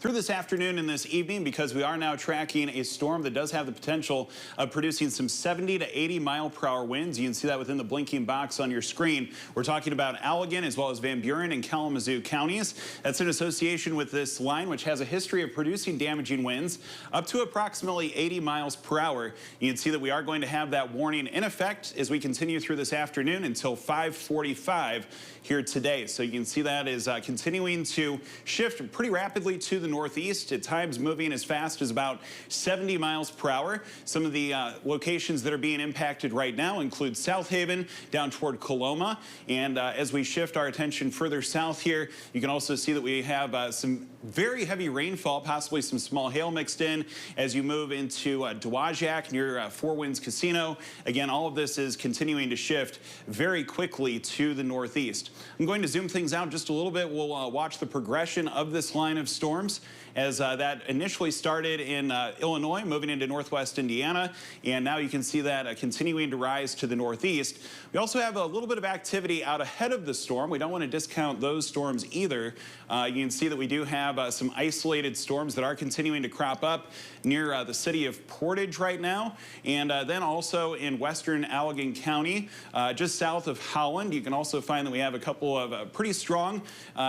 through this afternoon and this evening, because we are now tracking a storm that does have the potential of producing some 70 to 80 mile per hour winds. You can see that within the blinking box on your screen. We're talking about Allegan as well as Van Buren and Kalamazoo counties. That's in association with this line, which has a history of producing damaging winds up to approximately 80 miles per hour. You can see that we are going to have that warning in effect as we continue through this afternoon until 5:45 here today. So you can see that is continuing to shift pretty rapidly to the northeast, at times moving as fast as about 70 miles per hour. Some of the locations that are being impacted right now include South Haven down toward Coloma. And as we shift our attention further south here, you can also see that we have some very heavy rainfall, possibly some small hail mixed in as you move into Dowagiac near Four Winds Casino. Again, all of this is continuing to shift very quickly to the northeast. I'm going to zoom things out just a little bit. We'll watch the progression of this line of storms as that initially started in Illinois, moving into northwest Indiana, and now you can see that continuing to rise to the northeast. We also have a little bit of activity out ahead of the storm. We don't want to discount those storms either. You can see that we do have some isolated storms that are continuing to crop up near the city of Portage right now, and then also in western Allegan County, just south of Holland. You can also find that we have a couple of pretty strong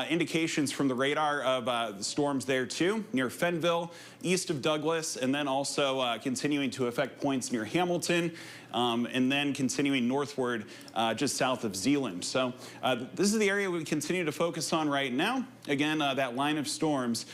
indications from the radar of storms there too, near Fenville, east of Douglas, and then also continuing to affect points near Hamilton, and then continuing northward just south of Zeeland. So this is the area we continue to focus on right now. Again, that line of storms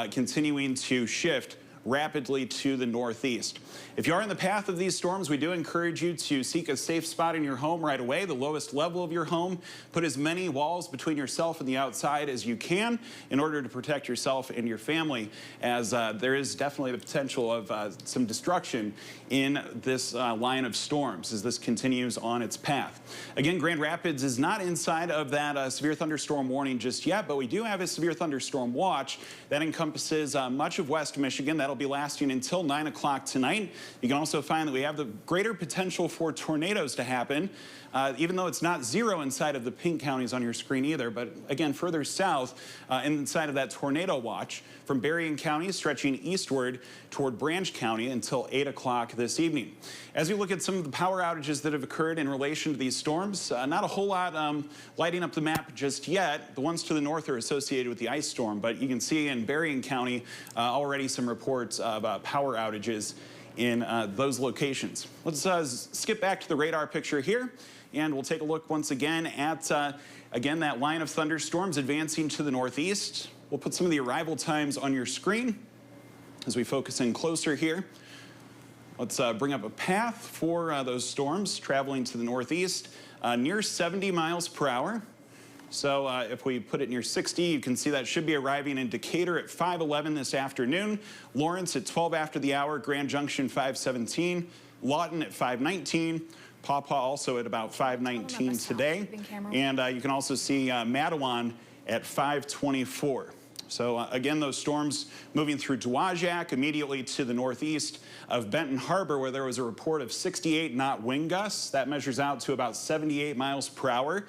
continuing to shift rapidly to the northeast. If you are in the path of these storms, we do encourage you to seek a safe spot in your home right away, the lowest level of your home. Put as many walls between yourself and the outside as you can in order to protect yourself and your family, as there is definitely the potential of some destruction in this line of storms as this continues on its path. Again, Grand Rapids is not inside of that severe thunderstorm warning just yet, but we do have a severe thunderstorm watch that encompasses much of West Michigan. That'll be lasting until 9 o'clock tonight. You can also find that we have the greater potential for tornadoes to happen, even though it's not zero inside of the pink counties on your screen either. But again, further south inside of that tornado watch from Berrien County stretching eastward toward Branch County until 8 o'clock this evening. As we look at some of the power outages that have occurred in relation to these storms, not a whole lot lighting up the map just yet. The ones to the north are associated with the ice storm, but you can see in Berrien County already some reports of power outages in those locations. Let's skip back to the radar picture here, and we'll take a look once again at, again, that line of thunderstorms advancing to the northeast. We'll put some of the arrival times on your screen as we focus in closer here. Let's bring up a path for those storms traveling to the northeast, near 70 miles per hour. So if we put it near 60, you can see that should be arriving in Decatur at 5:11 this afternoon, Lawrence at 12 after the hour, Grand Junction 5:17, Lawton at 5:19, Pawpaw also at about 5:19 today, and you can also see Matawan at 5:24. So again, those storms moving through Dowagiac immediately to the northeast of Benton Harbor, where there was a report of 68 knot wind gusts. That measures out to about 78 miles per hour.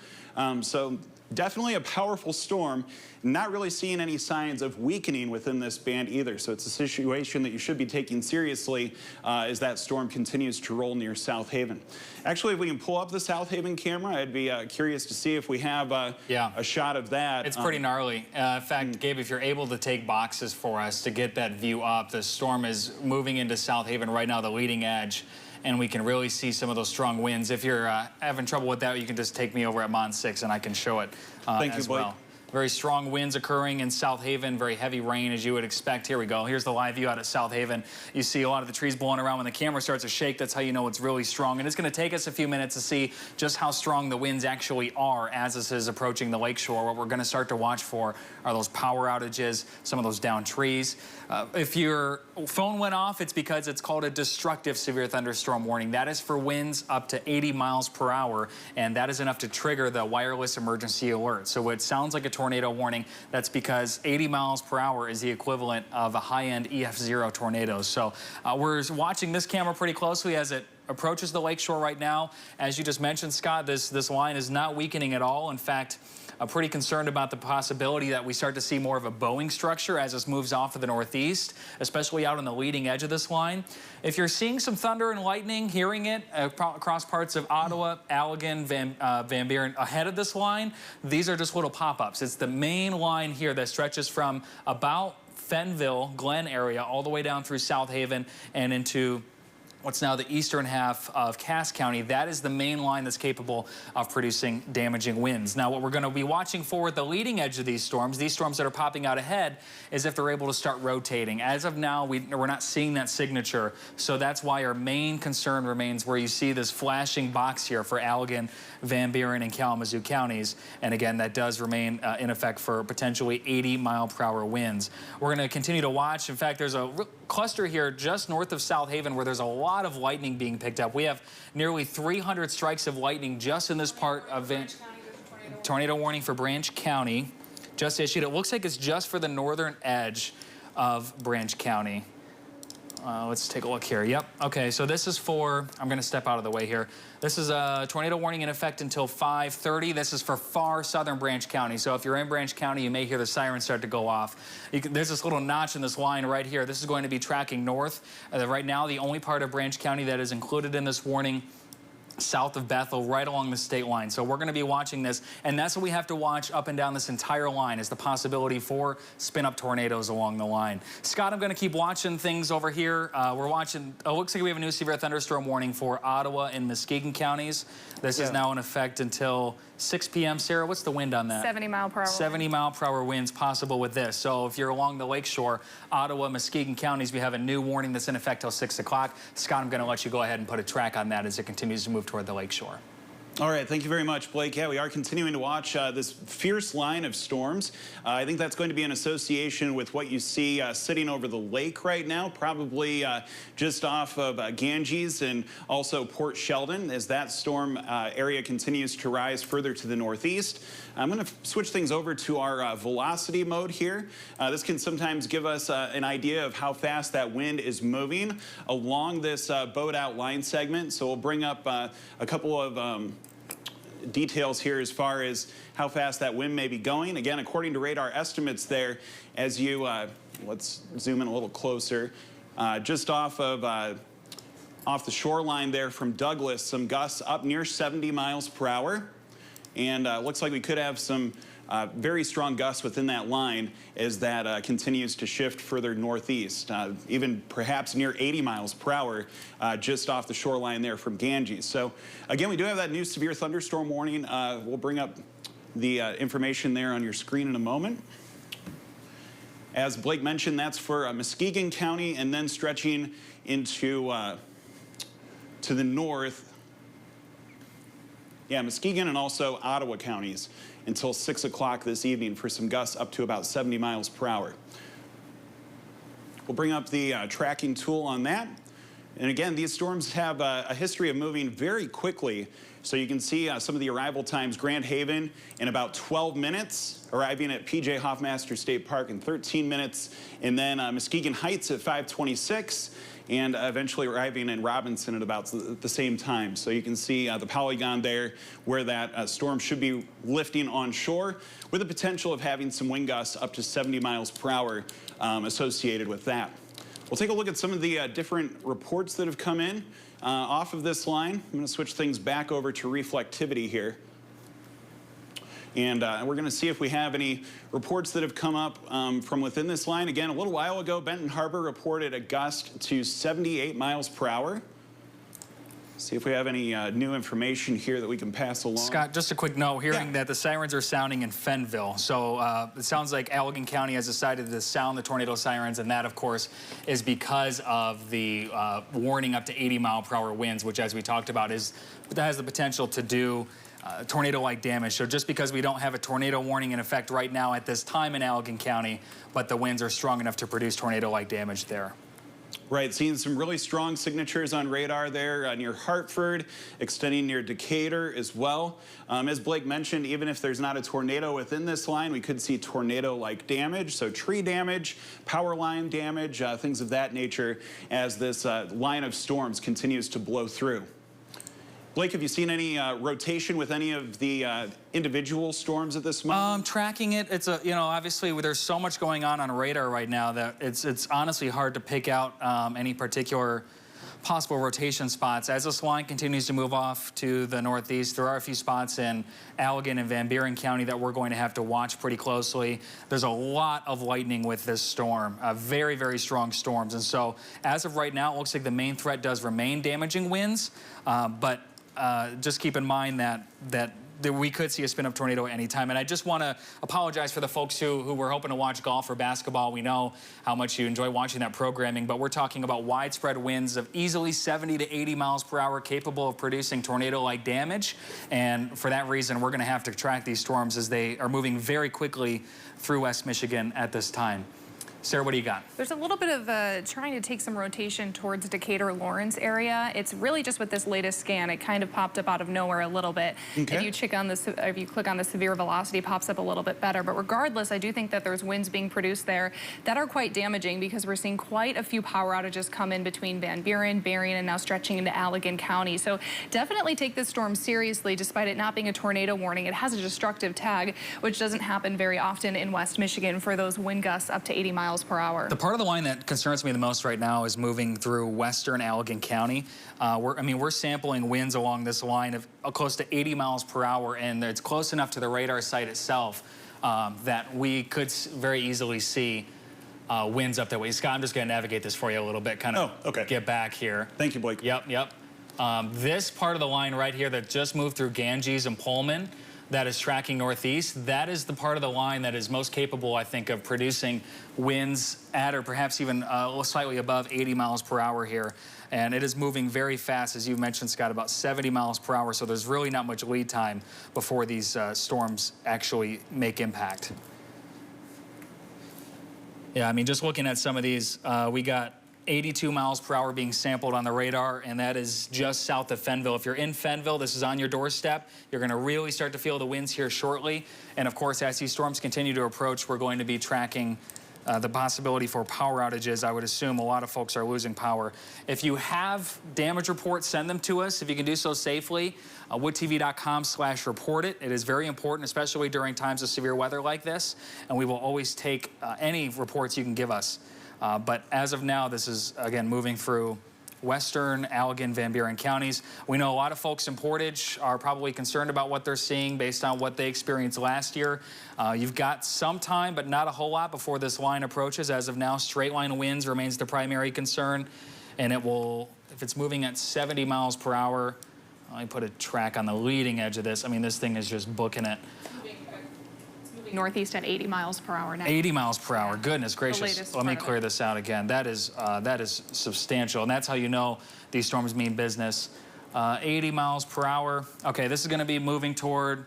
So definitely a powerful storm. Not really seeing any signs of weakening within this band either. So it's a situation that you should be taking seriously as that storm continues to roll near South Haven. Actually, if we can pull up the South Haven camera, I'd be curious to see if we have a shot of that. It's pretty gnarly. In fact, Gabe, if you're able to take boxes for us to get that view up, the storm is moving into South Haven right now, the leading edge, and we can really see some of those strong winds. If you're having trouble with that, you can just take me over at Mon 6 and I can show it as well. Very strong winds occurring in South Haven, very heavy rain as you would expect. Here we go. Here's the live view out of South Haven. You see a lot of the trees blowing around. When the camera starts to shake, that's how you know it's really strong. And it's going to take us a few minutes to see just how strong the winds actually are as this is approaching the lakeshore. What we're going to start to watch for are those power outages, some of those downed trees. If your phone went off, it's because it's called a destructive severe thunderstorm warning. That is for winds up to 80 miles per hour, and that is enough to trigger the wireless emergency alert. So it sounds like a tornado warning. That's because 80 miles per hour is the equivalent of a high-end EF0 tornado. So we're watching this camera pretty closely as it approaches the lakeshore right now. As you just mentioned, Scott, this line is not weakening at all. In fact, pretty concerned about the possibility that we start to see more of a bowing structure as this moves off to the northeast, especially out on the leading edge of this line. If you're seeing some thunder and lightning, hearing it across parts of Ottawa, Allegan, Van Buren ahead of this line, these are just little pop-ups. It's the main line here that stretches from about Fenville, Glen area, all the way down through South Haven and into what's now the eastern half of Cass County. That is the main line that's capable of producing damaging winds. Now, what we're going to be watching for at the leading edge of these storms that are popping out ahead, is if they're able to start rotating. As of now, we're not seeing that signature, so that's why our main concern remains where you see this flashing box here for Allegan, Van Buren, and Kalamazoo counties. And again, that does remain in effect for potentially 80-mile-per-hour winds. We're going to continue to watch. In fact, there's a cluster here just north of South Haven where there's a lot of lightning being picked up. We have nearly 300 strikes of lightning just in this part of tornado warning for Branch County just issued. It looks like it's just for the northern edge of Branch County. Let's take a look here. Yep. Okay, so this is for, I'm going to step out of the way here. This is a tornado warning in effect until 5:30. This is for far southern Branch County. So if you're in Branch County, you may hear the sirens start to go off. There's this little notch in this line right here. This is going to be tracking north. Right now, the only part of Branch County that is included in this warning south of Bethel, right along the state line. So we're going to be watching this, and that's what we have to watch up and down this entire line, is the possibility for spin-up tornadoes along the line. Scott, I'm going to keep watching things over here. We're watching, it looks like we have a new severe thunderstorm warning for Ottawa and Muskegon counties. This is now in effect until 6 p.m. Sarah, what's the wind on that? 70-mile-per-hour. 70-mile-per-hour winds possible with this. So if you're along the lakeshore, Ottawa, Muskegon counties, we have a new warning that's in effect till 6 o'clock. Scott, I'm going to let you go ahead and put a track on that as it continues to move toward the lakeshore. All right, thank you very much, Blake. Yeah, we are continuing to watch this fierce line of storms. I think that's going to be in association with what you see sitting over the lake right now, probably just off of Ganges and also Port Sheldon, as that storm area continues to rise further to the northeast. I'm going to switch things over to our velocity mode here. This can sometimes give us an idea of how fast that wind is moving along this boat out line segment. So we'll bring up a couple of details here as far as how fast that wind may be going. Again, according to radar estimates there, as you, let's zoom in a little closer, just off the shoreline there from Douglas, some gusts up near 70 miles per hour. And looks like we could have some very strong gusts within that line as that continues to shift further northeast, even perhaps near 80 miles per hour just off the shoreline there from Ganges. So again, we do have that new severe thunderstorm warning. We'll bring up the information there on your screen in a moment. As Blake mentioned, that's for Muskegon County, and then stretching into to the north. Yeah, Muskegon and also Ottawa counties until 6 o'clock this evening for some gusts up to about 70 miles per hour. We'll bring up the tracking tool on that. And again, these storms have a history of moving very quickly. So you can see some of the arrival times. Grand Haven in about 12 minutes, arriving at PJ Hoffmaster State Park in 13 minutes, and then Muskegon Heights at 5:26. And eventually arriving in Robinson at about the same time. So you can see the polygon there where that storm should be lifting on shore, with the potential of having some wind gusts up to 70 miles per hour associated with that. We'll take a look at some of the different reports that have come in off of this line. I'm going to switch things back over to reflectivity here. And we're going to see if we have any reports that have come up from within this line. Again, a little while ago, Benton Harbor reported a gust to 78 miles per hour. See if we have any new information here that we can pass along. Scott, just a quick note, hearing that the sirens are sounding in Fenville. So it sounds like Allegan County has decided to sound the tornado sirens, and that, of course, is because of the warning up to 80-mile-per-hour winds, which, as we talked about, that has the potential to do tornado-like damage. So just because we don't have a tornado warning in effect right now at this time in Allegan County, but the winds are strong enough to produce tornado-like damage there. Right, seeing some really strong signatures on radar there near Hartford, extending near Decatur as well. As Blake mentioned, even if there's not a tornado within this line, we could see tornado-like damage, so tree damage, power line damage, things of that nature as this line of storms continues to blow through. Blake, have you seen any rotation with any of the individual storms at this moment? Tracking it, it's obviously there's so much going on radar right now that it's honestly hard to pick out any particular possible rotation spots. As this line continues to move off to the northeast, there are a few spots in Allegan and Van Buren County that we're going to have to watch pretty closely. There's a lot of lightning with this storm, very, very strong storms. And so as of right now, it looks like the main threat does remain damaging winds, but just keep in mind that we could see a spin-up tornado at any time. And I just want to apologize for the folks who were hoping to watch golf or basketball. We know how much you enjoy watching that programming, but we're talking about widespread winds of easily 70 to 80 miles per hour capable of producing tornado-like damage. And for that reason, we're going to have to track these storms as they are moving very quickly through West Michigan at this time. Sara, what do you got? There's a little bit of trying to take some rotation towards Decatur, Lawrence area. It's really just with this latest scan, it kind of popped up out of nowhere a little bit. Okay. If you click on the severe velocity, it pops up a little bit better. But regardless, I do think that there's winds being produced there that are quite damaging because we're seeing quite a few power outages come in between Van Buren, Berrien, and now stretching into Allegan County. So definitely take this storm seriously, despite it not being a tornado warning. It has a destructive tag, which doesn't happen very often in West Michigan for those wind gusts up to 80 miles per hour. The part of the line that concerns me the most right now is moving through western Allegan County. We're sampling winds along this line of close to 80 miles per hour, and it's close enough to the radar site itself that we could very easily see winds up that way. Scott, I'm just going to navigate this for you a little bit, kind of get back here. Thank you, Blake. Yep. This part of the line right here that just moved through Ganges and Pullman, that is tracking northeast, that is the part of the line that is most capable, I think, of producing winds at or perhaps even slightly above 80 miles per hour here. And it is moving very fast, as you mentioned, Scott, about 70 miles per hour. So there's really not much lead time before these storms actually make impact. Yeah, I mean, just looking at some of these, we got 82 miles per hour being sampled on the radar, and that is just south of Fenville. If you're in Fenville, this is on your doorstep. You're going to really start to feel the winds here shortly. And of course, as these storms continue to approach, we're going to be tracking the possibility for power outages. I would assume a lot of folks are losing power. If you have damage reports, send them to us. If you can do so safely, woodtv.com/report it. It is very important, especially during times of severe weather like this. And we will always take any reports you can give us. But as of now, this is, again, moving through western Allegan, Van Buren counties. We know a lot of folks in Portage are probably concerned about what they're seeing based on what they experienced last year. You've got some time, but not a whole lot before this line approaches. As of now, straight line winds remains the primary concern. And it will, if it's moving at 70 miles per hour, let me put a track on the leading edge of this. I mean, this thing is just booking it. Northeast at 80 miles per hour now. 80 miles per hour. Goodness gracious. Let me clear this out again. That is substantial, and that's how you know these storms mean business. 80 miles per hour. Okay, this is going to be moving toward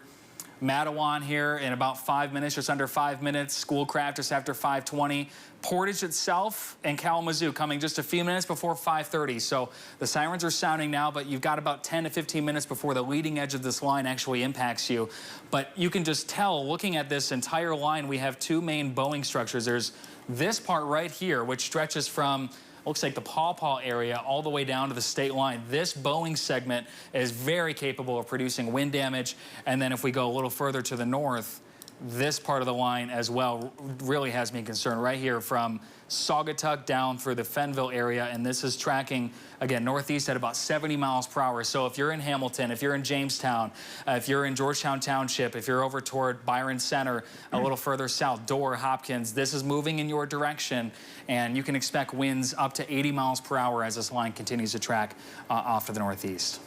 Matawan here in about 5 minutes, just under 5 minutes. Schoolcraft just after 5:20. Portage itself and Kalamazoo coming just a few minutes before 5:30. So the sirens are sounding now, but you've got about 10 to 15 minutes before the leading edge of this line actually impacts you. But you can just tell, looking at this entire line, we have two main bowing structures. There's this part right here, which stretches from, looks like the Paw Paw area all the way down to the state line. This bowing segment is very capable of producing wind damage. And then if we go a little further to the north, this part of the line as well really has me concerned right here from Saugatuck down through the Fenville area. And this is tracking, again, northeast at about 70 miles per hour. So if you're in Hamilton, if you're in Jamestown, if you're in Georgetown Township, if you're over toward Byron Center, a little further south, Dorr, Hopkins, this is moving in your direction. And you can expect winds up to 80 miles per hour as this line continues to track off to the northeast.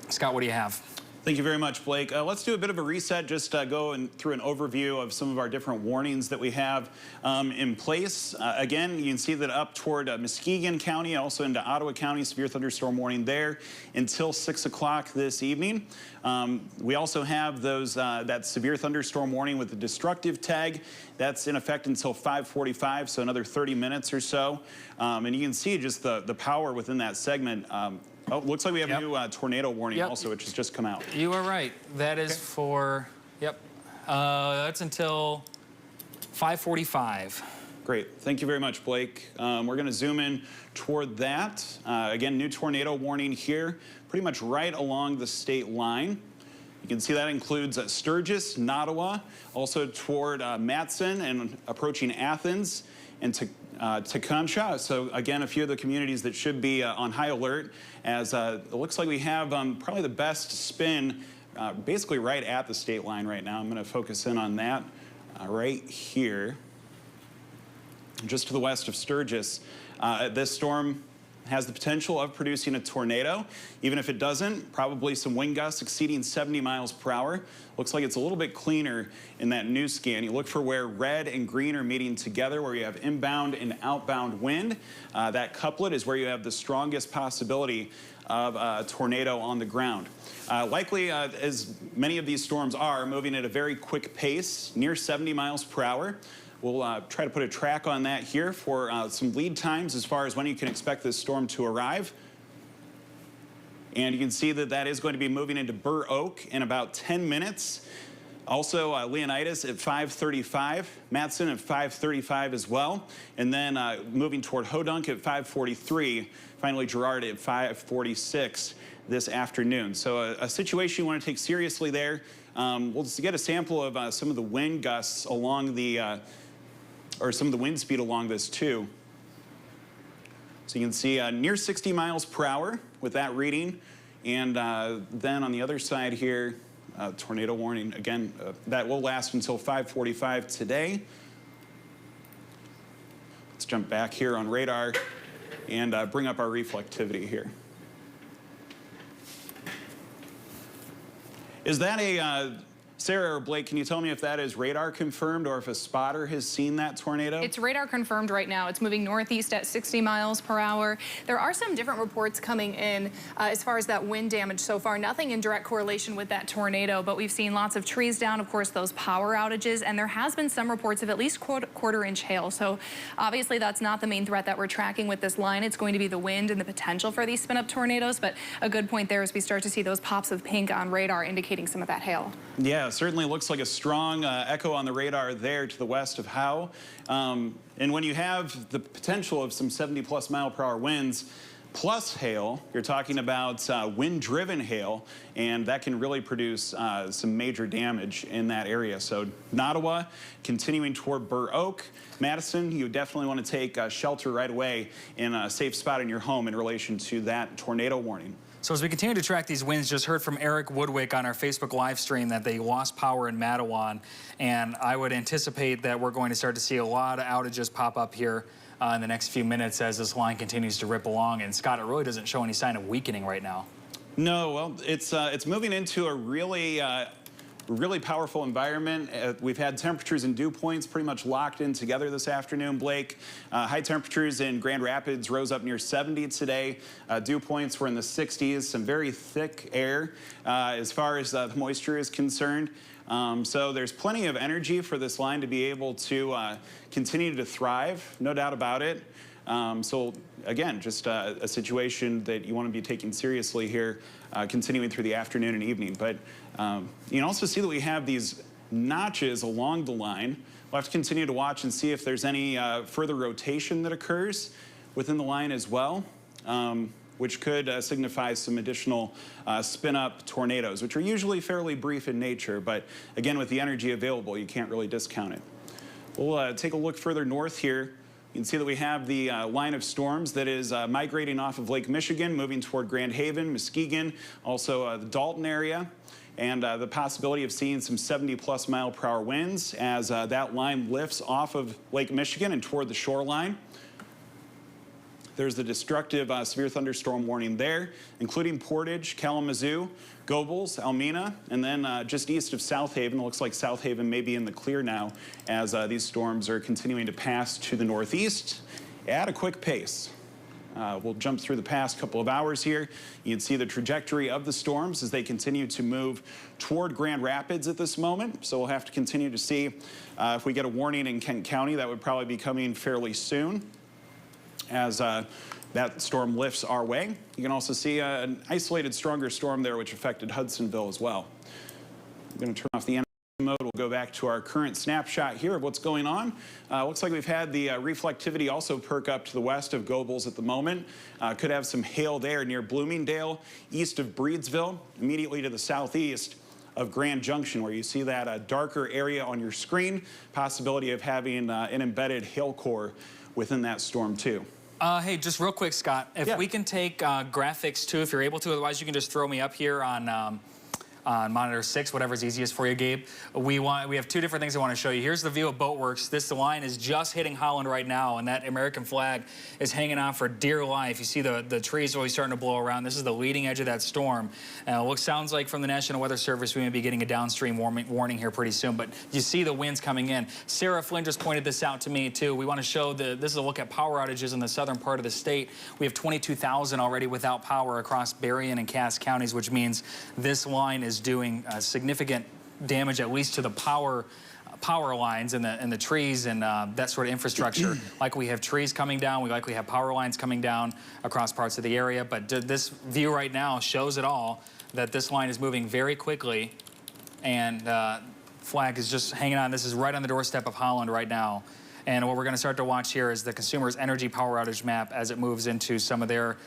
Scott, what do you have? Thank you very much, Blake. Let's do a bit of a reset, just go through an overview of some of our different warnings that we have in place. Again, you can see that up toward Muskegon County, also into Ottawa County, severe thunderstorm warning there until 6 o'clock this evening. We also have those that severe thunderstorm warning with the destructive tag. That's in effect until 5:45, so another 30 minutes or so. And you can see just the power within that segment. Oh, looks like we have a new tornado warning also, which has just come out. You are right. That is for, that's until 5:45. Great. Thank you very much, Blake. We're going to zoom in toward that. Again, new tornado warning here, pretty much right along the state line. You can see that includes Sturgis, Nottawa, also toward Matson and approaching Athens and Tecumseh. So again, a few of the communities that should be on high alert, as it looks like we have probably the best spin basically right at the state line right now. I'm going to focus in on that right here. Just to the west of Sturgis. This storm has the potential of producing a tornado. Even if it doesn't, probably some wind gusts exceeding 70 miles per hour. Looks like it's a little bit cleaner in that new scan. You look for where red and green are meeting together, where you have inbound and outbound wind. That couplet is where you have the strongest possibility of a tornado on the ground. Likely, as many of these storms are, moving at a very quick pace, near 70 miles per hour. We'll try to put a track on that here for some lead times as far as when you can expect this storm to arrive. And you can see that that is going to be moving into Burr Oak in about 10 minutes. Also, Leonidas at 5:35, Matson at 5:35 as well. And then moving toward Hodunk at 5:43, finally Girard at 5:46 this afternoon. So a situation you want to take seriously there. We'll just get a sample of some of the wind gusts along the or some of the wind speed along this too. So you can see near 60 miles per hour with that reading. And then on the other side here, tornado warning, again, that will last until 5:45 today. Let's jump back here on radar and bring up our reflectivity here. Is that a, Sarah or Blake, can you tell me if that is radar confirmed or if a spotter has seen that tornado? It's radar confirmed right now. It's moving northeast at 60 miles per hour. There are some different reports coming in as far as that wind damage so far. Nothing in direct correlation with that tornado, but we've seen lots of trees down, of course, those power outages, and there has been some reports of at least quarter-inch hail. So obviously that's not the main threat that we're tracking with this line. It's going to be the wind and the potential for these spin-up tornadoes, but a good point there as we start to see those pops of pink on radar indicating some of that hail. Yeah, certainly looks like a strong echo on the radar there to the west of Howe. And when you have the potential of some 70+ mile per hour winds plus hail, you're talking about wind-driven hail, and that can really produce some major damage in that area. So Nottawa continuing toward Burr Oak. Madison, you definitely want to take shelter right away in a safe spot in your home in relation to that tornado warning. So as we continue to track these winds, just heard from Eric Woodwick on our Facebook live stream that they lost power in Matawan, and I would anticipate that we're going to start to see a lot of outages pop up here in the next few minutes as this line continues to rip along. And Scott, it really doesn't show any sign of weakening right now. No, well, it's moving into a really powerful environment. We've had temperatures and dew points pretty much locked in together this afternoon, Blake. High temperatures in Grand Rapids rose up near 70 today. Dew points were in the 60s, some very thick air as far as the moisture is concerned. So there's plenty of energy for this line to be able to continue to thrive, no doubt about it. So again, just a situation that you want to be taking seriously here, continuing through the afternoon and evening. But you can also see that we have these notches along the line. We'll have to continue to watch and see if there's any further rotation that occurs within the line as well, which could signify some additional spin-up tornadoes, which are usually fairly brief in nature. But again, with the energy available, you can't really discount it. We'll take a look further north here. You can see that we have the line of storms that is migrating off of Lake Michigan, moving toward Grand Haven, Muskegon, also the Dalton area, and the possibility of seeing some 70+ mile per hour winds as that line lifts off of Lake Michigan and toward the shoreline. There's the destructive severe thunderstorm warning there, including Portage, Kalamazoo, Gobles, Almena, and then just east of South Haven. It looks like South Haven may be in the clear now as these storms are continuing to pass to the northeast at a quick pace. We'll jump through the past couple of hours here. You can see the trajectory of the storms as they continue to move toward Grand Rapids at this moment. So we'll have to continue to see if we get a warning in Kent County. That would probably be coming fairly soon as that storm lifts our way. You can also see an isolated stronger storm there which affected Hudsonville as well. I'm going to turn off the mode. We'll go back to our current snapshot here of what's going on. Looks like we've had the reflectivity also perk up to the west of Gobles at the moment. Could have some hail there near Bloomingdale, east of Breedsville, immediately to the southeast of Grand Junction, where you see that darker area on your screen. Possibility of having an embedded hail core within that storm too. Hey, just real quick, Scott, if we can take graphics too, if you're able to, otherwise you can just throw me up here on monitor 6, whatever's easiest for you, Gabe. We have two different things I want to show you. Here's the view of Boatworks. This line is just hitting Holland right now, and that American flag is hanging on for dear life. You see the trees really starting to blow around. This is the leading edge of that storm. Sounds like from the National Weather Service we may be getting a downstream warning here pretty soon, but you see the winds coming in. Sara, Flynn just pointed this out to me too. We want to show this is a look at power outages in the southern part of the state. We have 22,000 already without power across Berrien and Cass counties, which means this line is doing significant damage, at least to the power lines and the trees and that sort of infrastructure. Like we have trees coming down, we likely have power lines coming down across parts of the area. But this view right now shows it all, that this line is moving very quickly, and flag is just hanging on. This is right on the doorstep of Holland right now. And what we're going to start to watch here is the Consumer's Energy Power Outage map as it moves into some of their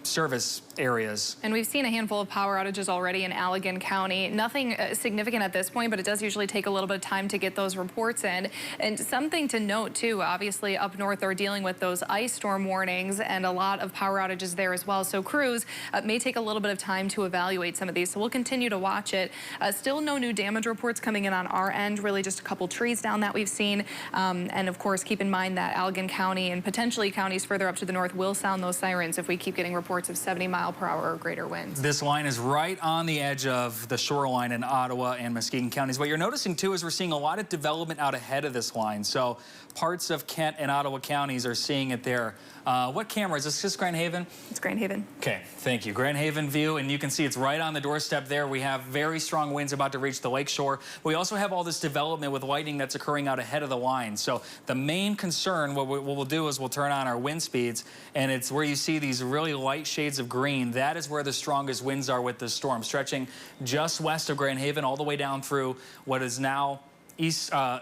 service areas. And we've seen a handful of power outages already in Allegan County. Nothing significant at this point, but it does usually take a little bit of time to get those reports in. And something to note too, obviously up north they're dealing with those ice storm warnings and a lot of power outages there as well. So crews may take a little bit of time to evaluate some of these. So we'll continue to watch it. Still no new damage reports coming in on our end, really just a couple trees down that we've seen. And of course, keep in mind that Allegan County and potentially counties further up to the north will sound those sirens if we keep getting reports of 70-mile-per-hour or greater winds. This line is right on the edge of the shoreline in Ottawa and Muskegon counties. What you're noticing too is we're seeing a lot of development out ahead of this line. So parts of Kent and Ottawa counties are seeing it there. What camera is this? Just Grand Haven? It's Grand Haven. Okay, thank you. Grand Haven view, and you can see it's right on the doorstep there. We have very strong winds about to reach the lakeshore. We also have all this development with lightning that's occurring out ahead of the line. So the main concern, what we'll do is we'll turn on our wind speeds, and it's where you see these really light shades of green. That is where the strongest winds are with this storm, stretching just west of Grand Haven all the way down through what is now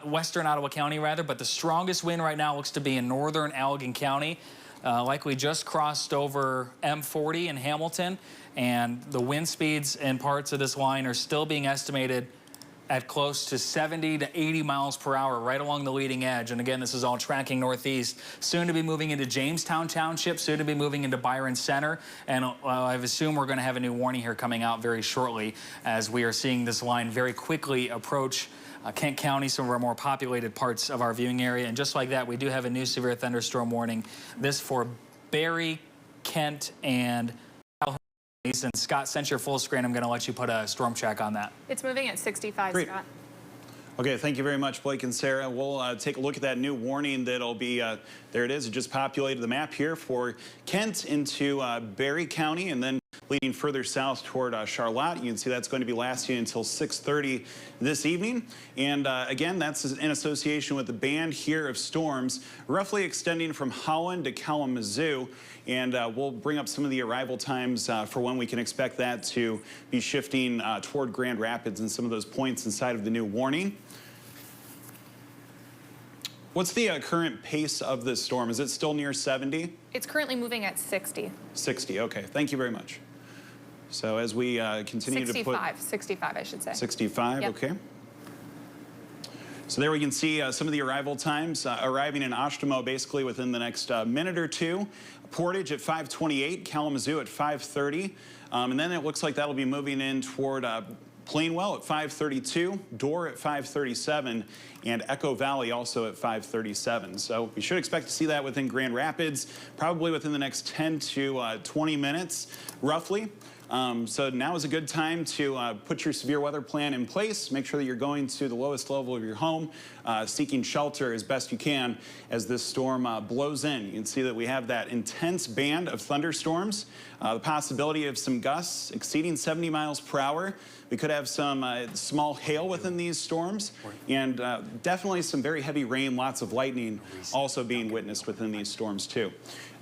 western Ottawa County, rather, but the strongest wind right now looks to be in northern Allegan County. Likely just crossed over M40 in Hamilton, and the wind speeds in parts of this line are still being estimated at close to 70 to 80 miles per hour right along the leading edge. And again, this is all tracking northeast, soon to be moving into Jamestown Township, soon to be moving into Byron Center. And I assume we're going to have a new warning here coming out very shortly, as we are seeing this line very quickly approach Kent County, some of our more populated parts of our viewing area. And just like that, we do have a new severe thunderstorm warning. This for Barrie, Kent, and Calhoun. And Scott, since you're full screen, I'm going to let you put a storm check on that. It's moving at 65, Great. Scott. Okay, thank you very much, Blake and Sara. We'll take a look at that new warning that'll be, there it is. It just populated the map here for Kent into Barrie County, and then leading further south toward Charlotte. You can see that's going to be lasting until 6:30 this evening. And again, that's in association with the band here of storms, roughly extending from Holland to Kalamazoo. And we'll bring up some of the arrival times for when we can expect that to be shifting toward Grand Rapids and some of those points inside of the new warning. What's the current pace of this storm? Is it still near 70? It's currently moving at 60. 60, okay. Thank you very much. So as we continue to put... 65, I should say. 65, yep. Okay. So there we can see some of the arrival times. Arriving in Oshtemo basically within the next minute or two. Portage at 5:28, Kalamazoo at 5:30. And then it looks like that'll be moving in toward Plainwell at 5:32, Dorr at 5:37, and Echo Valley also at 5:37. So we should expect to see that within Grand Rapids, probably within the next 10 to 20 minutes, roughly. So now is a good time to put your severe weather plan in place. Make sure that you're going to the lowest level of your home, seeking shelter as best you can as this storm blows in. You can see that we have that intense band of thunderstorms, the possibility of some gusts exceeding 70 miles per hour. We could have some small hail within these storms, and definitely some very heavy rain, lots of lightning also being witnessed within these storms too.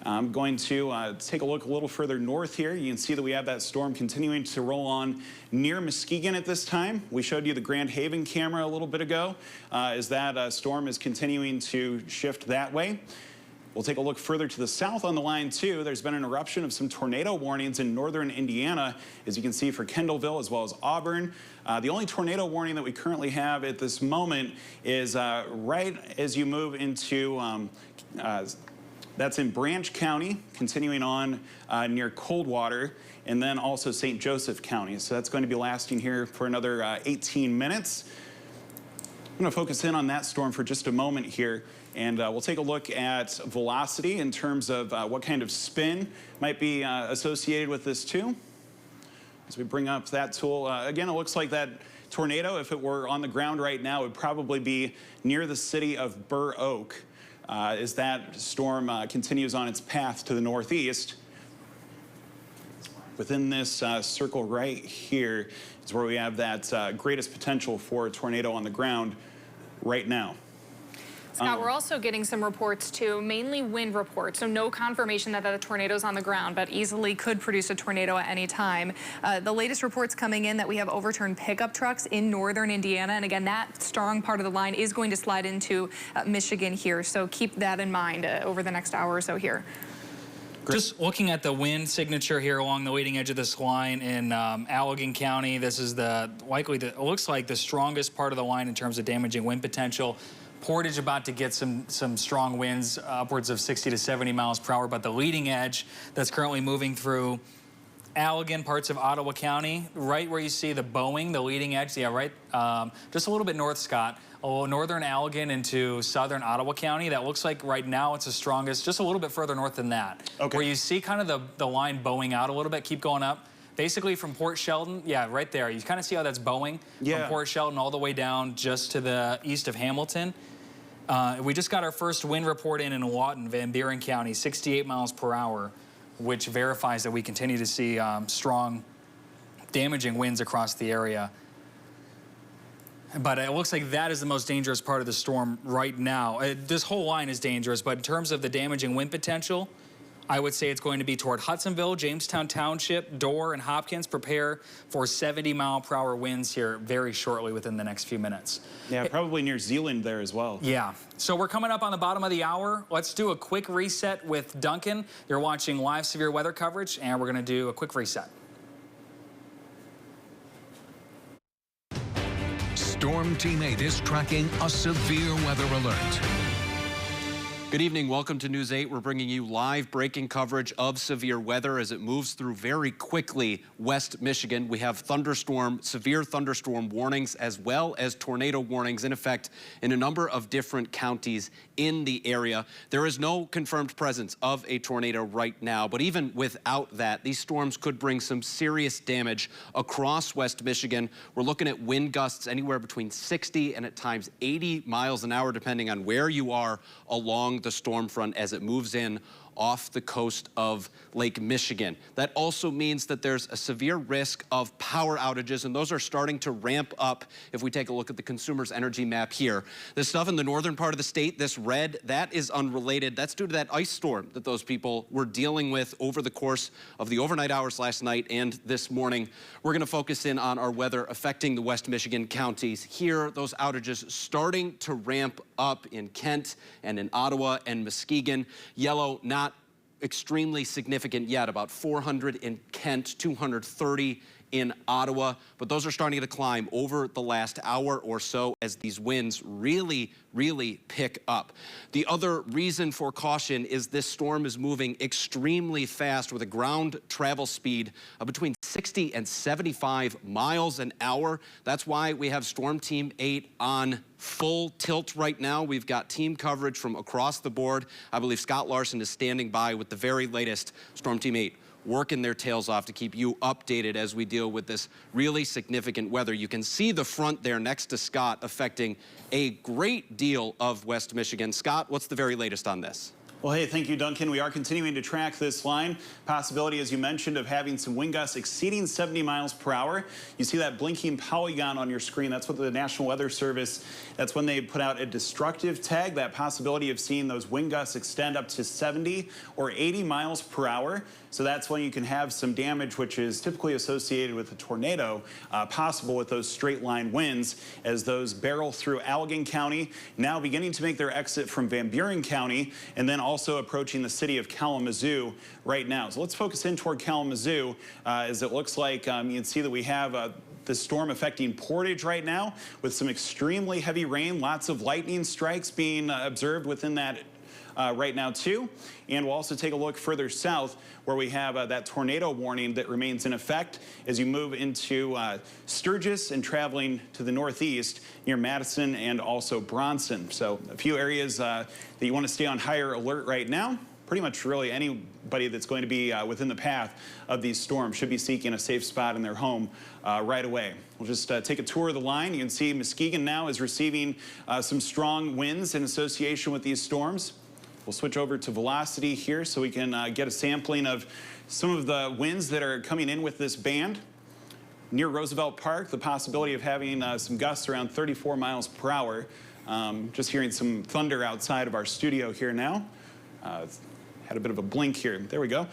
I'm going to take a look a little further north here. You can see that we have that storm continuing to roll on near Muskegon at this time. We showed you the Grand Haven camera a little bit ago as that storm is continuing to shift that way. We'll take a look further to the south on the line, too. There's been an eruption of some tornado warnings in northern Indiana, as you can see, for Kendallville as well as Auburn. The only tornado warning that we currently have at this moment is right as you move into that's in Branch County, continuing on near Coldwater, and then also St. Joseph County. So that's going to be lasting here for another 18 minutes. I'm going to focus in on that storm for just a moment here, and we'll take a look at velocity in terms of what kind of spin might be associated with this too. As we bring up that tool, again, it looks like that tornado, if it were on the ground right now, would probably be near the city of Burr Oak. As that storm continues on its path to the northeast. Within this circle right here is where we have that greatest potential for a tornado on the ground right now. Scott, we're also getting some reports too, mainly wind reports. So no confirmation that the tornado's on the ground, but easily could produce a tornado at any time. The latest reports coming in that we have overturned pickup trucks in northern Indiana. And again, that strong part of the line is going to slide into Michigan here. So keep that in mind over the next hour or so here. Just looking at the wind signature here along the leading edge of this line in Allegan County, this is it looks like the strongest part of the line in terms of damaging wind potential. Portage about to get some strong winds, upwards of 60 to 70 miles per hour, but the leading edge that's currently moving through Allegan, parts of Ottawa County, right where you see the Boeing, the leading edge, yeah, right, just a little bit north, Scott, northern Allegan into southern Ottawa County. That looks like right now it's the strongest, just a little bit further north than that. Okay. Where you see kind of the line bowing out a little bit, keep going up. Basically from Port Sheldon, yeah, right there. You kind of see how that's bowing from Port Sheldon all the way down just to the east of Hamilton. We just got our first wind report in Lawton, Van Buren County, 68 miles per hour, which verifies that we continue to see strong, damaging winds across the area. But it looks like that is the most dangerous part of the storm right now. This whole line is dangerous, but in terms of the damaging wind potential, I would say it's going to be toward Hudsonville, Jamestown Township, Dorr, and Hopkins. Prepare for 70-mile-per-hour winds here very shortly within the next few minutes. Yeah, probably near Zeeland there as well. Yeah. So we're coming up on the bottom of the hour. Let's do a quick reset with Duncan. You're watching live severe weather coverage, and we're going to do a quick reset. Storm Team 8 is tracking a severe weather alert. Good evening. Welcome to News 8. We're bringing you live breaking coverage of severe weather as it moves through very quickly West Michigan. We have severe thunderstorm warnings as well as tornado warnings in effect in a number of different counties in the area. There is no confirmed presence of a tornado right now, but even without that, these storms could bring some serious damage across West Michigan. We're looking at wind gusts anywhere between 60 and at times 80 miles an hour, depending on where you are along the storm front as it moves in off the coast of Lake Michigan. That also means that there's a severe risk of power outages, and those are starting to ramp up if we take a look at the consumer's energy map here. This stuff in the northern part of the state, this red, that is unrelated. That's due to that ice storm that those people were dealing with over the course of the overnight hours last night and this morning. We're going to focus in on our weather affecting the West Michigan counties. Here, those outages starting to ramp up in Kent and in Ottawa and Muskegon. Yellow, not extremely significant yet, about 400 in Kent, 230 in Ottawa, but those are starting to climb over the last hour or so as these winds really pick up. The other reason for caution is this storm is moving extremely fast with a ground travel speed of between 60 and 75 miles an hour. That's why we have Storm Team 8 on full tilt right now. We've got team coverage from across the board. I believe Scott Larson is standing by with the very latest Storm Team 8 working their tails off to keep you updated as we deal with this really significant weather. You can see the front there next to Scott affecting a great deal of West Michigan. Scott, what's the very latest on this? Well, hey, thank you, Duncan. We are continuing to track this line. Possibility, as you mentioned, of having some wind gusts exceeding 70 miles per hour. You see that blinking polygon on your screen. That's what the National Weather Service, that's when they put out a destructive tag, that possibility of seeing those wind gusts extend up to 70 or 80 miles per hour. So that's when you can have some damage, which is typically associated with a tornado, possible with those straight line winds as those barrel through Allegan County, now beginning to make their exit from Van Buren County, and then also approaching the city of Kalamazoo right now. So let's focus in toward Kalamazoo, as it looks like you can see that we have the storm affecting Portage right now with some extremely heavy rain, lots of lightning strikes being observed within that right now too. And we'll also take a look further south where we have that tornado warning that remains in effect as you move into Sturgis and traveling to the northeast near Madison and also Bronson. So a few areas that you want to stay on higher alert right now. Pretty much really anybody that's going to be within the path of these storms should be seeking a safe spot in their home right away. We'll just take a tour of the line. You can see Muskegon now is receiving some strong winds in association with these storms. We'll switch over to velocity here so we can get a sampling of some of the winds that are coming in with this band. Near Roosevelt Park, the possibility of having some gusts around 34 miles per hour. Just hearing some thunder outside of our studio here now. Had a bit of a blink here. There we go.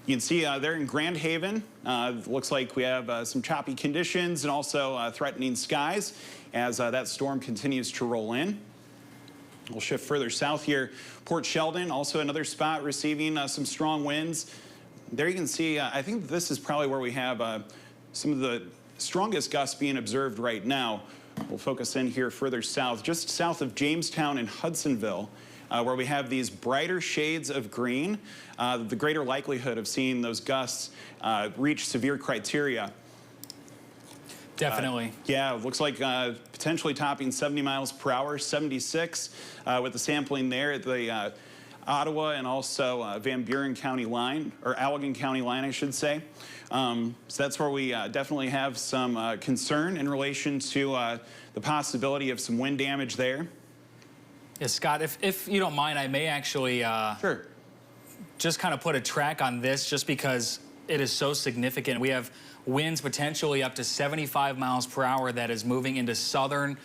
You can see there in Grand Haven, looks like we have some choppy conditions and also threatening skies as that storm continues to roll in. We'll shift further south here. Port Sheldon, also another spot receiving some strong winds. There you can see, I think this is probably where we have some of the strongest gusts being observed right now. We'll focus in here further south, just south of Jamestown and Hudsonville, where we have these brighter shades of green, the greater likelihood of seeing those gusts reach severe criteria. Definitely. Yeah, it looks like potentially topping 70 miles per hour, 76 with the sampling there at the Ottawa and also Van Buren County line, or Allegan County line, I should say. So that's where we definitely have some concern in relation to the possibility of some wind damage there. Yeah, Scott, if you don't mind, I may actually Sure. just kind of put a track on this just because it is so significant. We have winds potentially up to 75 miles per hour that is moving into southern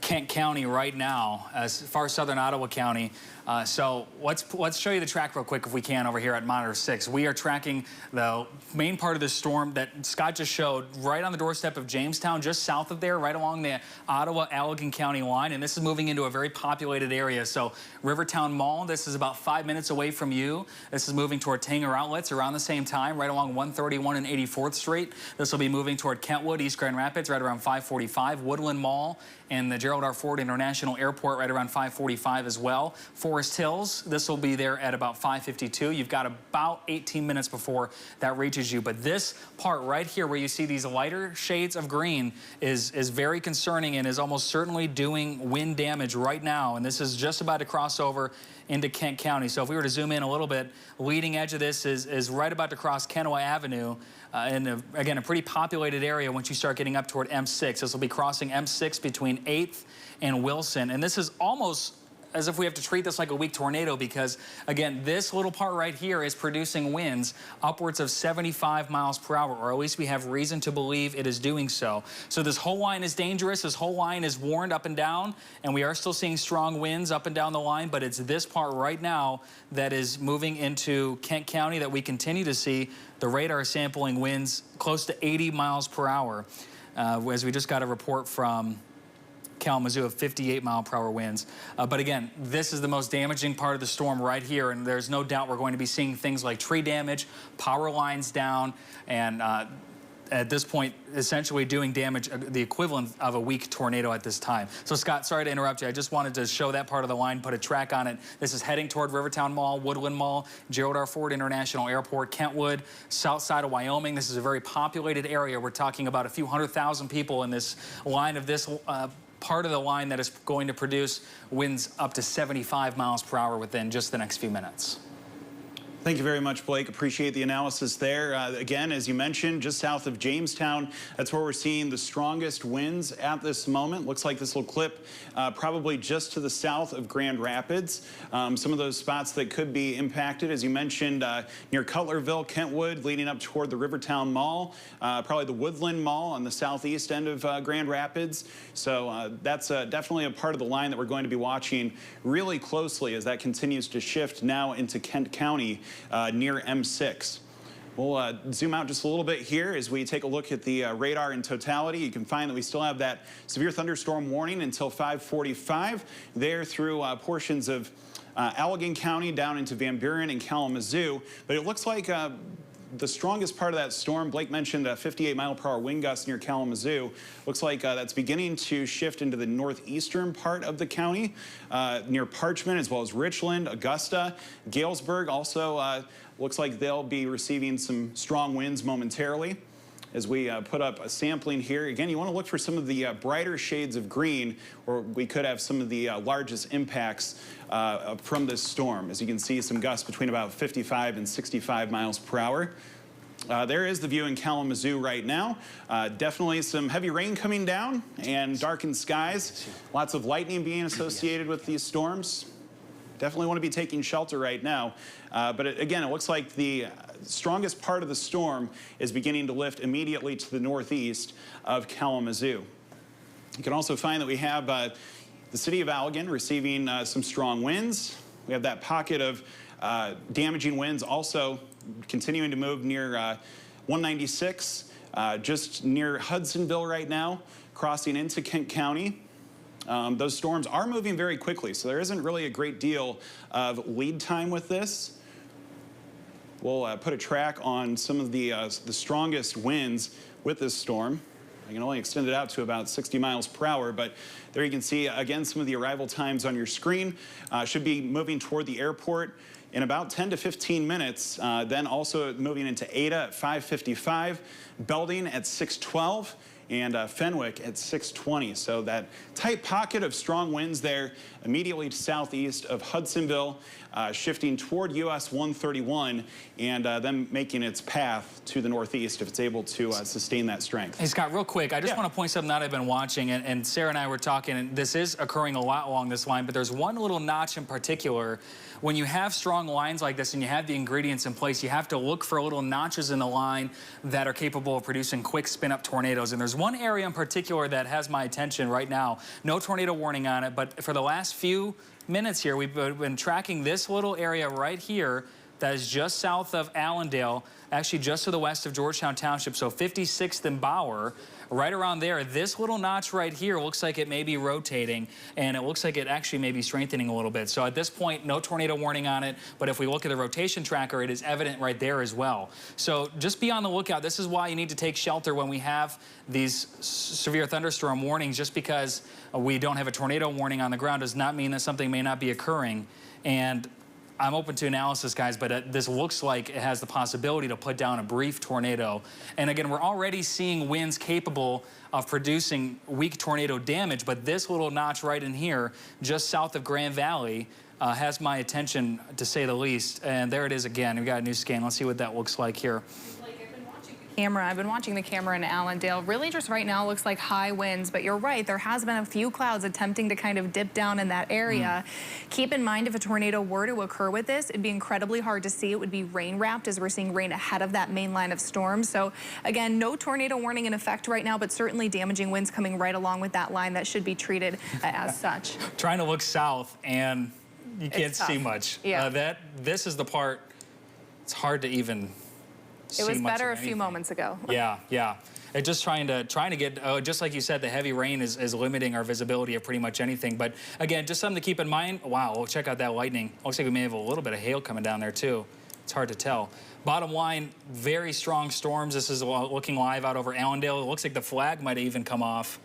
Kent County right now, as far as southern Ottawa County. So let's show you the track real quick if we can over here at Monitor 6. We are tracking the main part of the storm that Scott just showed right on the doorstep of Jamestown, just south of there, right along the Ottawa-Allegan County line. And this is moving into a very populated area. So Rivertown Mall, this is about 5 minutes away from you. This is moving toward Tanger Outlets around the same time, right along 131 and 84th Street. This will be moving toward Kentwood, East Grand Rapids, right around 545. Woodland Mall and the Gerald R. Ford International Airport right around 545 as well. Forest Hills, this will be there at about 552. You've got about 18 minutes before that reaches you. But this part right here where you see these lighter shades of green is very concerning and is almost certainly doing wind damage right now. And this is just about to cross over into Kent County. So if we were to zoom in a little bit, leading edge of this is right about to cross Kennewa Avenue. Again, a pretty populated area once you start getting up toward M6. This will be crossing M6 between 8th and Wilson. And this is almost as if we have to treat this like a weak tornado because, again, this little part right here is producing winds upwards of 75 miles per hour, or at least we have reason to believe it is doing so. So this whole line is dangerous. This whole line is warned up and down, and we are still seeing strong winds up and down the line, but it's this part right now that is moving into Kent County that we continue to see the radar sampling winds close to 80 miles per hour, as we just got a report from Kalamazoo of 58 mile per hour winds. But again, this is the most damaging part of the storm right here, and there's no doubt we're going to be seeing things like tree damage, power lines down, and at this point, essentially doing damage, the equivalent of a weak tornado at this time. So Scott, sorry to interrupt you. I just wanted to show that part of the line, put a track on it. This is heading toward Rivertown Mall, Woodland Mall, Gerald R. Ford International Airport, Kentwood, south side of Wyoming. This is a very populated area. We're talking about a few 100,000 people in this line of this part of the line that is going to produce winds up to 75 miles per hour within just the next few minutes. Thank you very much, Blake. Appreciate the analysis there. Again, as you mentioned, just south of Jamestown, that's where we're seeing the strongest winds at this moment. Looks like this will clip probably just to the south of Grand Rapids. Some of those spots that could be impacted, as you mentioned, near Cutlerville, Kentwood, leading up toward the Rivertown Mall, probably the Woodland Mall on the southeast end of Grand Rapids. So that's definitely a part of the line that we're going to be watching really closely as that continues to shift now into Kent County. Near M6. We'll zoom out just a little bit here as we take a look at the radar in totality. You can find that we still have that severe thunderstorm warning until 5:45 there through portions of Allegan County down into Van Buren and Kalamazoo. But it looks like the strongest part of that storm, Blake mentioned a 58-mile-per-hour wind gust near Kalamazoo. Looks like that's beginning to shift into the northeastern part of the county, near Parchment, as well as Richland, Augusta, Galesburg. Also looks like they'll be receiving some strong winds momentarily. As we put up a sampling here, again, you want to look for some of the brighter shades of green, or we could have some of the largest impacts from this storm. As you can see, some gusts between about 55 and 65 miles per hour. There is the view in Kalamazoo right now. Definitely some heavy rain coming down and darkened skies. Lots of lightning being associated with these storms. Definitely want to be taking shelter right now. But again, it looks like the strongest part of the storm is beginning to lift immediately to the northeast of Kalamazoo. You can also find that we have the city of Allegan receiving some strong winds. We have that pocket of damaging winds also continuing to move near 196, just near Hudsonville right now, crossing into Kent County. Those storms are moving very quickly, so there isn't really a great deal of lead time with this. We'll put a track on some of the strongest winds with this storm. I can only extend it out to about 60 miles per hour, but there you can see, again, some of the arrival times on your screen. Should be moving toward the airport in about 10 to 15 minutes. Then also moving into Ada at 5:55, Belding at 6:12, and Fenwick at 6:20. So that tight pocket of strong winds there immediately southeast of Hudsonville, shifting toward US 131 and then making its path to the northeast if it's able to sustain that strength. Hey, Scott, real quick, I just want to point something out I've been watching, and Sarah and I were talking, and this is occurring a lot along this line, but there's one little notch in particular. When you have strong lines like this and you have the ingredients in place, you have to look for little notches in the line that are capable of producing quick spin-up tornadoes. And there's one area in particular that has my attention right now. No tornado warning on it, but for the last few minutes here, we've been tracking this little area right here that is just south of Allendale, actually just to the west of Georgetown Township, so 56th and Bauer. Right around there, this little notch right here looks like it may be rotating, and it looks like it actually may be strengthening a little bit. So at this point, no tornado warning on it, but if we look at the rotation tracker, it is evident right there as well. So just be on the lookout. This is why you need to take shelter when we have these severe thunderstorm warnings. Just because we don't have a tornado warning on the ground does not mean that something may not be occurring. And I'm open to analysis, guys, but this looks like it has the possibility to put down a brief tornado. And again, we're already seeing winds capable of producing weak tornado damage, but this little notch right in here, just south of Grand Valley, has my attention, to say the least. And there it is again. We got a new scan. Let's see what that looks like here. I've been watching the camera in Allendale. Really just right now looks like high winds, but you're right, there has been a few clouds attempting to kind of dip down in that area. Keep in mind, if a tornado were to occur with this, it'd be incredibly hard to see. It would be rain wrapped, as we're seeing rain ahead of that main line of storms. So again, no tornado warning in effect right now, but certainly damaging winds coming right along with that line that should be treated as such. Trying to look south and you can't see much. Yeah. This is the part, it's hard to even It was better a few moments ago. Yeah, yeah. It's just trying to get, just like you said, the heavy rain is limiting our visibility of pretty much anything. But again, just something to keep in mind. Wow, check out that lightning. Looks like we may have a little bit of hail coming down there too. It's hard to tell. Bottom line, very strong storms. This is looking live out over Allendale. It looks like the flag might have even come off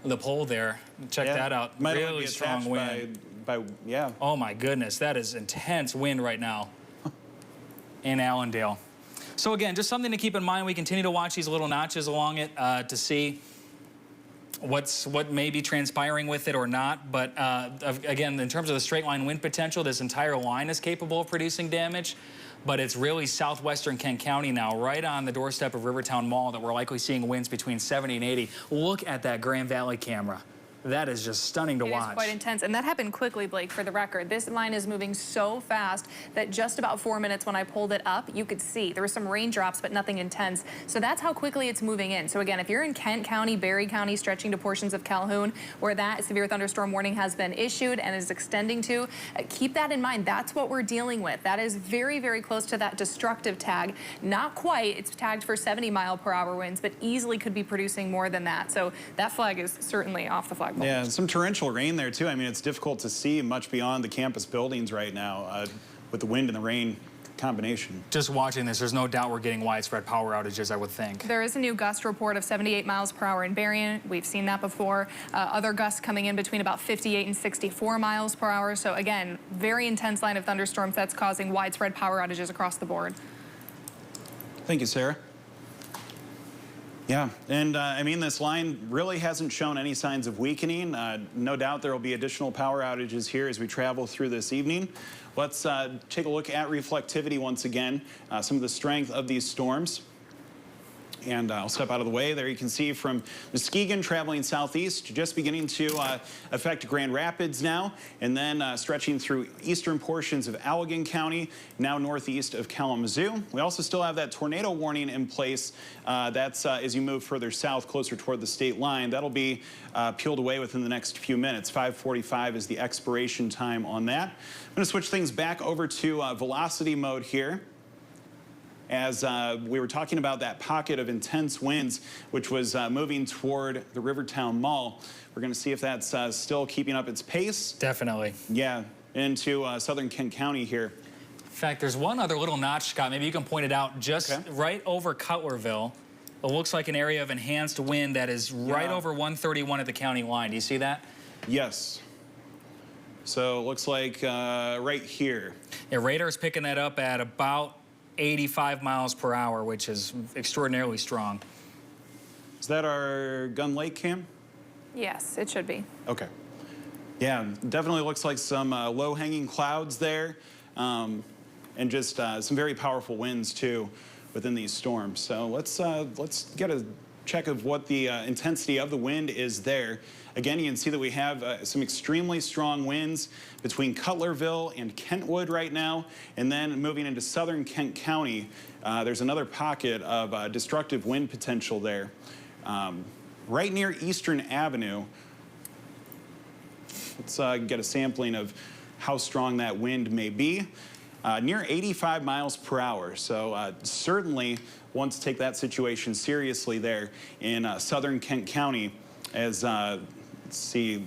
the pole there. Check that out. Might really strong wind. Yeah. Oh my goodness, that is intense wind right now in Allendale. So again, just something to keep in mind. We continue to watch these little notches along it to see what may be transpiring with it or not. But again, in terms of the straight line wind potential, this entire line is capable of producing damage. But it's really southwestern Kent County now, right on the doorstep of Rivertown Mall, that we're likely seeing winds between 70 and 80. Look at that Grand Valley camera. That is just stunning to watch. It is quite intense, and that happened quickly, Blake, for the record. This line is moving so fast that just about 4 minutes when I pulled it up, you could see there were some raindrops, but nothing intense. So that's how quickly it's moving in. So again, if you're in Kent County, Berry County, stretching to portions of Calhoun, where that severe thunderstorm warning has been issued and is extending to, keep that in mind. That's what we're dealing with. That is very, very close to that destructive tag. Not quite. It's tagged for 70-mile-per-hour winds, but easily could be producing more than that. So that flag is certainly off the flag. Yeah, some torrential rain there, too. I mean, it's difficult to see much beyond the campus buildings right now with the wind and the rain combination. Just watching this, there's no doubt we're getting widespread power outages, I would think. There is a new gust report of 78 miles per hour in Berrien. We've seen that before. Other gusts coming in between about 58 and 64 miles per hour. So, again, very intense line of thunderstorms that's causing widespread power outages across the board. Thank you, Sarah. Yeah, and I mean, this line really hasn't shown any signs of weakening. No doubt there will be additional power outages here as we travel through this evening. Let's take a look at reflectivity once again, some of the strength of these storms. And I'll step out of the way. There you can see from Muskegon traveling southeast, just beginning to affect Grand Rapids now, and then stretching through eastern portions of Allegan County, now northeast of Kalamazoo. We also still have that tornado warning in place. That's as you move further south, closer toward the state line. That'll be peeled away within the next few minutes. 5:45 is the expiration time on that. I'm going to switch things back over to velocity mode here. As we were talking about that pocket of intense winds, which was moving toward the Rivertown Mall. We're going to see if that's still keeping up its pace. Definitely. Yeah, into southern Kent County here. In fact, there's one other little notch, Scott. Maybe you can point it out just right over Cutlerville. It looks like an area of enhanced wind that is right over 131 at the county line. Do you see that? Yes. So it looks like right here. Yeah, radar's picking that up at about 85 miles per hour, which is extraordinarily strong. Is that our Gun Lake cam? Yes, it should be. Okay. Yeah, definitely looks like some low-hanging clouds there, and just some very powerful winds too within these storms. So let's get a check of what the intensity of the wind is there. Again, you can see that we have some extremely strong winds between Cutlerville and Kentwood right now, and then moving into southern Kent County, there's another pocket of destructive wind potential there. Right near Eastern Avenue, let's get a sampling of how strong that wind may be. Near 85 miles per hour, so certainly want to take that situation seriously there in southern Kent County as, let's see,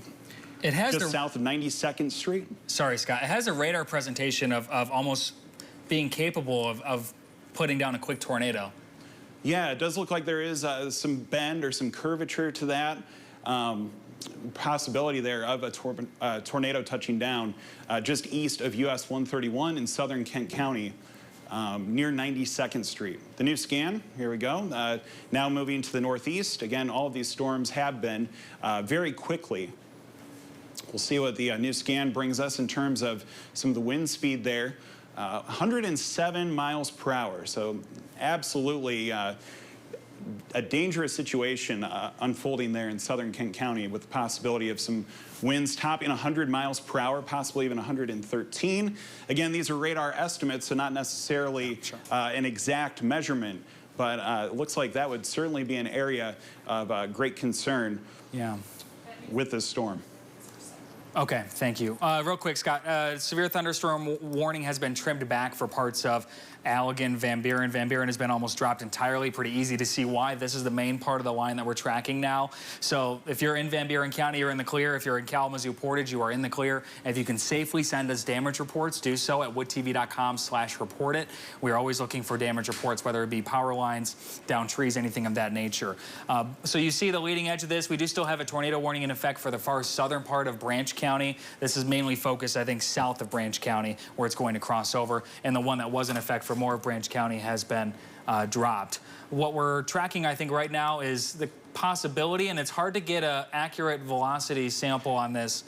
it has just south of 92nd Street. Sorry, Scott. It has a radar presentation of almost being capable of putting down a quick tornado. Yeah, it does look like there is some bend or some curvature to that. Possibility there of a tornado touching down just east of US 131 in southern Kent County, near 92nd Street. The new scan, here we go, now moving to the northeast. Again, all of these storms have been very quickly. We'll see what the new scan brings us in terms of some of the wind speed there. 107 miles per hour, so absolutely a dangerous situation unfolding there in southern Kent County with the possibility of some winds topping 100 miles per hour, possibly even 113. Again, these are radar estimates, so not necessarily an exact measurement, but it looks like that would certainly be an area of great concern with this storm. Okay, thank you. Real quick, Scott, severe thunderstorm warning has been trimmed back for parts of Allegan, Van Buren. Van Buren has been almost dropped entirely. Pretty easy to see why. This is the main part of the line that we're tracking now. So if you're in Van Buren County, you're in the clear. If you're in Kalamazoo Portage, you are in the clear. If you can safely send us damage reports, do so at woodtv.com/report it. We're always looking for damage reports, whether it be power lines, down trees, anything of that nature. So you see the leading edge of this. We do still have a tornado warning in effect for the far southern part of Branch County. This is mainly focused, I think, south of Branch County, where it's going to cross over. And the one that was in effect for more of Branch County has been dropped. What we're tracking, I think, right now is the possibility, and it's hard to get an accurate velocity sample on this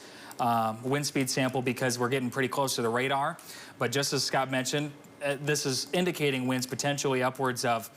wind speed sample because we're getting pretty close to the radar. But just as Scott mentioned, this is indicating winds potentially upwards of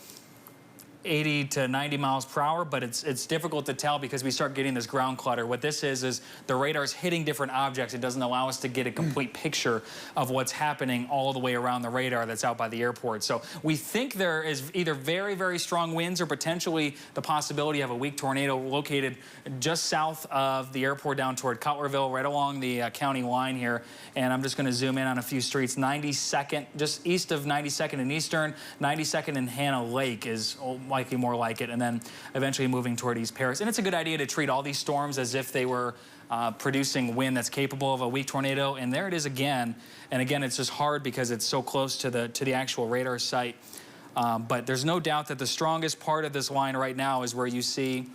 80 to 90 miles per hour, but it's difficult to tell because we start getting this ground clutter. What this is the radar's hitting different objects. It doesn't allow us to get a complete picture of what's happening all the way around the radar that's out by the airport. So we think there is either very, very strong winds or potentially the possibility of a weak tornado located just south of the airport down toward Cutlerville, right along the county line here. And I'm just going to zoom in on a few streets. 92nd, just east of 92nd and Eastern, 92nd and Hannah Lake is likely more like it, and then eventually moving toward East Paris. And it's a good idea to treat all these storms as if they were producing wind that's capable of a weak tornado. And there it is again. And again, it's just hard because it's so close to the actual radar site. But there's no doubt that the strongest part of this line right now is where you see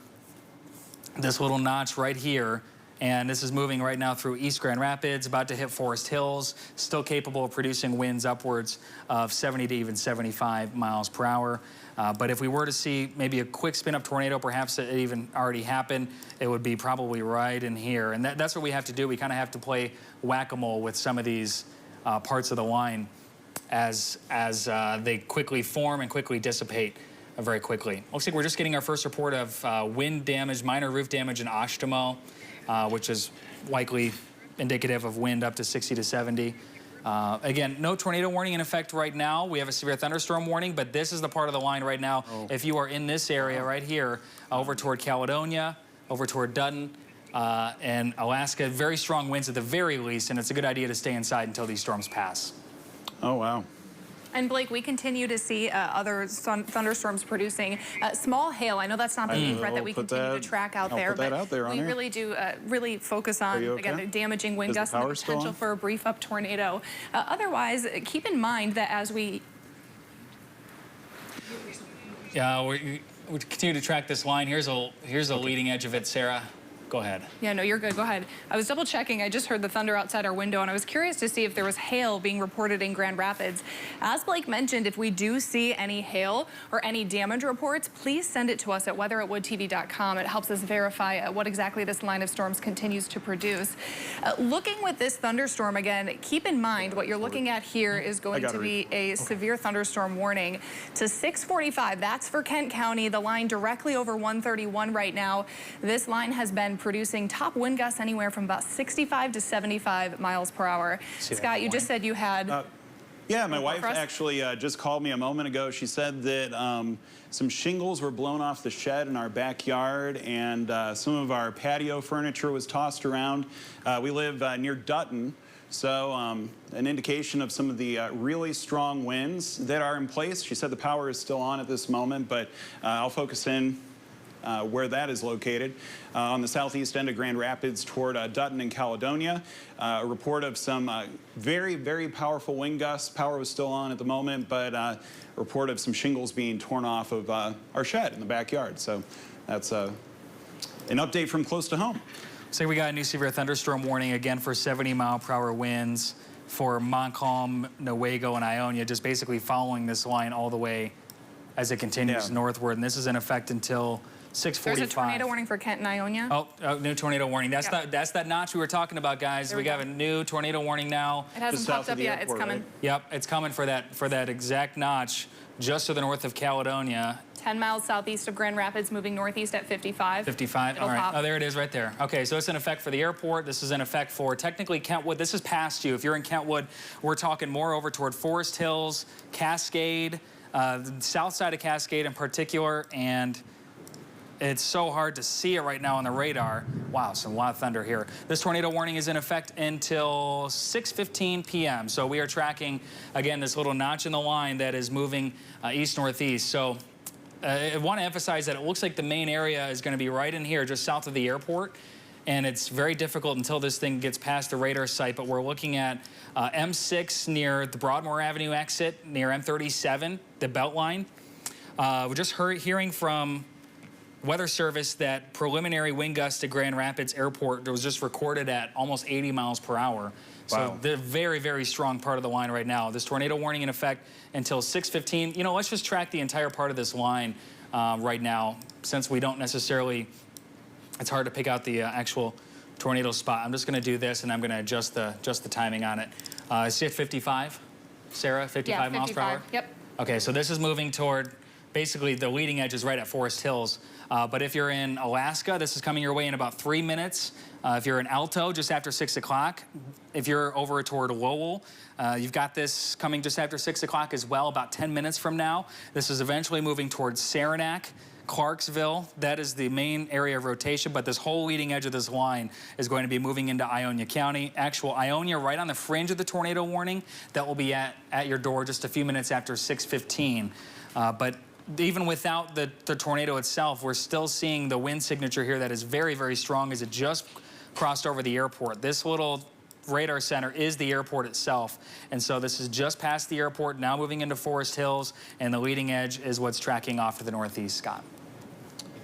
this little notch right here. And this is moving right now through East Grand Rapids, about to hit Forest Hills, still capable of producing winds upwards of 70 to even 75 miles per hour. But if we were to see maybe a quick spin-up tornado, perhaps it even already happened, it would be probably right in here. And that's what we have to do. We kind of have to play whack-a-mole with some of these parts of the line as they quickly form and quickly dissipate very quickly. Looks like we're just getting our first report of wind damage, minor roof damage in Ashtamo. Which is likely indicative of wind up to 60 to 70. Again, no tornado warning in effect right now. We have a severe thunderstorm warning, but this is the part of the line right now. If you are in this area right here, over toward Caledonia, over toward Dutton, and Alaska, very strong winds at the very least, and it's a good idea to stay inside until these storms pass. Oh, wow. And Blake, we continue to see other thunderstorms producing small hail. I know that's not the main threat that we continue to track out there, but we really do really focus on, again, the damaging wind gusts and the potential for a brief up tornado. Otherwise, keep in mind that as we... Yeah, we continue to track this line. Here's a leading edge of it, Sarah. Go ahead. Yeah, no, you're good. Go ahead. I was double checking. I just heard the thunder outside our window, and I was curious to see if there was hail being reported in Grand Rapids. As Blake mentioned, if we do see any hail or any damage reports, please send it to us at weather@woodtv.com. It helps us verify what exactly this line of storms continues to produce. Looking with this thunderstorm again, keep in mind what you're looking at here is going to be a severe thunderstorm warning to 6:45. That's for Kent County, the line directly over 131 right now. This line has been producing top wind gusts anywhere from about 65 to 75 miles per hour. Scott, you just said you had... Yeah, my wife actually just called me a moment ago. She said that some shingles were blown off the shed in our backyard, and some of our patio furniture was tossed around. We live near Dutton, so an indication of some of the really strong winds that are in place. She said the power is still on at this moment, but I'll focus in where that is located. On the southeast end of Grand Rapids toward Dutton and Caledonia. A report of some very, very powerful wind gusts. Power was still on at the moment, but a report of some shingles being torn off of our shed in the backyard. So that's an update from close to home. So we got a new severe thunderstorm warning again for 70-mile-per-hour winds for Montcalm, Newaygo, and Ionia, just basically following this line all the way as it continues northward. And this is in effect until 6:45. There's a tornado warning for Kent and Ionia. Oh, new tornado warning. That's that notch we were talking about, guys. We have a new tornado warning now. It hasn't popped up yet. It's coming. Right? Yep, it's coming for that exact notch just to the north of Caledonia. 10 miles southeast of Grand Rapids, moving northeast at 55. 55, all right. Oh, there it is right there. Okay, so it's in effect for the airport. This is in effect for technically Kentwood. This is past you. If you're in Kentwood, we're talking more over toward Forest Hills, Cascade, the south side of Cascade in particular, and it's so hard to see it right now on the radar. Wow, a lot of thunder here. This tornado warning is in effect until 6:15 p.m. So we are tracking, again, this little notch in the line that is moving east-northeast. So I want to emphasize that it looks like the main area is going to be right in here, just south of the airport. And it's very difficult until this thing gets past the radar site. But we're looking at M6 near the Broadmoor Avenue exit, near M37, the Beltline. We're just hearing from Weather Service that preliminary wind gusts to Grand Rapids Airport was just recorded at almost 80 miles per hour. So they're very, very strong part of the line right now. This tornado warning in effect until 6:15. You know, let's just track the entire part of this line right now. since we don't necessarily, it's hard to pick out the actual tornado spot. I'm just going to do this, and I'm going to adjust the timing on it. Is it 55, Sarah? 55 miles per hour? Yep. Okay, so this is moving toward, basically the leading edge is right at Forest Hills. But if you're in Alaska, this is coming your way in about 3 minutes. If you're in Alto, just after 6 o'clock. If you're over toward Lowell, you've got this coming just after 6 o'clock as well, about 10 minutes from now. This is eventually moving towards Saranac, Clarksville. That is the main area of rotation, but this whole leading edge of this line is going to be moving into Ionia County. Actual Ionia right on the fringe of the tornado warning. That will be at your door just a few minutes after 6:15. But even without the tornado itself, we're still seeing the wind signature here that is very, very strong as it just crossed over the airport. This little radar center is the airport itself. And so this is just past the airport, now moving into Forest Hills, and the leading edge is what's tracking off to the northeast, Scott.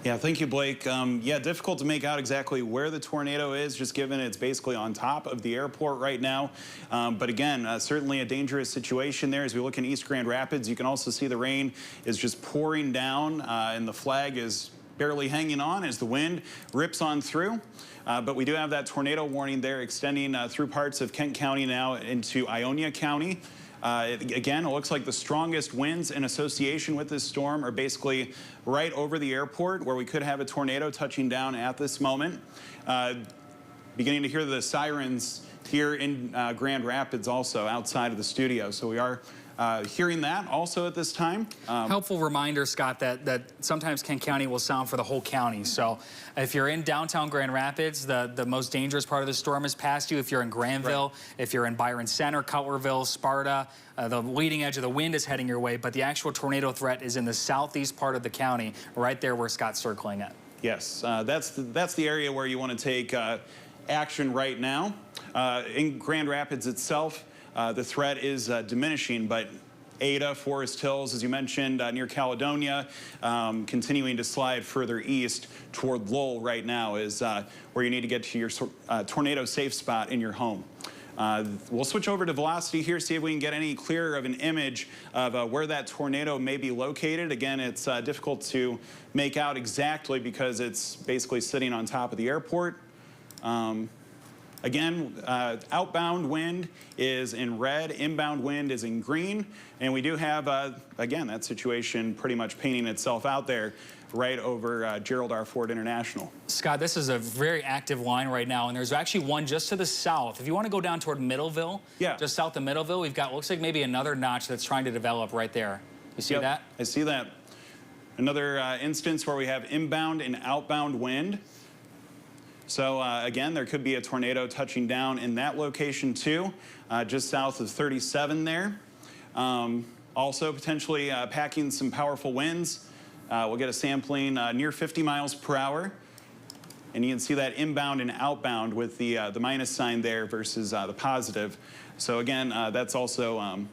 Yeah, thank you, Blake. Yeah, difficult to make out exactly where the tornado is, just given it's basically on top of the airport right now. But again, certainly a dangerous situation there. As we look in East Grand Rapids, you can also see the rain is just pouring down, and the flag is barely hanging on as the wind rips on through. But we do have that tornado warning there extending through parts of Kent County now into Ionia County. Again, it looks like the strongest winds in association with this storm are basically right over the airport, where we could have a tornado touching down at this moment. Beginning to hear the sirens here in Grand Rapids also outside of the studio. So we are hearing that also at this time. Helpful reminder, Scott, that sometimes Kent County will sound for the whole county. So if you're in downtown Grand Rapids, the most dangerous part of the storm is past you. If you're in Granville, if you're in Byron Center, Cutlerville, Sparta, the leading edge of the wind is heading your way, but the actual tornado threat is in the southeast part of the county, right there where Scott's circling it. Yes, that's the area where you want to take action right now. In Grand Rapids itself, the threat is diminishing, but Ada, Forest Hills, as you mentioned, near Caledonia, continuing to slide further east toward Lowell right now is where you need to get to your tornado safe spot in your home. We'll switch over to velocity here, see if we can get any clearer of an image of where that tornado may be located. Again, it's difficult to make out exactly because it's basically sitting on top of the airport. Again, outbound wind is in red, inbound wind is in green, and we do have, again, that situation pretty much painting itself out there right over Gerald R. Ford International. Scott, this is a very active line right now, and there's actually one just to the south. If you want to go down toward Middleville, just south of Middleville, we've got, looks like maybe another notch that's trying to develop right there. You see that? I see that. Another instance where we have inbound and outbound wind. So again, there could be a tornado touching down in that location too, just south of 37 there. Also potentially packing some powerful winds. We'll get a sampling near 50 miles per hour. And you can see that inbound and outbound with the minus sign there versus the positive. So again, that's also, and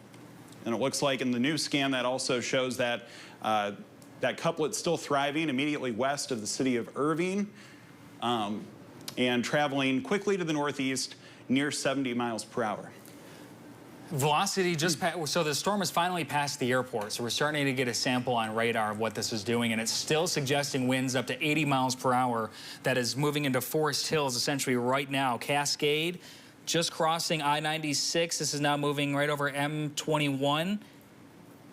it looks like in the new scan that also shows that that couplet's still thriving immediately west of the city of Irving. And traveling quickly to the northeast near 70 miles per hour. Velocity just so the storm has finally passed the airport, so we're starting to get a sample on radar of what this is doing, and it's still suggesting winds up to 80 miles per hour that is moving into Forest Hills essentially right now. Cascade just crossing I-96. This is now moving right over M21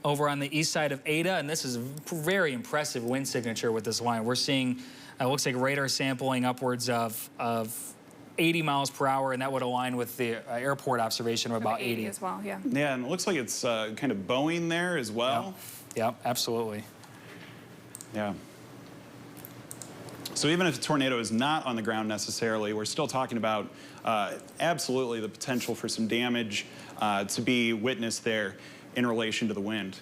over on the east side of Ada, and this is a very impressive wind signature with this line. We're seeing it looks like radar sampling upwards of 80 miles per hour, and that would align with the airport observation of about 80 as well, yeah. Yeah, and it looks like it's kind of bowing there as well. Yep, absolutely. Yeah. So even if a tornado is not on the ground necessarily, we're still talking about absolutely the potential for some damage to be witnessed there in relation to the wind.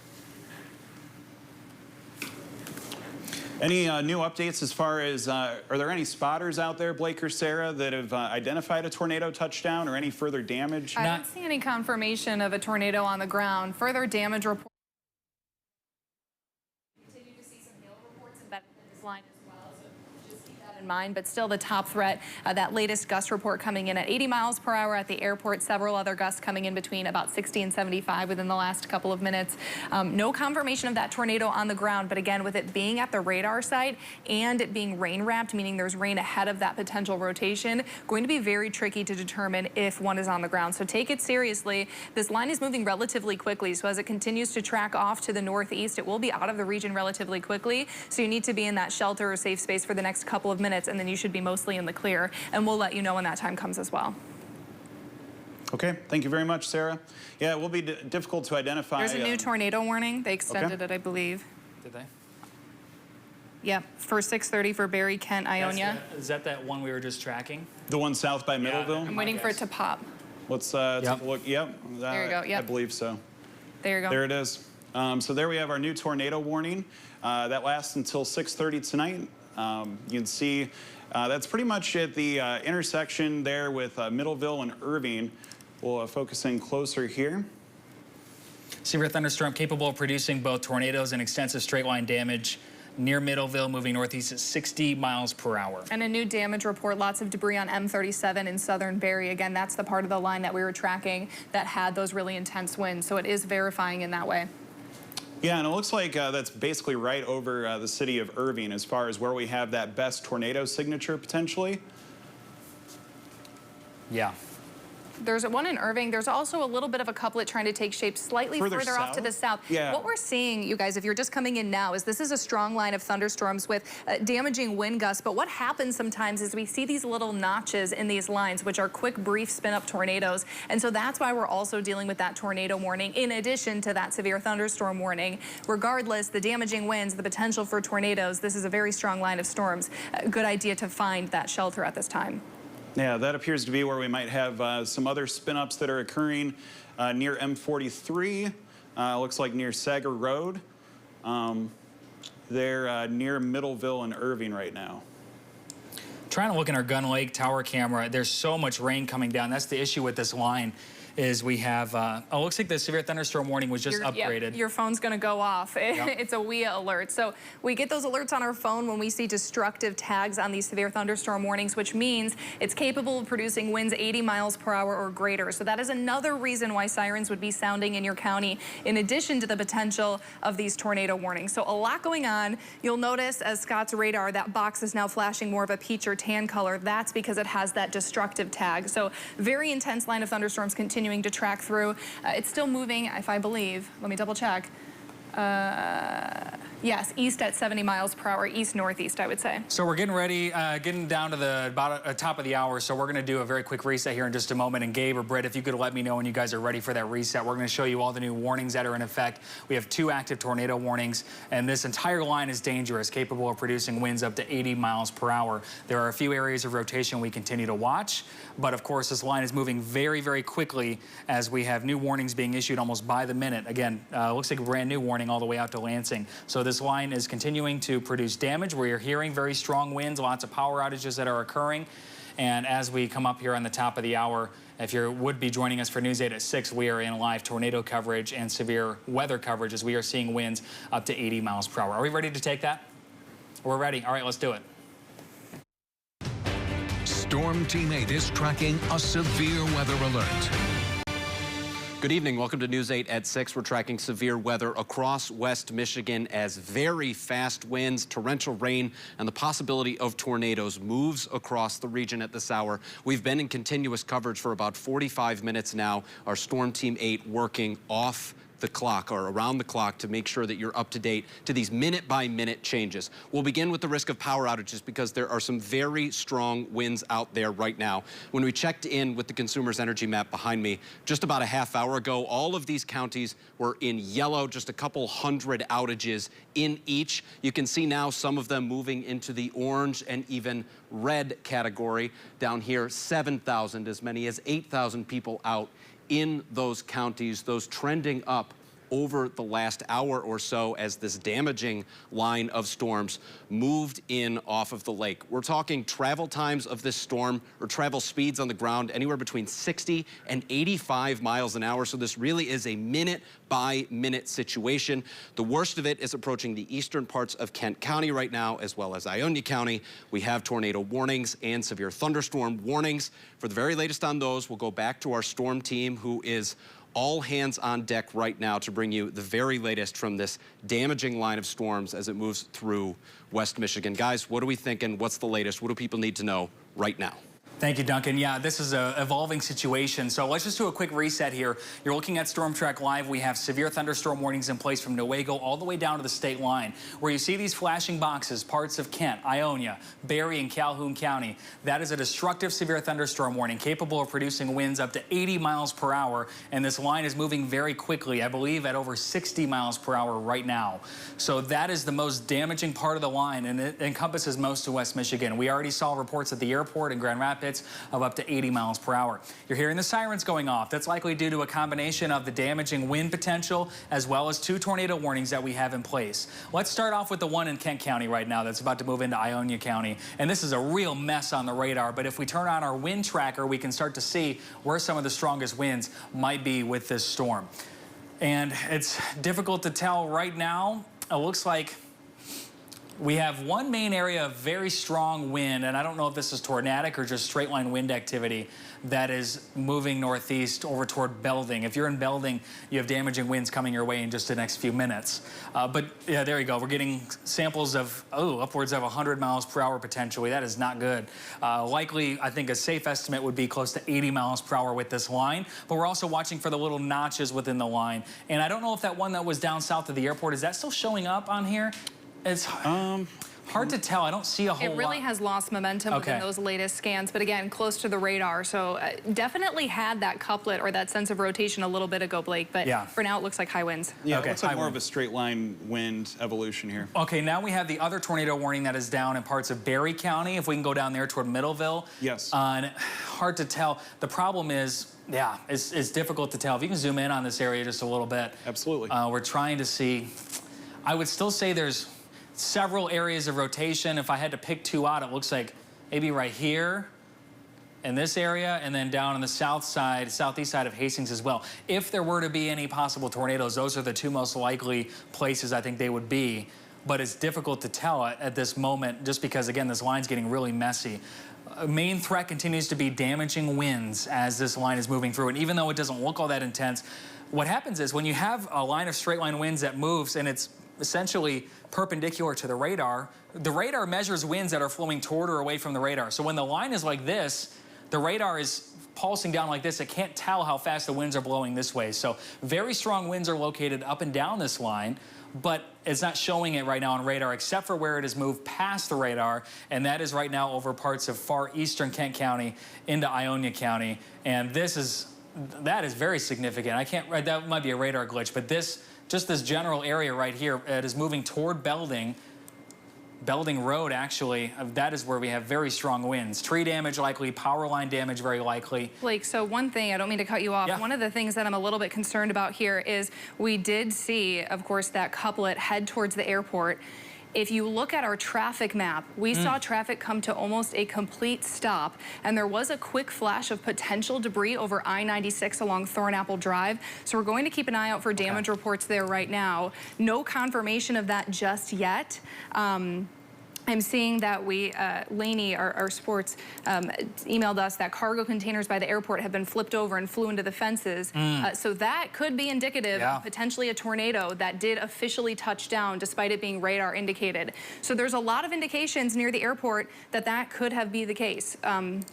Any new updates as far as, are there any spotters out there, Blake or Sarah, that have identified a tornado touchdown or any further damage? I don't see any confirmation of a tornado on the ground. Further damage reports. Continue to see some hail reports embedded in this line as well, so just keep that in in mind, but still the top threat, that latest gust report coming in at 80 miles per hour at the airport, several other gusts coming in between about 60 and 75 within the last couple of minutes. No confirmation of that tornado on the ground, but again, with it being at the radar site and it being rain wrapped, meaning there's rain ahead of that potential rotation, going to be very tricky to determine if one is on the ground. So take it seriously. This line is moving relatively quickly, so as it continues to track off to the northeast, it will be out of the region relatively quickly. So you need to be in that shelter or safe space for the next couple of minutes, and then you should be mostly in the clear. And we'll let you know when that time comes as well. Okay, thank you very much, Sarah. Yeah, it will be difficult to identify. There's a new tornado warning. They extended it, I believe. Did they? Yep, for 6:30 for Barry, Kent, Ionia. Is that one we were just tracking? The one south by Middleville? I'm waiting for it to pop. Let's take a look. Yep. There you go, yep. I believe so. There you go. There it is. So there we have our new tornado warning. That lasts until 6:30 tonight. You can see that's pretty much at the intersection there with Middleville and Irving. We'll focus in closer here. Severe thunderstorm capable of producing both tornadoes and extensive straight line damage near Middleville, moving northeast at 60 miles per hour. And a new damage report, lots of debris on M37 in southern Barrie. Again, that's the part of the line that we were tracking that had those really intense winds. So it is verifying in that way. Yeah, and it looks like that's basically right over the city of Irving as far as where we have that best tornado signature potentially. Yeah. There's one in Irving. There's also a little bit of a couplet trying to take shape slightly further off to the south. Yeah. What we're seeing, you guys, if you're just coming in now, is this is a strong line of thunderstorms with damaging wind gusts. But what happens sometimes is we see these little notches in these lines, which are quick, brief spin-up tornadoes. And so that's why we're also dealing with that tornado warning in addition to that severe thunderstorm warning. Regardless, the damaging winds, the potential for tornadoes, this is a very strong line of storms. A good idea to find that shelter at this time. Yeah, that appears to be where we might have some other spin-ups that are occurring near M43. Looks like near Sager Road. They're near Middleville and Irving right now. Trying to look in our Gun Lake tower camera, there's so much rain coming down. That's the issue with this line. Is we have, oh, looks like the severe thunderstorm warning was just upgraded. Your phone's gonna go off. It's a WIA alert. So we get those alerts on our phone when we see destructive tags on these severe thunderstorm warnings, which means it's capable of producing winds 80 miles per hour or greater. So that is another reason why sirens would be sounding in your county, in addition to the potential of these tornado warnings. So a lot going on. You'll notice as Scott's radar, that box is now flashing more of a peach or tan color. That's because it has that destructive tag. So very intense line of thunderstorms continuing to track through. It's still moving, if I believe. Let me double check. Yes, east at 70 miles per hour, east-northeast, I would say. So we're getting ready, getting down to the top of the hour, so we're going to do a very quick reset here in just a moment. And Gabe or Britt, if you could let me know when you guys are ready for that reset. We're going to show you all the new warnings that are in effect. We have 2 active tornado warnings, and this entire line is dangerous, capable of producing winds up to 80 miles per hour. There are a few areas of rotation we continue to watch, but of course this line is moving very, very quickly as we have new warnings being issued almost by the minute. Again, looks like a brand new warning all the way out to Lansing. So this line is continuing to produce damage. We are hearing very strong winds, lots of power outages that are occurring. And as we come up here on the top of the hour, if you would be joining us for News 8 at 6, we are in live tornado coverage and severe weather coverage as we are seeing winds up to 80 miles per hour. Are we ready to take that? We're ready. All right, let's do it. Storm Team 8 is tracking a severe weather alert. Good evening. Welcome to News 8 at 6. We're tracking severe weather across West Michigan as very fast winds, torrential rain, and the possibility of tornadoes moves across the region at this hour. We've been in continuous coverage for about 45 minutes now. Our Storm Team 8 working off the clock or around the clock to make sure that you're up to date to these minute-by-minute changes. We'll begin with the risk of power outages because there are some very strong winds out there right now. When we checked in with the Consumers Energy map behind me just about a half hour ago, all of these counties were in yellow, just a couple hundred outages in each. You can see now some of them moving into the orange and even red category. Down here, 7,000, as many as 8,000 people out in those counties, those trending up over the last hour or so as this damaging line of storms moved in off of the lake. We're talking travel times of this storm, or travel speeds on the ground, anywhere between 60 and 85 miles an hour. So this really is a minute-by-minute situation. The worst of it is approaching the eastern parts of Kent County right now, as well as Ionia County. We have tornado warnings and severe thunderstorm warnings. For the very latest on those, we'll go back to our storm team, who is all hands on deck right now to bring you the very latest from this damaging line of storms as it moves through West Michigan. Guys, what are we thinking? What's the latest? What do people need to know right now? Thank you, Duncan. Yeah, this is an evolving situation. So let's just do a quick reset here. You're looking at Storm Track Live. We have severe thunderstorm warnings in place from Newaygo all the way down to the state line. Where you see these flashing boxes, parts of Kent, Ionia, Berry, and Calhoun County. That is a destructive severe thunderstorm warning capable of producing winds up to 80 miles per hour. And this line is moving very quickly, I believe at over 60 miles per hour right now. So that is the most damaging part of the line, and it encompasses most of West Michigan. We already saw reports at the airport in Grand Rapids of up to 80 miles per hour. You're hearing the sirens going off. That's likely due to a combination of the damaging wind potential as well as 2 tornado warnings that we have in place. Let's start off with the one in Kent County right now that's about to move into Ionia County. And this is a real mess on the radar, but if we turn on our wind tracker, we can start to see where some of the strongest winds might be with this storm. And it's difficult to tell right now. It looks like we have one main area of very strong wind, and I don't know if this is tornadic or just straight line wind activity that is moving northeast over toward Belding. If you're in Belding, you have damaging winds coming your way in just the next few minutes. But yeah, there you go. We're getting samples of, upwards of 100 miles per hour potentially. That is not good. Likely, I think a safe estimate would be close to 80 miles per hour with this line. But we're also watching for the little notches within the line. And I don't know if that one that was down south of the airport, is that still showing up on here? It's hard to tell. I don't see a whole lot. It really has lost momentum within those latest scans, but again, close to the radar. So definitely had that couplet or that sense of rotation a little bit ago, Blake, but for now it looks like high winds. Yeah, it looks like more of a straight line wind evolution here. Okay, now we have the other tornado warning that is down in parts of Berry County. If we can go down there toward Middleville. Yes. And hard to tell. The problem is, yeah, it's difficult to tell. If you can zoom in on this area just a little bit. Absolutely. We're trying to see. I would still say there's several areas of rotation. If I had to pick 2 out, it looks like maybe right here in this area, and then down on the southeast side of Hastings as well. If there were to be any possible tornadoes, those are the 2 most likely places I think they would be. But it's difficult to tell at this moment just because, again, this line's getting really messy. Main threat continues to be damaging winds as this line is moving through. And even though it doesn't look all that intense, what happens is when you have a line of straight line winds that moves and it's essentially perpendicular to the radar measures winds that are flowing toward or away from the radar. So when the line is like this, the radar is pulsing down like this. It can't tell how fast the winds are blowing this way. So very strong winds are located up and down this line, but it's not showing it right now on radar except for where it has moved past the radar, and that is right now over parts of far eastern Kent County into Ionia County. And that is very significant. That might be a radar glitch, but just this general area right here, it is moving toward Belding Road, actually. That is where we have very strong winds. Tree damage likely, power line damage very likely. Blake, so one thing, I don't mean to cut you off. Yeah. One of the things that I'm a little bit concerned about here is we did see, of course, that couplet head towards the airport. If you look at our traffic map, we saw traffic come to almost a complete stop, and there was a quick flash of potential debris over I-96 along Thornapple Drive. So we're going to keep an eye out for damage reports there right now. No confirmation of that just yet. I'm seeing that Laney, our sports, emailed us that cargo containers by the airport have been flipped over and flew into the fences. So that could be indicative of potentially a tornado that did officially touch down despite it being radar indicated. So there's a lot of indications near the airport that could have been the case.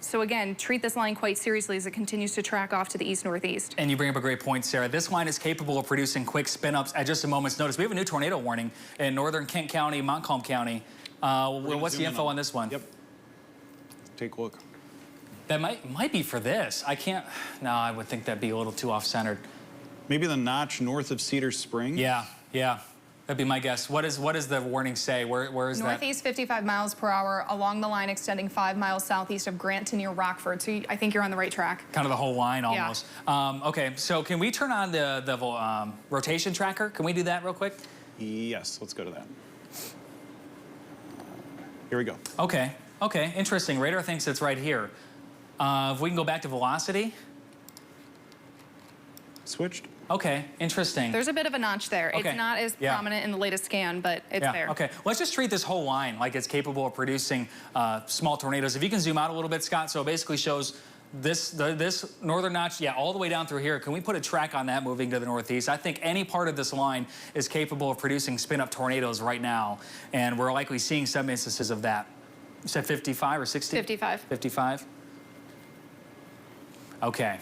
So again, treat this line quite seriously as it continues to track off to the east-northeast. And you bring up a great point, Sarah. This line is capable of producing quick spin-ups at just a moment's notice. We have a new tornado warning in northern Kent County, Montcalm County. What's the info on this one? Yep. Take a look. That might be for this. No, I would think that'd be a little too off-centered. Maybe the notch north of Cedar Springs? Yeah. That'd be my guess. What does the warning say? Where is that? Northeast 55 miles per hour along the line extending 5 miles southeast of Grant to near Rockford. So I think you're on the right track. Kind of the whole line almost. Yeah. Okay, so can we turn on the rotation tracker? Can we do that real quick? Yes, let's go to that. Here we go. Okay, interesting. Radar thinks it's right here. If we can go back to velocity. Switched. Okay, interesting. There's a bit of a notch there. Okay. It's not as prominent in the latest scan, but it's there. Okay, let's just treat this whole line like it's capable of producing small tornadoes. If you can zoom out a little bit, Scott, so it basically shows this northern notch, all the way down through here. Can we put a track on that moving to the northeast? I think any part of this line is capable of producing spin-up tornadoes right now, and we're likely seeing some instances of that. You said 55 or 60? 55. 55? Okay.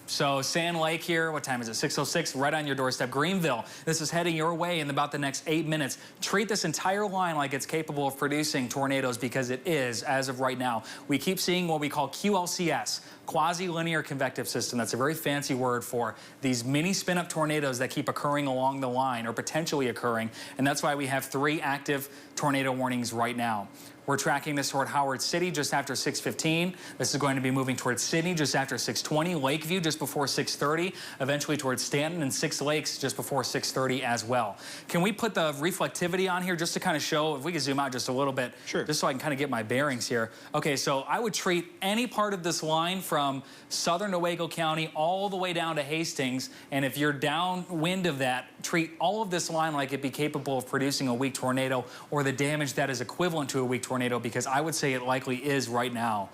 So Sand Lake here, what time is it? 6:06, right on your doorstep. Greenville, this is heading your way in about the next 8 minutes. Treat this entire line like it's capable of producing tornadoes, because it is as of right now. We keep seeing what we call QLCS, quasi-linear convective system. That's a very fancy word for these mini spin-up tornadoes that keep occurring along the line, or potentially occurring, and that's why we have 3 active tornado warnings right now. We're tracking this toward Howard City just after 6:15. This is going to be moving towards Sydney just after 6:20, Lakeview just before 6:30, eventually towards Stanton and Six Lakes just before 6:30 as well. Can we put the reflectivity on here just to kind of show, if we could zoom out just a little bit, sure, just so I can kind of get my bearings here. Okay, so I would treat any part of this line from southern Newaygo County all the way down to Hastings, and if you're downwind of that, treat all of this line like it'd be capable of producing a weak tornado, or the damage that is equivalent to a weak tornado, because I would say it likely is right now.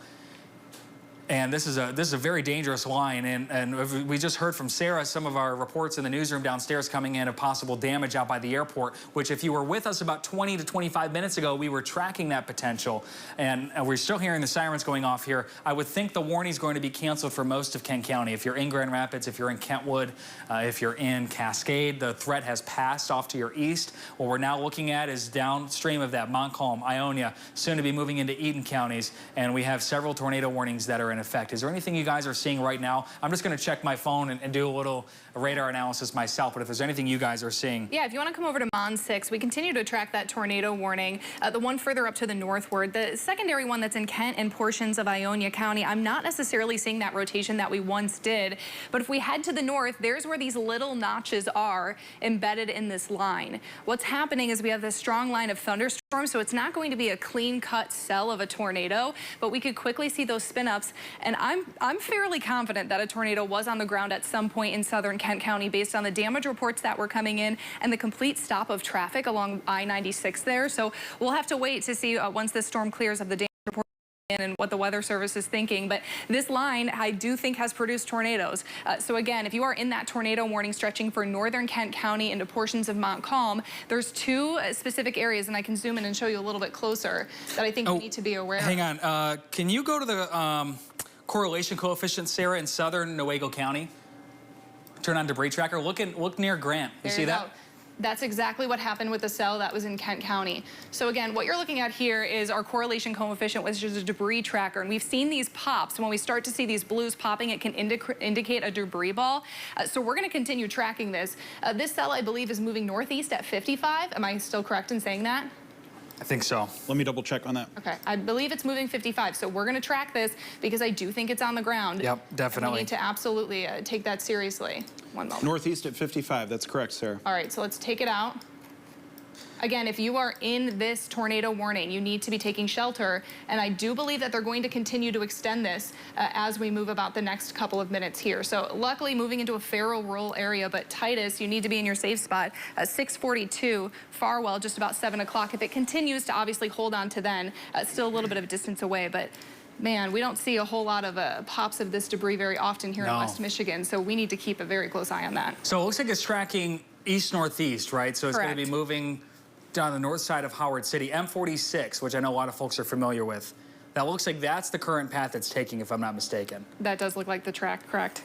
And this is a very dangerous line, and we just heard from Sara some of our reports in the newsroom downstairs coming in of possible damage out by the airport, which if you were with us about 20 to 25 minutes ago, we were tracking that potential, and we're still hearing the sirens going off here. I would think the warning is going to be canceled for most of Kent County. If you're in Grand Rapids, if you're in Kentwood, if you're in Cascade, the threat has passed off to your east. What we're now looking at is downstream of that, Montcalm, Ionia, soon to be moving into Eaton counties, and we have several tornado warnings that are in effect. Is there anything you guys are seeing right now? I'm just going to check my phone and do a little radar analysis myself, but if there's anything you guys are seeing. Yeah, if you want to come over to Mon 6, we continue to track that tornado warning, the one further up to the northward. The secondary one that's in Kent and portions of Ionia County, I'm not necessarily seeing that rotation that we once did, but if we head to the north, there's where these little notches are embedded in this line. What's happening is we have this strong line of thunderstorms, so it's not going to be a clean-cut cell of a tornado, but we could quickly see those spin-ups, and I'm fairly confident that a tornado was on the ground at some point in southern Kent County based on the damage reports that were coming in and the complete stop of traffic along I-96 there. So we'll have to wait to see once this storm clears of the damage report and what the Weather Service is thinking. But this line, I do think, has produced tornadoes. So again, if you are in that tornado warning stretching for northern Kent County into portions of Montcalm, there's 2 specific areas, and I can zoom in and show you a little bit closer, that I think we need to be aware of. Hang on. Can you go to the correlation coefficient, Sara, in southern Newaygo County? Turn on debris tracker. Look near Grant. You see that? That's exactly what happened with the cell that was in Kent County. So again, what you're looking at here is our correlation coefficient, which is a debris tracker. And we've seen these pops. When we start to see these blues popping, it can indicate a debris ball. So we're going to continue tracking this. This cell, I believe, is moving northeast at 55. Am I still correct in saying that? I think so. Let me double check on that. Okay, I believe it's moving 55, so we're going to track this because I do think it's on the ground. Yep, definitely. We need to absolutely take that seriously. One moment. Northeast at 55, that's correct, Sara. All right, so let's take it out. Again, if you are in this tornado warning, you need to be taking shelter, and I do believe that they're going to continue to extend this as we move about the next couple of minutes here. So luckily moving into a feral rural area, but Titus, you need to be in your safe spot. 642, Farwell, just about 7 o'clock. If it continues to obviously hold on to then, still a little bit of a distance away, but man, we don't see a whole lot of pops of this debris very often here in West Michigan, so we need to keep a very close eye on that. So it looks like it's tracking east-northeast, right? So it's going to be moving down the north side of Howard City, M46, which I know a lot of folks are familiar with. That looks like that's the current path it's taking, if I'm not mistaken. That does look like the track, correct.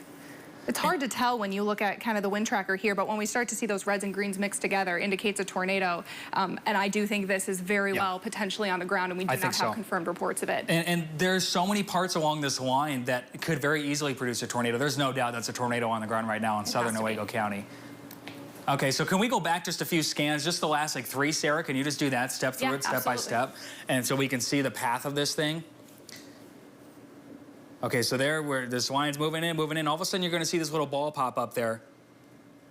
It's hard to tell when you look at kind of the wind tracker here, but when we start to see those reds and greens mixed together, indicates a tornado. And I do think this is very well potentially on the ground, and we do not have confirmed reports of it. And there's so many parts along this line that could very easily produce a tornado. There's no doubt that's a tornado on the ground right now in southern Newaygo County. Okay, so can we go back just a few scans, just the last like 3, Sarah? Can you just do that, step through it, step by step? And so we can see the path of this thing. Okay, so there, where this line's moving in, all of a sudden you're gonna see this little ball pop up there.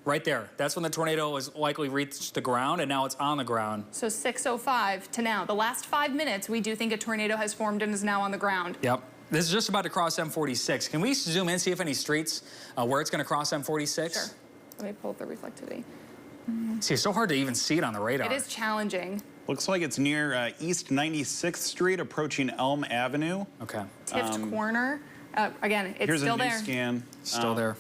Right there. That's when the tornado has likely reached the ground, and now it's on the ground. So 6:05 to now. The last 5 minutes, we do think a tornado has formed and is now on the ground. Yep. This is just about to cross M46. Can we zoom in, see if any streets where it's going to cross M46? Sure. Let me pull up the reflectivity. See, it's so hard to even see it on the radar. It is challenging. Looks like it's near East 96th Street, approaching Elm Avenue. Okay. Tift corner. Again, it's Here's still a new there. scan. Still there.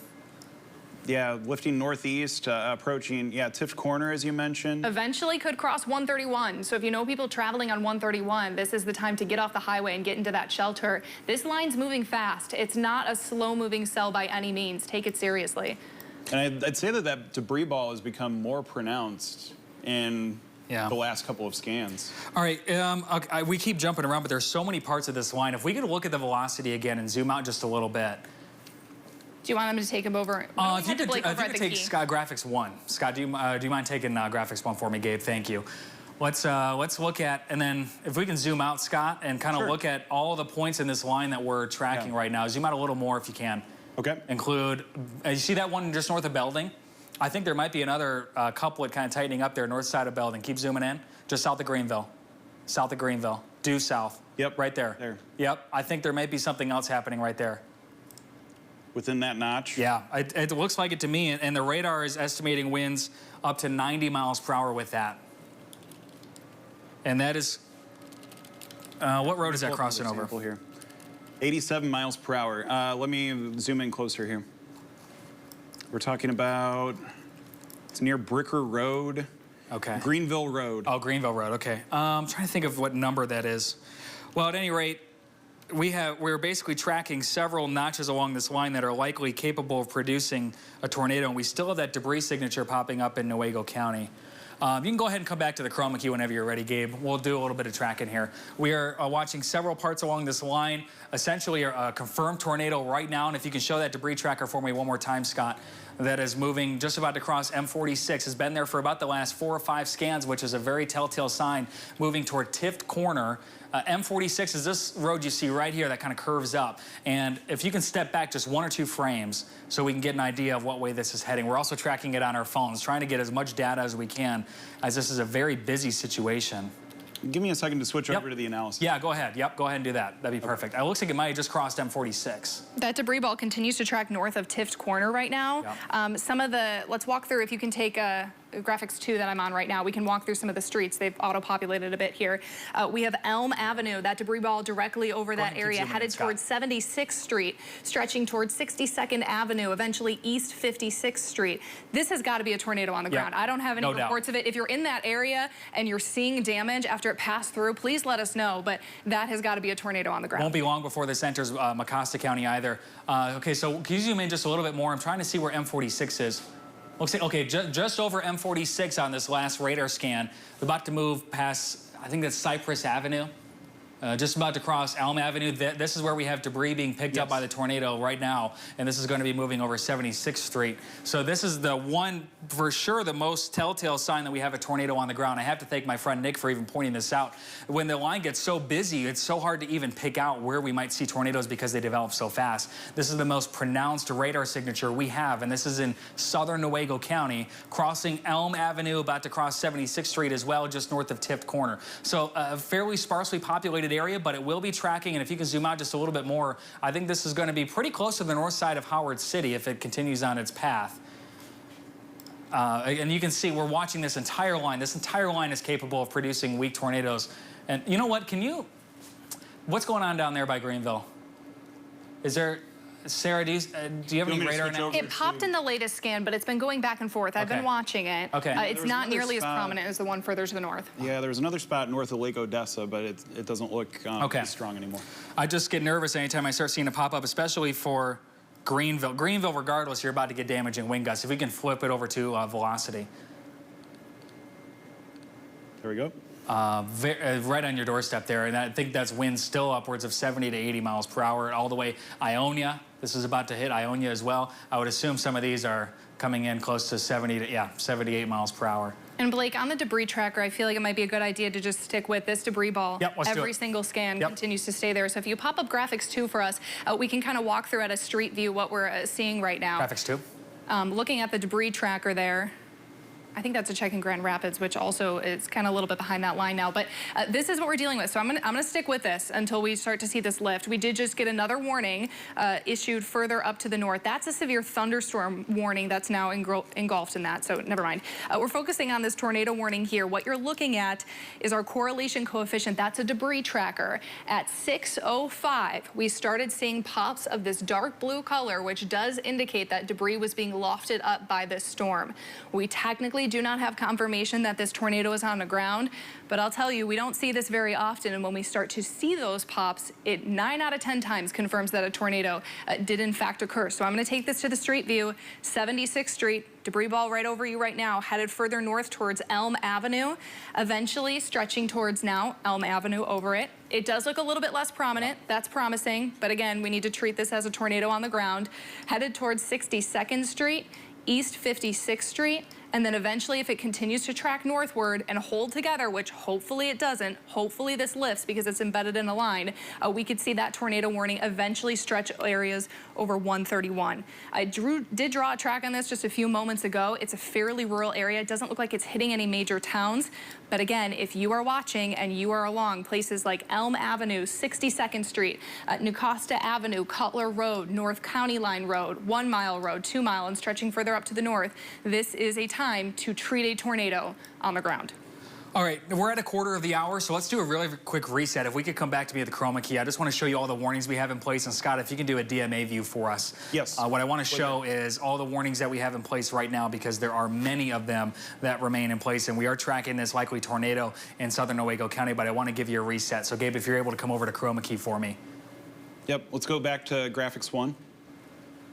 Yeah, lifting northeast, approaching, Tift Corner, as you mentioned. Eventually could cross 131. So if you know people traveling on 131, this is the time to get off the highway and get into that shelter. This line's moving fast. It's not a slow-moving cell by any means. Take it seriously. And I'd say that debris ball has become more pronounced in the last couple of scans. All right, we keep jumping around, but there's so many parts of this line. If we could look at the velocity again and zoom out just a little bit. Do you want them to take him over? If you could take Scott, graphics 1. Scott, do you mind taking graphics 1 for me, Gabe? Thank you. Let's look at, and then if we can zoom out, Scott, and kind of look at all the points in this line that we're tracking right now. Zoom out a little more if you can. Okay. Include, you see that one just north of Belding? I think there might be another couplet kind of tightening up there, north side of Belding. Keep zooming in. Just south of Greenville. South of Greenville. Due south. Yep. Right there. There. Yep. I think there might be something else happening right there. Within that notch? Yeah, it looks like it to me, and the radar is estimating winds up to 90 miles per hour with that. And that is, what road is that crossing over? Here. 87 miles per hour. Let me zoom in closer here. We're talking about, it's near Bricker Road. Okay. Greenville Road. Oh, Greenville Road, okay. I'm trying to think of what number that is. Well, at any rate, we're basically tracking several notches along this line that are likely capable of producing a tornado, and we still have that debris signature popping up in Newaygo County. You can go ahead and come back to the chroma key whenever you're ready, Gabe. We'll do a little bit of tracking here. We are watching several parts along this line, essentially a confirmed tornado right now, and if you can show that debris tracker for me one more time, Scott, that is moving just about to cross M46, has been there for about the last 4 or 5 scans, which is a very telltale sign, moving toward Tift Corner. M46 is this road you see right here that kind of curves up. And if you can step back just 1 or 2 frames so we can get an idea of what way this is heading. We're also tracking it on our phones, trying to get as much data as we can, as this is a very busy situation. Give me a second to switch over to the analysis. Yeah, go ahead. Yep, go ahead and do that. That'd be perfect. It looks like it might have just crossed M46. That debris ball continues to track north of Tift Corner right now. Yep. Let's walk through, if you can take graphics 2 that I'm on right now, we can walk through some of the streets. They've auto-populated a bit here. We have Elm Avenue, that debris ball directly over that area, headed towards 76th Street, stretching towards 62nd Avenue, eventually East 56th Street. This has got to be a tornado on the ground. I don't have any reports of it. If you're in that area and you're seeing damage after it passed through, please let us know, but that has got to be a tornado on the ground. Won't be long before this enters Mecosta County either. Okay, so can you zoom in just a little bit more? I'm trying to see where M46 is. Looks like, okay, just over M46 on this last radar scan. We're about to move past, I think that's Cypress Avenue. Just about to cross Elm Avenue. This is where we have debris being picked up by the tornado right now, and this is going to be moving over 76th Street. So this is the one, for sure, the most telltale sign that we have a tornado on the ground. I have to thank my friend Nick for even pointing this out. When the line gets so busy, it's so hard to even pick out where we might see tornadoes because they develop so fast. This is the most pronounced radar signature we have, and this is in southern Newaygo County, crossing Elm Avenue, about to cross 76th Street as well, just north of Tift Corner. So a fairly sparsely populated area, but it will be tracking, and if you can zoom out just a little bit more, I think this is going to be pretty close to the north side of Howard City if it continues on its path. And you can see we're watching this entire line. This entire line is capable of producing weak tornadoes. And you know what? What's going on down there by Greenville? Is there... Sarah, do you have any radar now? It popped in the latest scan, but it's been going back and forth. I've been watching it. Okay. It's not nearly as prominent as the one further to the north. Yeah, there was another spot north of Lake Odessa, but it doesn't look as strong anymore. I just get nervous anytime I start seeing it pop up, especially for Greenville. Greenville, regardless, you're about to get damaging wind gusts. If we can flip it over to velocity. There we go. Right on your doorstep there, and I think that's winds still upwards of 70 to 80 miles per hour all the way Ionia. This is about to hit Ionia as well. I would assume some of these are coming in close to 78 miles per hour. And Blake, on the debris tracker, I feel like it might be a good idea to just stick with this debris ball. Yep, let's do Every it. single scan Yep. continues to stay there. So if you pop up graphics 2 for us, we can kind of walk through at a street view what we're seeing right now. Graphics 2. Looking at the debris tracker there. I think that's a check in Grand Rapids, which also is kind of a little bit behind that line now. But this is what we're dealing with. So I'm gonna stick with this until we start to see this lift. We did just get another warning issued further up to the north. That's a severe thunderstorm warning that's now engulfed in that. So never mind. We're focusing on this tornado warning here. What you're looking at is our correlation coefficient. That's a debris tracker. At 6:05, we started seeing pops of this dark blue color, which does indicate that debris was being lofted up by this storm. We technically do not have confirmation that this tornado is on the ground, but I'll tell you, we don't see this very often, and when we start to see those pops, it 9 out of 10 times confirms that a tornado did in fact occur. So I'm going to take this to the street view, 76th Street, debris ball right over you right now, headed further north towards Elm Avenue, eventually stretching towards now Elm Avenue over it. It does look a little bit less prominent. That's promising, but again, we need to treat this as a tornado on the ground. Headed towards 62nd Street, East 56th Street, and then eventually if it continues to track northward and hold together, which hopefully it doesn't, hopefully this lifts because it's embedded in a line, we could see that tornado warning eventually stretch areas over 131. I did draw a track on this just a few moments ago. It's a fairly rural area. It doesn't look like it's hitting any major towns. But again, if you are watching and you are along places like Elm Avenue, 62nd Street, New Costa Avenue, Cutler Road, North County Line Road, 1 Mile Road, 2 Mile, and stretching further up to the north, this is a time to treat a tornado on the ground. All right, we're at a quarter of the hour, so let's do a really quick reset. If we could come back to me at the chroma key, I just want to show you all the warnings we have in place. And Scott, if you can do a DMA view for us. Yes. What I want to show is all the warnings that we have in place right now, because there are many of them that remain in place. And we are tracking this likely tornado in southern Newaygo County, but I want to give you a reset. So Gabe, if you're able to come over to chroma key for me. Yep, let's go back to graphics 1.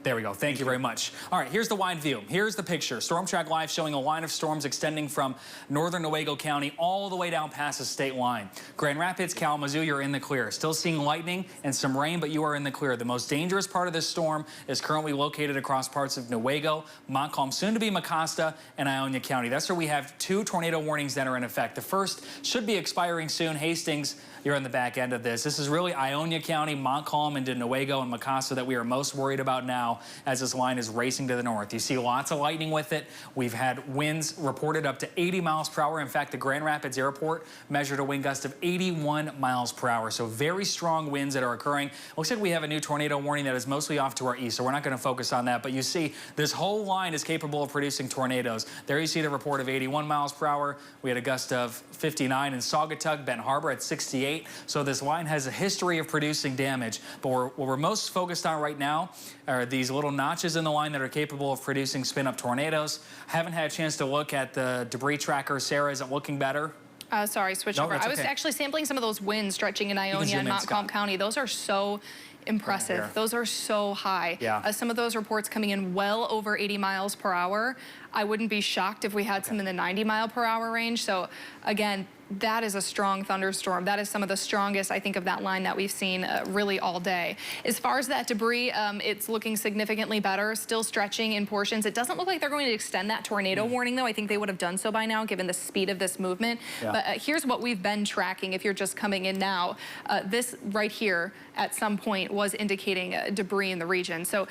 There we go. Thank you very much. All right, here's the wide view. Here's the picture. Storm Track Live showing a line of storms extending from northern Newaygo County all the way down past the state line. Grand Rapids, Kalamazoo, you're in the clear. Still seeing lightning and some rain, but you are in the clear. The most dangerous part of this storm is currently located across parts of Newaygo, Montcalm, soon to be Mecosta, and Ionia County. That's where we have 2 tornado warnings that are in effect. The first should be expiring soon. Hastings, you're on the back end of this. This is really Ionia County, Montcalm, and Newaygo and Mecosta that we are most worried about now as this line is racing to the north. You see lots of lightning with it. We've had winds reported up to 80 miles per hour. In fact, the Grand Rapids Airport measured a wind gust of 81 miles per hour. So very strong winds that are occurring. Looks like we have a new tornado warning that is mostly off to our east, so we're not going to focus on that. But you see, this whole line is capable of producing tornadoes. There you see the report of 81 miles per hour. We had a gust of 59 in Saugatuck, Benton Harbor at 68. So this line has a history of producing damage. But what we're most focused on right now are these little notches in the line that are capable of producing spin-up tornadoes. Haven't had a chance to look at the debris tracker. Sara, is it looking better? Sorry, switch over. I was actually sampling some of those winds stretching in Ionia and Montcalm County. Those are so impressive. Those are so high. Yeah. Some of those reports coming in well over 80 miles per hour. I wouldn't be shocked if we had some in the 90 mile per hour range. So again, that is a strong thunderstorm. That is some of the strongest, I think, of that line that we've seen really all day. As far as that debris, it's looking significantly better, still stretching in portions. It doesn't look like they're going to extend that tornado warning, though. I think they would have done so by now, given the speed of this movement. Yeah. But here's what we've been tracking if you're just coming in now. This right here at some point was indicating debris in the region. So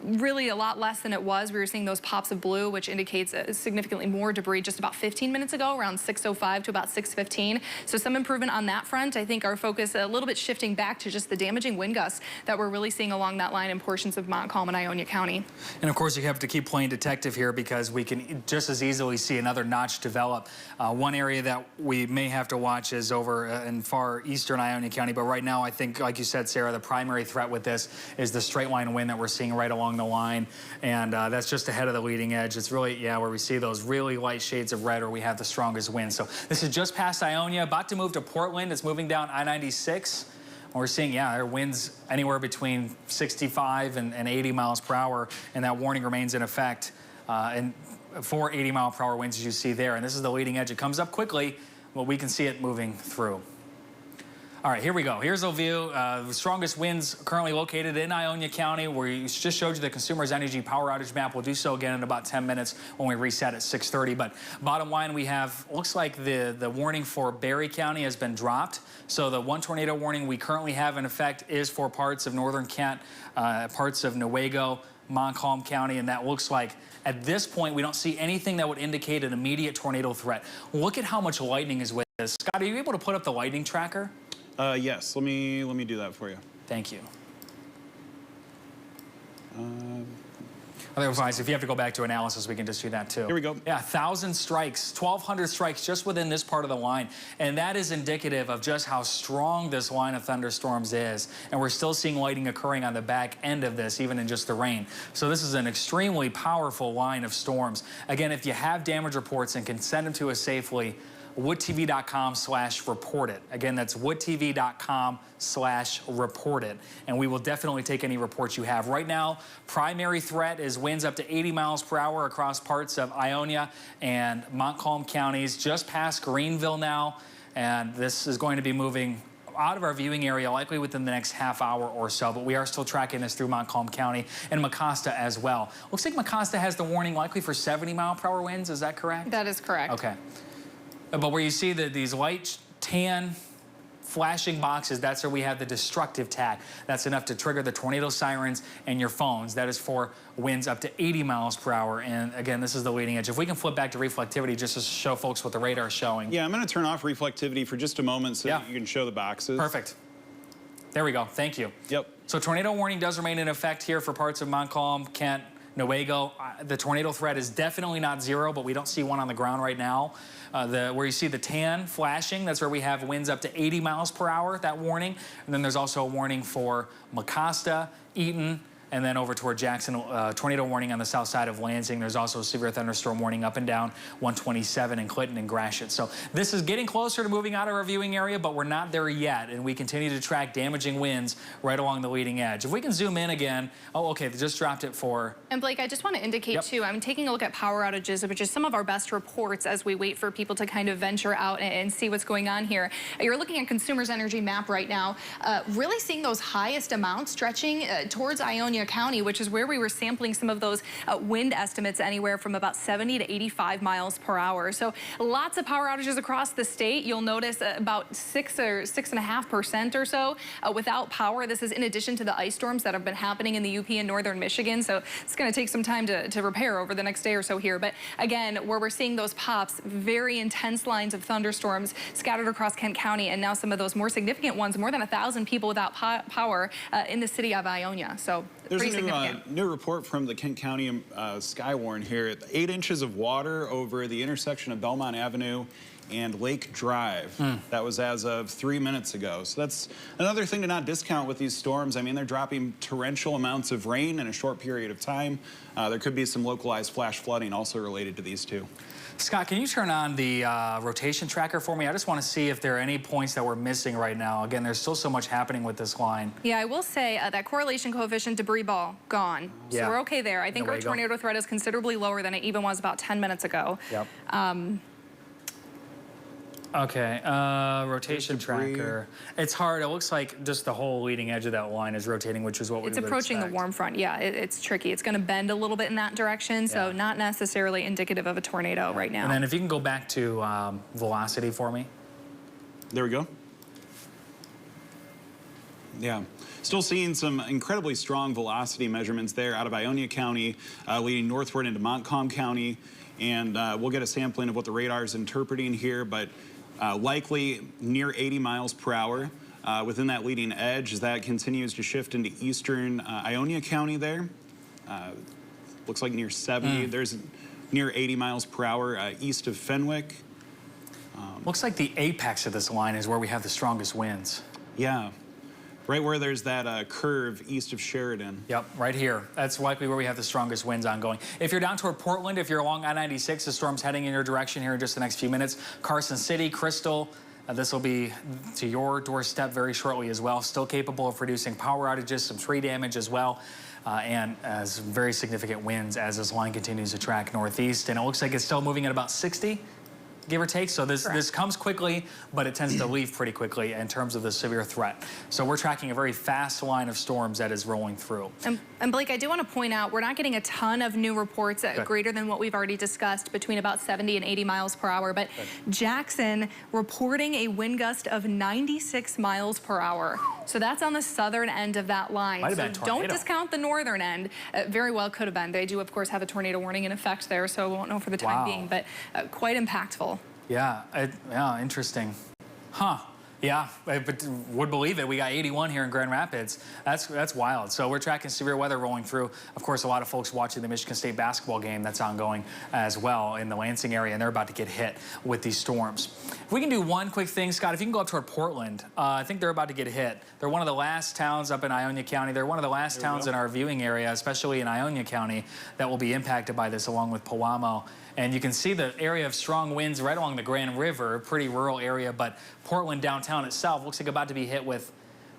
really a lot less than it was. We were seeing those pops of blue, which indicates significantly more debris just about 15 minutes ago, around 6:05 to about 6:15. So some improvement on that front. I think our focus a little bit shifting back to just the damaging wind gusts that we're really seeing along that line in portions of Montcalm and Ionia County. And of course, you have to keep playing detective here because we can just as easily see another notch develop. One area that we may have to watch is over in far eastern Ionia County. But right now, I think, like you said, Sara, the primary threat with this is the straight line wind that we're seeing right along the line. And that's just ahead of the leading edge. It's really, where we see those really light shades of red where we have the strongest wind. So this is just past Ionia, about to move to Portland. It's moving down I-96. We're seeing, there are winds anywhere between 65 and 80 miles per hour, and that warning remains in effect. And for 80 mile per hour winds, as you see there. And this is the leading edge. It comes up quickly, but we can see it moving through. All right, here we go. Here's a view. The strongest winds currently located in Ionia County. We just showed you the Consumers Energy power outage map. We'll do so again in about 10 minutes when we reset at 6:30. But bottom line, we have, looks like the warning for Barry County has been dropped. So the one tornado warning we currently have in effect is for parts of northern Kent, parts of Newaygo, Montcalm County, and that looks like at this point we don't see anything that would indicate an immediate tornado threat. Look at how much lightning is with this. Scott, are you able to put up the lightning tracker? Yes, let me do that for you. Thank you. Otherwise, if you have to go back to analysis, we can just do that too. Here we go. Yeah, 1,000 strikes, 1,200 strikes just within this part of the line. And that is indicative of just how strong this line of thunderstorms is. And we're still seeing lightning occurring on the back end of this, even in just the rain. So this is an extremely powerful line of storms. Again, if you have damage reports and can send them to us safely, woodtv.com/report it. Again, that's woodtv.com/report it. And we will definitely take any reports you have. Right now, primary threat is winds up to 80 miles per hour across parts of Ionia and Montcalm counties, just past Greenville now. And this is going to be moving out of our viewing area likely within the next half hour or so, but we are still tracking this through Montcalm County and Mecosta as well. Looks like Mecosta has the warning likely for 70-mile-per-hour winds. Is that correct? That is correct. Okay. But where you see these light tan flashing boxes, that's where we have the destructive tag. That's enough to trigger the tornado sirens and your phones. That is for winds up to 80 miles per hour. And again, this is the leading edge. If we can flip back to reflectivity just to show folks what the radar is showing. Yeah, I'm going to turn off reflectivity for just a moment so that you can show the boxes. Perfect. There we go. Thank you. Yep. So tornado warning does remain in effect here for parts of Montcalm, Kent, Newaygo. The tornado threat is definitely not zero, but we don't see one on the ground right now. Where you see the tan flashing, that's where we have winds up to 80 miles per hour, that warning. And then there's also a warning for Mecosta, Eaton, and then over toward Jackson, tornado warning on the south side of Lansing. There's also a severe thunderstorm warning up and down 127 in Clinton and Gratiot. So this is getting closer to moving out of our viewing area, but we're not there yet. And we continue to track damaging winds right along the leading edge. If we can zoom in again. Oh, okay, they just dropped it for... And Blake, I just want to indicate too, I'm taking a look at power outages, which is some of our best reports as we wait for people to kind of venture out and see what's going on here. You're looking at Consumers Energy map right now, really seeing those highest amounts stretching towards Ionia County, which is where we were sampling some of those wind estimates anywhere from about 70 to 85 miles per hour. So lots of power outages across the state. You'll notice about 6 or 6.5% or so without power. This is in addition to the ice storms that have been happening in the UP and northern Michigan. So it's going to take some time to repair over the next day or so here. But again, where we're seeing those pops, very intense lines of thunderstorms scattered across Kent County, and now some of those more significant ones, more than 1,000 people without power in the city of Ionia. So there's a new report from the Kent County Skywarn here. 8 inches of water over the intersection of Belmont Avenue and Lake Drive. That was as of 3 minutes ago. So that's another thing to not discount with these storms. I mean, they're dropping torrential amounts of rain in a short period of time. There could be some localized flash flooding also related to these two. Scott, can you turn on the rotation tracker for me? I just want to see if there are any points that we're missing right now. Again, there's still so much happening with this line. Yeah, I will say that correlation coefficient debris ball gone. So we're okay there. I think our tornado threat is considerably lower than it even was about 10 minutes ago. Yep. Okay, rotation tracker. It's hard. It looks like just the whole leading edge of that line is rotating, which is what we would expect. It's approaching the warm front. Yeah, it's tricky. It's going to bend a little bit in that direction, so not necessarily indicative of a tornado right now. And then if you can go back to velocity for me. There we go. Yeah. Still seeing some incredibly strong velocity measurements there out of Ionia County, leading northward into Montcalm County. And we'll get a sampling of what the radar is interpreting here, but likely near 80 miles per hour within that leading edge as that continues to shift into eastern Ionia County there. Looks like near 70. There's near 80 miles per hour east of Fenwick. Looks like the apex of this line is where we have the strongest winds. Yeah. Right where there's that curve east of Sheridan. Yep, right here. That's likely where we have the strongest winds ongoing. If you're down toward Portland, if you're along I-96, the storm's heading in your direction here in just the next few minutes. Carson City, Crystal, this will be to your doorstep very shortly as well. Still capable of producing power outages, some tree damage as well. And as very significant winds as this line continues to track northeast. And it looks like it's still moving at about 60. give or take. So this comes quickly, but it tends to leave pretty quickly in terms of the severe threat. So we're tracking a very fast line of storms that is rolling through. And Blake, I do want to point out, we're not getting a ton of new reports greater than what we've already discussed, between about 70 and 80 miles per hour. But Jackson reporting a wind gust of 96 miles per hour. So that's on the southern end of that line. Might have been a So tornado. don't discount the northern end. Very well could have been. They do, of course, have a tornado warning in effect there, so we won't know for the time being, but quite impactful. Yeah, yeah, interesting. Huh. Yeah, I would believe it. We got 81 here in Grand Rapids. That's wild. So we're tracking severe weather rolling through. Of course, a lot of folks watching the Michigan State basketball game that's ongoing as well in the Lansing area, and they're about to get hit with these storms. If we can do one quick thing, Scott, if you can go up toward Portland, I think they're about to get hit. They're one of the last towns up in Ionia County. They're one of the last towns in our viewing area, especially in Ionia County, that will be impacted by this, along with Powamo. And you can see the area of strong winds right along the Grand River, pretty rural area, but Portland downtown itself looks like about to be hit with,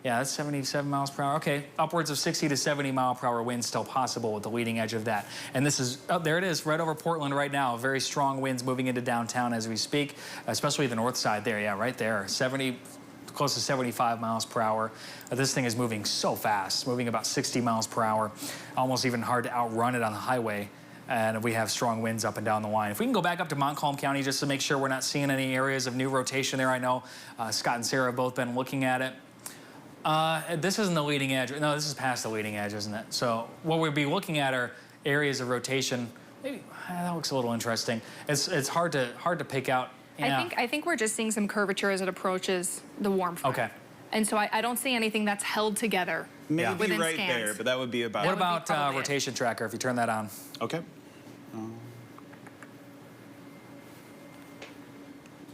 yeah, that's 77 miles per hour. Okay, upwards of 60 to 70 mile per hour winds still possible with the leading edge of that. And this is, oh, there it is, right over Portland right now. Very strong winds moving into downtown as we speak, especially the north side there. Yeah, right there, 70, close to 75 miles per hour. This thing is moving so fast, moving about 60 miles per hour. Almost even hard to outrun it on the highway. And we have strong winds up and down the line. If we can go back up to Montcalm County just to make sure we're not seeing any areas of new rotation there. I know Scott and Sara have both been looking at it. This isn't the leading edge. No, this is past the leading edge, isn't it? So what we'll be looking at are areas of rotation. Maybe that looks a little interesting. It's hard to pick out. Yeah. I think we're just seeing some curvature as it approaches the warm front. Okay. And so I don't see anything that's held together. Maybe within right scans. there, but that would be about. What about rotation tracker, if you turn that on? Okay.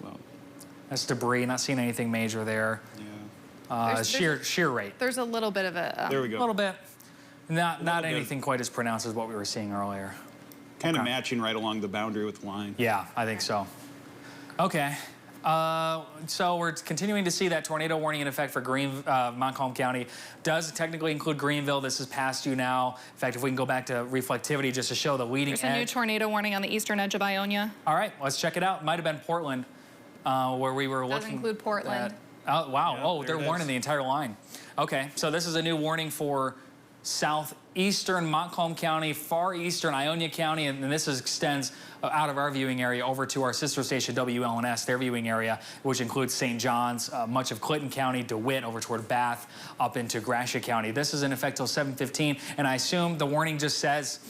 Well, That's debris, not seeing anything major there. yeah. Shear rate. There's a little bit of a... There we go. A little bit. Not bit. anything quite as pronounced as what we were seeing earlier. Kind of matching right along the boundary with the line. Yeah, I think so. Okay. So we're continuing to see that tornado warning in effect for Montcalm County. Does technically include Greenville. This is past you now. In fact, if we can go back to reflectivity just to show the leading edge. There's a new tornado warning on the eastern edge of Ionia. All right, let's check it out. Might have been Portland where we were looking. Does include Portland. Oh, wow. Yeah, Oh, they're warning the entire line. Okay, so this is a new warning for southeastern Montcalm County, far eastern Ionia County, and this extends out of our viewing area over to our sister station WLNS, their viewing area, which includes St. John's, much of Clinton County, DeWitt, over toward Bath, up into Gratiot County. This is in effect till 7:15, and I assume the warning just says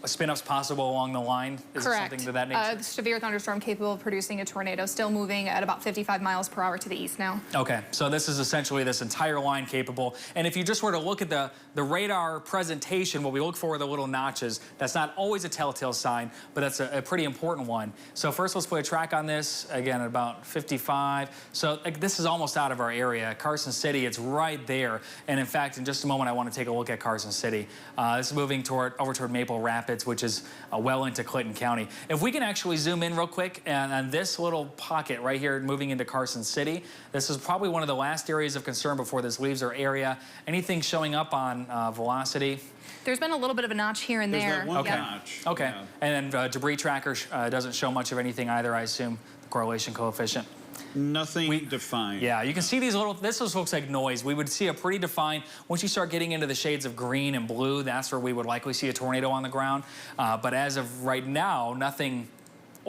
spin-ups possible along the line? Is Correct. It something to that nature? Severe thunderstorm capable of producing a tornado, still moving at about 55 miles per hour to the east now. Okay, so this is essentially this entire line capable. And if you just were to look at the radar presentation, what we look for are the little notches. That's not always a telltale sign, but that's a pretty important one. So first, let's put a track on this, again, at about 55. So this is almost out of our area. Carson City, it's right there. And in fact, in just a moment, I want to take a look at Carson City. This is moving over toward Maple Rapids, which is well into Clinton County. If we can actually zoom in real quick and on this little pocket right here moving into Carson City, this is probably one of the last areas of concern before this leaves our area. Anything showing up on velocity? There's been a little bit of a notch here and There's there. that one Okay. notch. Okay. Yeah. And then debris tracker doesn't show much of anything either, I assume, the correlation coefficient. Nothing defined. Yeah, you can see these little, this looks like noise. We would see a pretty defined, once you start getting into the shades of green and blue, that's where we would likely see a tornado on the ground. But as of right now, nothing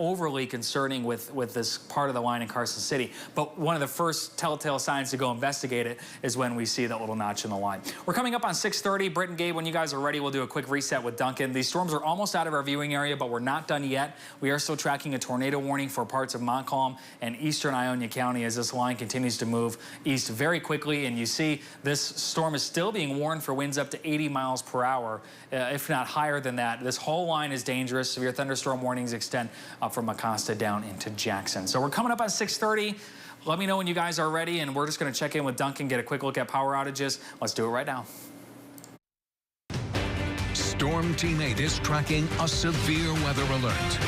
overly concerning with this part of the line in Carson City. But one of the first telltale signs to go investigate it is when we see that little notch in the line. We're coming up on 6:30. Britt and Gabe, when you guys are ready, we'll do a quick reset with Duncan. These storms are almost out of our viewing area, but we're not done yet. We are still tracking a tornado warning for parts of Montcalm and eastern Ionia County as this line continues to move east very quickly. And you see this storm is still being warned for winds up to 80 miles per hour, if not higher than that. This whole line is dangerous. Severe thunderstorm warnings extend up from Acosta down into Jackson. So we're coming up on 6:30. Let me know when you guys are ready, and we're just going to check in with Duncan, get a quick look at power outages. Let's do it right now. Storm Team 8 is tracking a severe weather alert.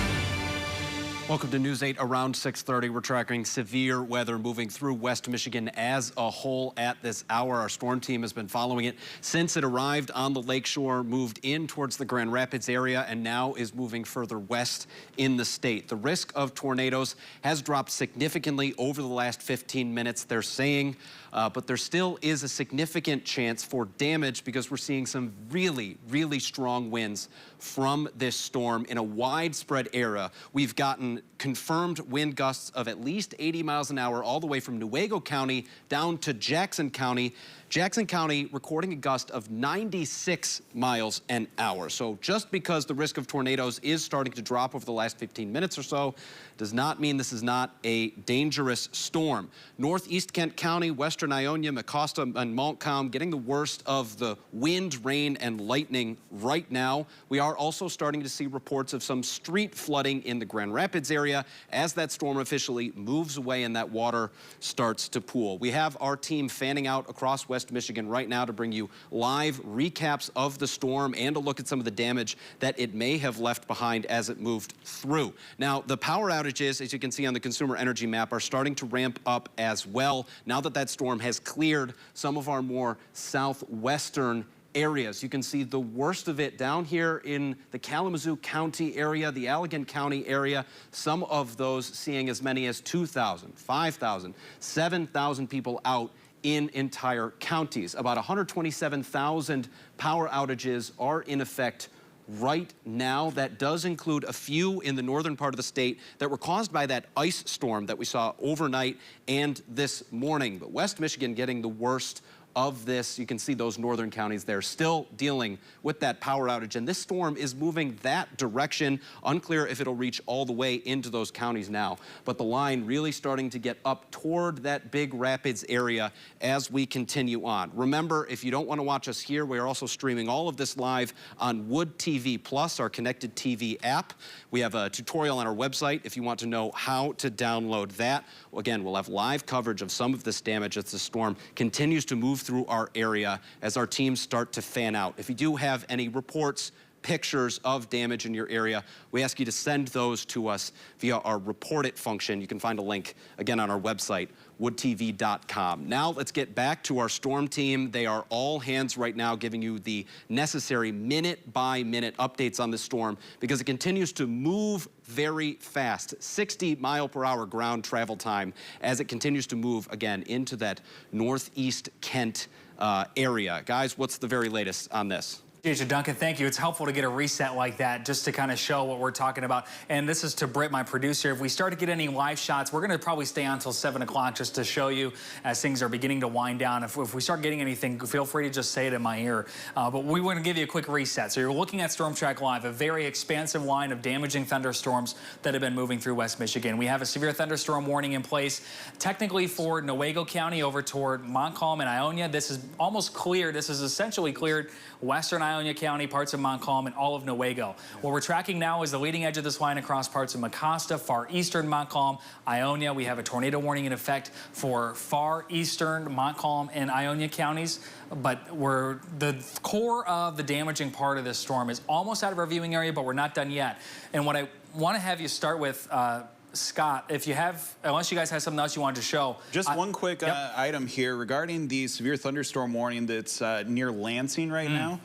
Welcome to News 8 around 6:30. We're tracking severe weather moving through West Michigan as a whole at this hour. Our storm team has been following it since it arrived on the lakeshore, moved in towards the Grand Rapids area, and now is moving further west in the state. The risk of tornadoes has dropped significantly over the last 15 minutes, they're saying, but there still is a significant chance for damage because we're seeing some really, really strong winds from this storm in a widespread area. We've gotten confirmed wind gusts of at least 80 miles an hour all the way from Newaygo County down to Jackson County. Jackson County recording a gust of 96 miles an hour. So just because the risk of tornadoes is starting to drop over the last 15 minutes or so does not mean this is not a dangerous storm. Northeast Kent County, Western Ionia, Mecosta, and Montcalm getting the worst of the wind, rain, and lightning right now. We are also starting to see reports of some street flooding in the Grand Rapids area as that storm officially moves away and that water starts to pool. We have our team fanning out across West Michigan right now to bring you live recaps of the storm and a look at some of the damage that it may have left behind as it moved through. Now, the power outages, as you can see on the consumer energy map, are starting to ramp up as well now that that storm has cleared some of our more southwestern areas. You can see the worst of it down here in the Kalamazoo County area, the Allegan County area, some of those seeing as many as 2,000, 5,000, 7,000 people out in entire counties. About 127,000 power outages are in effect right now. That does include a few in the northern part of the state that were caused by that ice storm that we saw overnight and this morning. But West Michigan getting the worst of this. You can see those northern counties there still dealing with that power outage, and this storm is moving that direction. Unclear if it'll reach all the way into those counties now, but the line really starting to get up toward that Big Rapids area as we continue on. Remember, if you don't want to watch us here, we are also streaming all of this live on Wood TV Plus, our connected TV app. We have a tutorial on our website if you want to know how to download that. Again, we'll have live coverage of some of this damage as the storm continues to move through our area as our teams start to fan out. If you do have any reports, pictures of damage in your area, we ask you to send those to us via our report it function. You can find a link again on our website, woodtv.com. Now let's get back to our storm team. They are all hands right now giving you the necessary minute-by-minute updates on the storm because it continues to move very fast. 60-mile-per-hour ground travel time as it continues to move again into that northeast Kent area. Guys, what's the very latest on this? Duncan, thank you. It's helpful to get a reset like that just to kind of show what we're talking about. And this is to Britt, my producer. If we start to get any live shots, we're going to probably stay on until 7 o'clock just to show you as things are beginning to wind down. If we start getting anything, feel free to just say it in my ear. But we want to give you a quick reset. So you're looking at Storm Track Live, a very expansive line of damaging thunderstorms that have been moving through West Michigan. We have a severe thunderstorm warning in place, technically for Newaygo County over toward Montcalm and Ionia. This is almost cleared. This is essentially cleared Western Ionia County, parts of Montcalm, and all of Newaygo. What we're tracking now is the leading edge of this line across parts of Mecosta, far eastern Montcalm, Ionia. We have a tornado warning in effect for far eastern Montcalm and Ionia counties, but the core of the damaging part of this storm is almost out of our viewing area, but we're not done yet. And what I want to have you start with, Scott, if you have, unless you guys have something else you wanted to show. Just one quick item here regarding the severe thunderstorm warning that's near Lansing right now.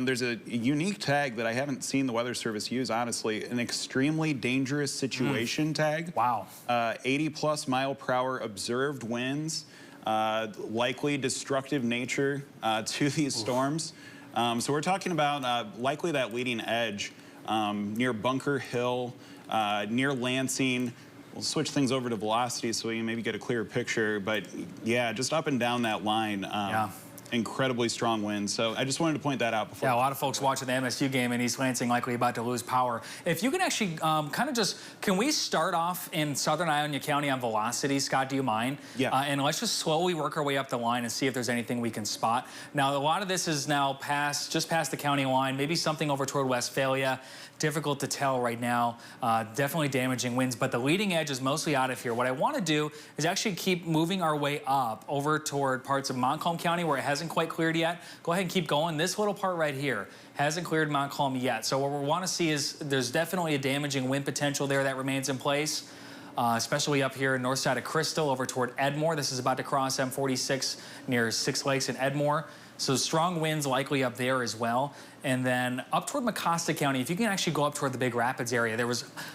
There's a unique tag that I haven't seen the Weather Service use, honestly, an extremely dangerous situation tag. Wow. 80+ mile per hour observed winds, likely destructive nature to these storms. So we're talking about likely that leading edge near Bunker Hill, near Lansing. We'll switch things over to velocity so we can maybe get a clearer picture. But yeah, just up and down that line. Incredibly strong winds. So I just wanted to point that out before. Yeah, a lot of folks watching the MSU game in East Lansing likely about to lose power. If you can actually kind of just, can we start off in southern Ionia County on velocity? Scott, do you mind? Yeah. And let's just slowly work our way up the line and see if there's anything we can spot. Now, a lot of this is now just past the county line, maybe something over toward Westphalia. Difficult to tell right now. Definitely damaging winds, but the leading edge is mostly out of here. What I want to do is actually keep moving our way up over toward parts of Montcalm County where it has hasn't quite cleared yet. Go ahead and keep going. This little part right here hasn't cleared Montcalm yet. So what we want to see is there's definitely a damaging wind potential there that remains in place. Especially up here north side of Crystal over toward Edmore. This is about to cross M46 near Six Lakes and Edmore. So strong winds likely up there as well. And then up toward Mecosta County, if you can actually go up toward the Big Rapids area,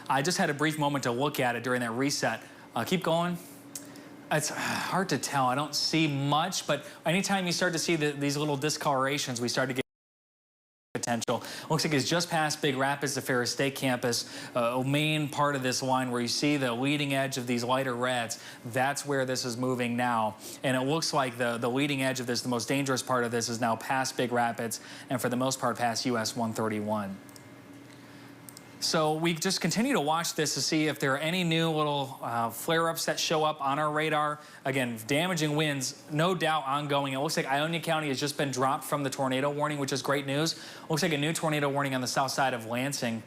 I just had a brief moment to look at it during that reset. Keep going. It's hard to tell. I don't see much, but anytime you start to see these little discolorations, we start to get potential. Looks like it's just past Big Rapids, the Ferris State campus, a main part of this line where you see the leading edge of these lighter reds. That's where this is moving now. And it looks like the leading edge of this, the most dangerous part of this, is now past Big Rapids and for the most part past US 131. So we just continue to watch this to see if there are any new little flare-ups that show up on our radar. Again, damaging winds, no doubt ongoing. It looks like Ionia County has just been dropped from the tornado warning, which is great news. Looks like a new tornado warning on the south side of Lansing.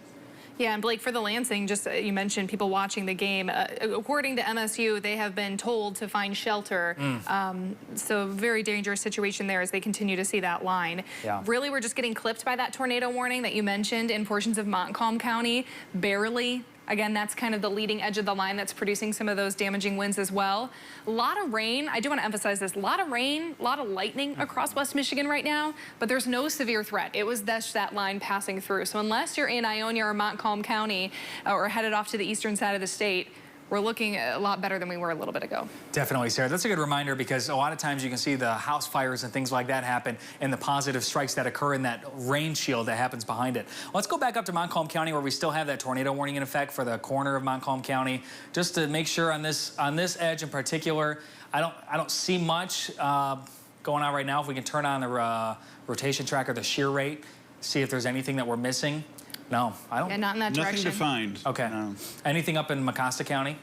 Yeah, and Blake, for the Lansing, just you mentioned people watching the game. According to MSU, they have been told to find shelter. So very dangerous situation there as they continue to see that line. Yeah. Really, we're just getting clipped by that tornado warning that you mentioned in portions of Montcalm County, barely. Again, that's kind of the leading edge of the line that's producing some of those damaging winds as well. A lot of rain. I do want to emphasize this. A lot of rain, a lot of lightning across West Michigan right now, but there's no severe threat. It was that line passing through. So unless you're in Ionia or Montcalm County or headed off to the eastern side of the state, we're looking a lot better than we were a little bit ago. Definitely, Sarah. That's a good reminder because a lot of times you can see the house fires and things like that happen and the positive strikes that occur in that rain shield that happens behind it. Let's go back up to Montcalm County where we still have that tornado warning in effect for the corner of Montcalm County. Just to make sure on this edge in particular, I don't see much going on right now. If we can turn on the rotation tracker, the shear rate, see if there's anything that we're missing. No, I don't. Yeah, not in that direction. Nothing to find. Okay. No. Anything up in Mecosta County?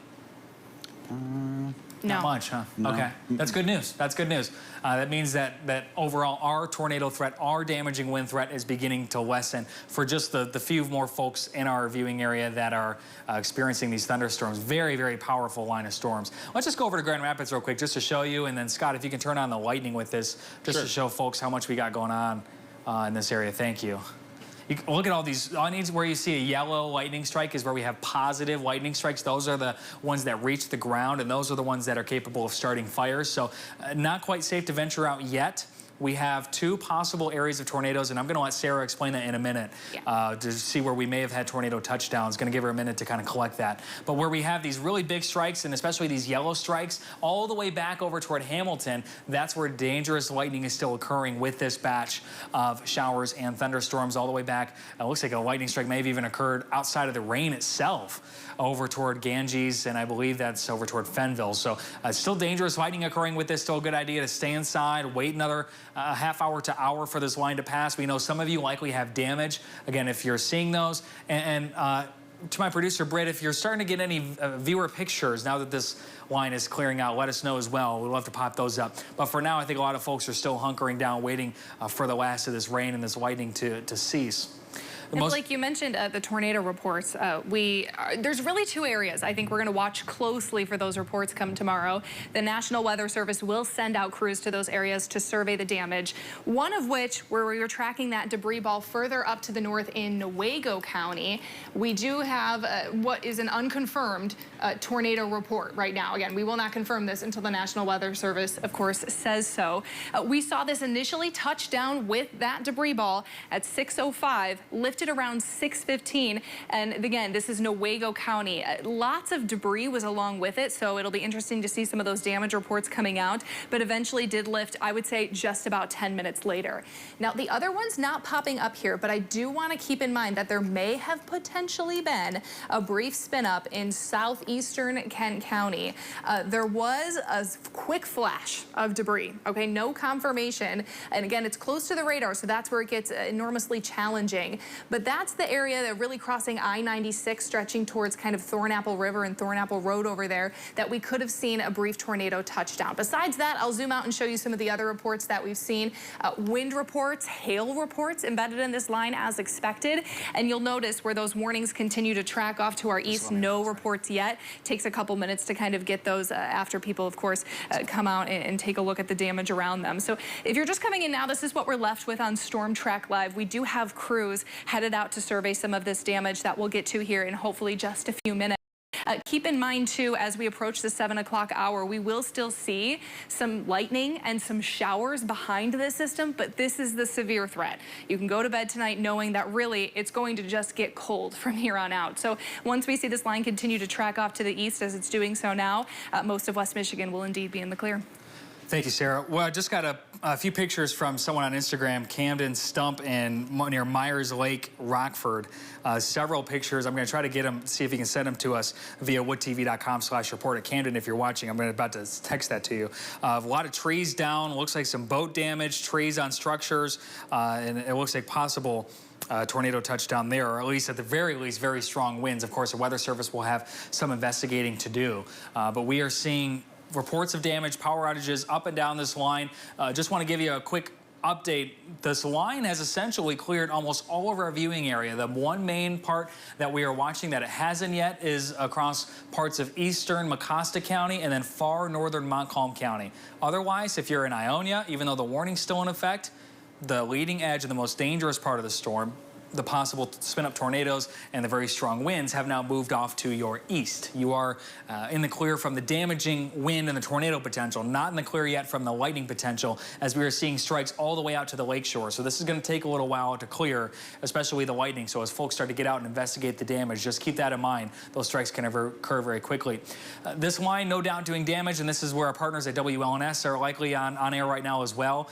No. Not much, huh? No. Okay. That's good news. That's good news. That means that overall our tornado threat, our damaging wind threat is beginning to lessen for just the few more folks in our viewing area that are experiencing these thunderstorms. Very, very powerful line of storms. Let's just go over to Grand Rapids real quick just to show you. And then, Scott, if you can turn on the lightning with this just to show folks how much we got going on in this area. Thank you. You can look at all these. Where you see a yellow lightning strike is where we have positive lightning strikes. Those are the ones that reach the ground, and those are the ones that are capable of starting fires. So not quite safe to venture out yet. We have 2 possible areas of tornadoes, and I'm going to let Sarah explain that in a minute to see where we may have had tornado touchdowns. Going to give her a minute to kind of collect that. But where we have these really big strikes, and especially these yellow strikes, all the way back over toward Hamilton, that's where dangerous lightning is still occurring with this batch of showers and thunderstorms all the way back. It looks like a lightning strike may have even occurred outside of the rain itself over toward Ganges, and I believe that's over toward Fenville. So still dangerous lightning occurring with this. Still a good idea to stay inside, wait another half hour to hour for this line to pass. We know some of you likely have damage. Again, if you're seeing those, and to my producer, Britt, if you're starting to get any viewer pictures now that this line is clearing out, let us know as well. We'd love to pop those up. But for now, I think a lot of folks are still hunkering down, waiting for the last of this rain and this lightning to cease. And Blake, you mentioned the tornado reports. There's really 2 areas I think we're going to watch closely for those reports come tomorrow. The National Weather Service will send out crews to those areas to survey the damage. One of which, where we were tracking that debris ball further up to the north in Newaygo County, we do have what is an unconfirmed tornado report right now. Again, we will not confirm this until the National Weather Service, of course, says so. We saw this initially touch down with that debris ball at 6:05, lifted around 6:15, and again, this is Newaygo County. Lots of debris was along with it, so it'll be interesting to see some of those damage reports coming out, but eventually did lift, I would say, just about 10 minutes later. Now, the other one's not popping up here, but I do want to keep in mind that there may have potentially been a brief spin up in southeastern Kent County. There was a quick flash of debris, okay, no confirmation, and again, it's close to the radar, so that's where it gets enormously challenging. But that's the area that really crossing I-96, stretching towards kind of Thornapple River and Thornapple Road over there, that we could have seen a brief tornado touchdown. Besides that, I'll zoom out and show you some of the other reports that we've seen. Wind reports, hail reports embedded in this line as expected. And you'll notice where those warnings continue to track off to our east, no reports yet. Takes a couple minutes to kind of get those after people, of course, come out and take a look at the damage around them. So if you're just coming in now, this is what we're left with on Storm Track Live. We do have crews headed out to survey some of this damage that we'll get to here in hopefully just a few minutes. Keep in mind, too, as we approach the 7 o'clock hour, we will still see some lightning and some showers behind this system, but this is the severe threat. You can go to bed tonight knowing that really it's going to just get cold from here on out. So once we see this line continue to track off to the east as it's doing so now, most of West Michigan will indeed be in the clear. Thank you, Sarah. Well, I just got a few pictures from someone on Instagram, Camden Stump and near Myers Lake, Rockford. Several pictures. I'm going to try to get them, see if you can send them to us via woodtv.com/report at Camden if you're watching. I'm about to text that to you. A lot of trees down. Looks like some boat damage, trees on structures, and it looks like possible tornado touchdown there, or at least at the very least, very strong winds. Of course, the Weather Service will have some investigating to do, but we are seeing reports of damage, power outages up and down this line. Just want to give you a quick update. This line has essentially cleared almost all of our viewing area. The one main part that we are watching that it hasn't yet is across parts of eastern Mecosta County and then far northern Montcalm County. Otherwise, if you're in Ionia, even though the warning's still in effect, the leading edge of the most dangerous part of the storm, the possible spin-up tornadoes and the very strong winds, have now moved off to your east. You are in the clear from the damaging wind and the tornado potential, not in the clear yet from the lightning potential, as we are seeing strikes all the way out to the lakeshore. So this is going to take a little while to clear, especially the lightning. So as folks start to get out and investigate the damage, just keep that in mind. Those strikes can occur very quickly. This line, no doubt, doing damage, and this is where our partners at WLNS are likely on air right now as well.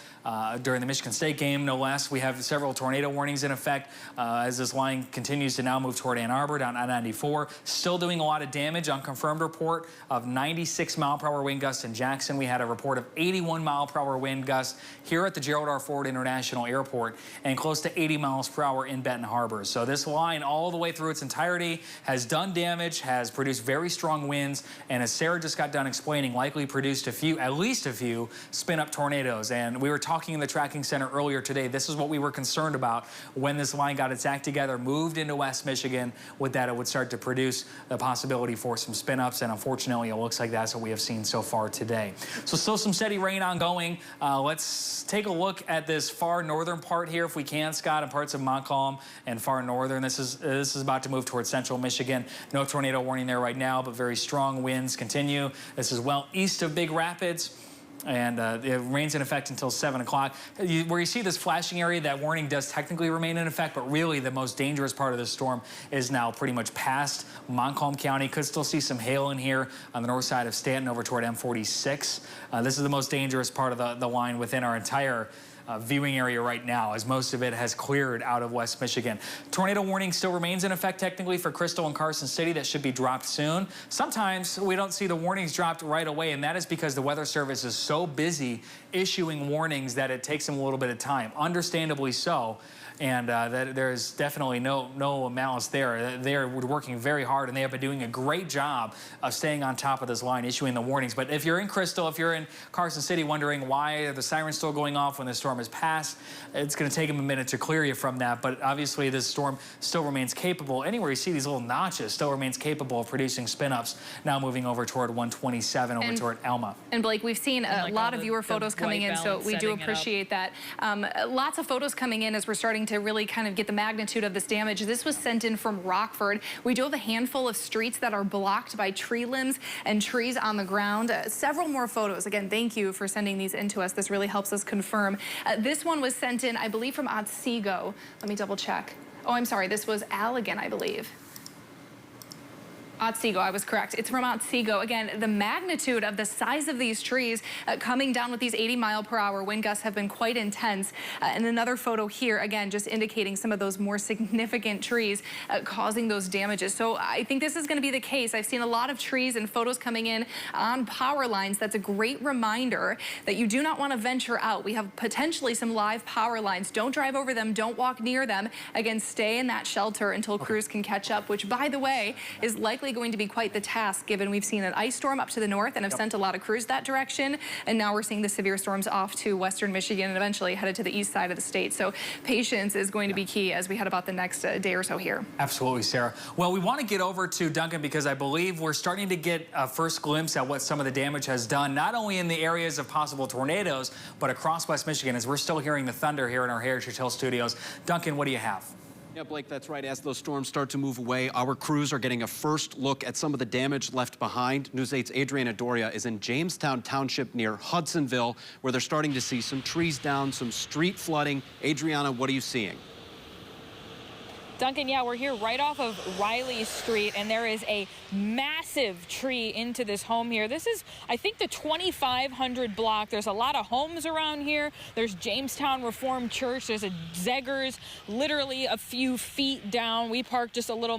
During the Michigan State game, no less, we have several tornado warnings in effect. As this line continues to now move toward Ann Arbor down I-94. Still doing a lot of damage. On confirmed report of 96-mile-per-hour wind gusts in Jackson. We had a report of 81-mile-per-hour wind gusts here at the Gerald R. Ford International Airport and close to 80 miles per hour in Benton Harbor. So this line all the way through its entirety has done damage, has produced very strong winds, and as Sarah just got done explaining, likely produced at least a few spin-up tornadoes. And we were talking in the tracking center earlier today. This is what we were concerned about when this line got its act together, moved into West Michigan. With that, it would start to produce the possibility for some spin-ups, and unfortunately, it looks like that's what we have seen so far today. So still some steady rain ongoing. Let's take a look at this far northern part here, if we can, Scott, and parts of Montcalm and far northern. This is about to move towards central Michigan. No tornado warning there right now, but very strong winds continue. This is well east of Big Rapids. And it remains in effect until 7 o'clock. Where you see this flashing area, that warning does technically remain in effect, but really the most dangerous part of the storm is now pretty much past Montcalm County. Could still see some hail in here on the north side of Stanton over toward M46. This is the most dangerous part of the line within our entire viewing area right now, as most of it has cleared out of West Michigan. Tornado warning still remains in effect technically for Crystal and Carson City. That should be dropped soon. Sometimes we don't see the warnings dropped right away, and that is because the Weather Service is so busy issuing warnings that it takes them a little bit of time, understandably so. And that there's definitely no malice there. They're working very hard, and they have been doing a great job of staying on top of this line, issuing the warnings. But if you're in Crystal, if you're in Carson City, wondering why are the sirens still going off when the storm is past, it's going to take them a minute to clear you from that. But obviously, this storm still remains capable. Anywhere you see these little notches, still remains capable of producing spin-ups. Now moving over toward 127, over toward Alma. And Blake, we've seen a lot of viewer photos coming in, so we do appreciate that. Lots of photos coming in as we're starting to really kind of get the magnitude of this damage. This was sent in from Rockford. We do have a handful of streets that are blocked by tree limbs and trees on the ground. Several more photos. Again, thank you for sending these in to us. This really helps us confirm. This one was sent in, I believe, from Otsego. Let me double check. Oh, I'm sorry. This was Allegan, I believe. Otsego, I was correct. It's from Otsego. Again, the magnitude of the size of these trees coming down with these 80-mile-per-hour wind gusts have been quite intense. And another photo here, again, just indicating some of those more significant trees causing those damages. So I think this is going to be the case. I've seen a lot of trees and photos coming in on power lines. That's a great reminder that you do not want to venture out. We have potentially some live power lines. Don't drive over them. Don't walk near them. Again, stay in that shelter until crews can catch up, which, by the way, is likely going to be quite the task, given we've seen an ice storm up to the north and have sent a lot of crews that direction. And now we're seeing the severe storms off to western Michigan and eventually headed to the east side of the state. So patience is going to be key as we head about the next day or so here. Absolutely, Sarah. Well, we want to get over to Duncan because I believe we're starting to get a first glimpse at what some of the damage has done, not only in the areas of possible tornadoes, but across West Michigan, as we're still hearing the thunder here in our Heritage Hill studios. Duncan, what do you have? Yeah, Blake, that's right. As those storms start to move away, our crews are getting a first look at some of the damage left behind. News 8's Adriana Doria is in Jamestown Township near Hudsonville, where they're starting to see some trees down, some street flooding. Adriana, what are you seeing? Duncan, yeah, we're here right off of Riley Street, and there is a massive tree into this home here. This is, I think, the 2500 block. There's a lot of homes around here. There's Jamestown Reformed Church. There's a Zeggers literally a few feet down. We parked just a little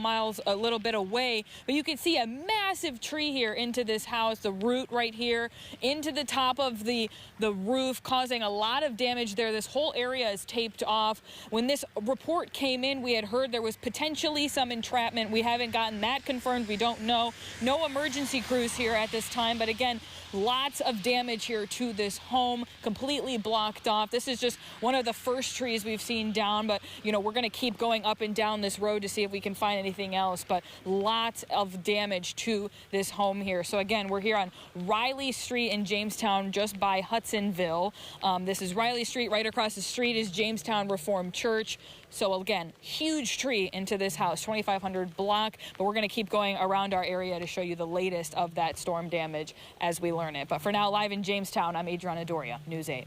bit away, but you can see a massive tree here into this house, the root right here, into the top of the roof, causing a lot of damage there. This whole area is taped off. When this report came in, we had heard there was potentially some entrapment. We haven't gotten that confirmed. We don't know. No emergency crews here at this time, but again, lots of damage here to this home, completely blocked off. This is just one of the first trees we've seen down, but you know, we're going to keep going up and down this road to see if we can find anything else, but lots of damage to this home here. So again, we're here on Riley Street in Jamestown, just by Hudsonville. This is Riley Street. Right across the street is Jamestown Reformed Church. So again, huge tree into this house, 2500 block, but we're going to keep going around our area to show you the latest of that storm damage as we learn it. But for now, live in Jamestown, I'm Adriana Doria, News 8.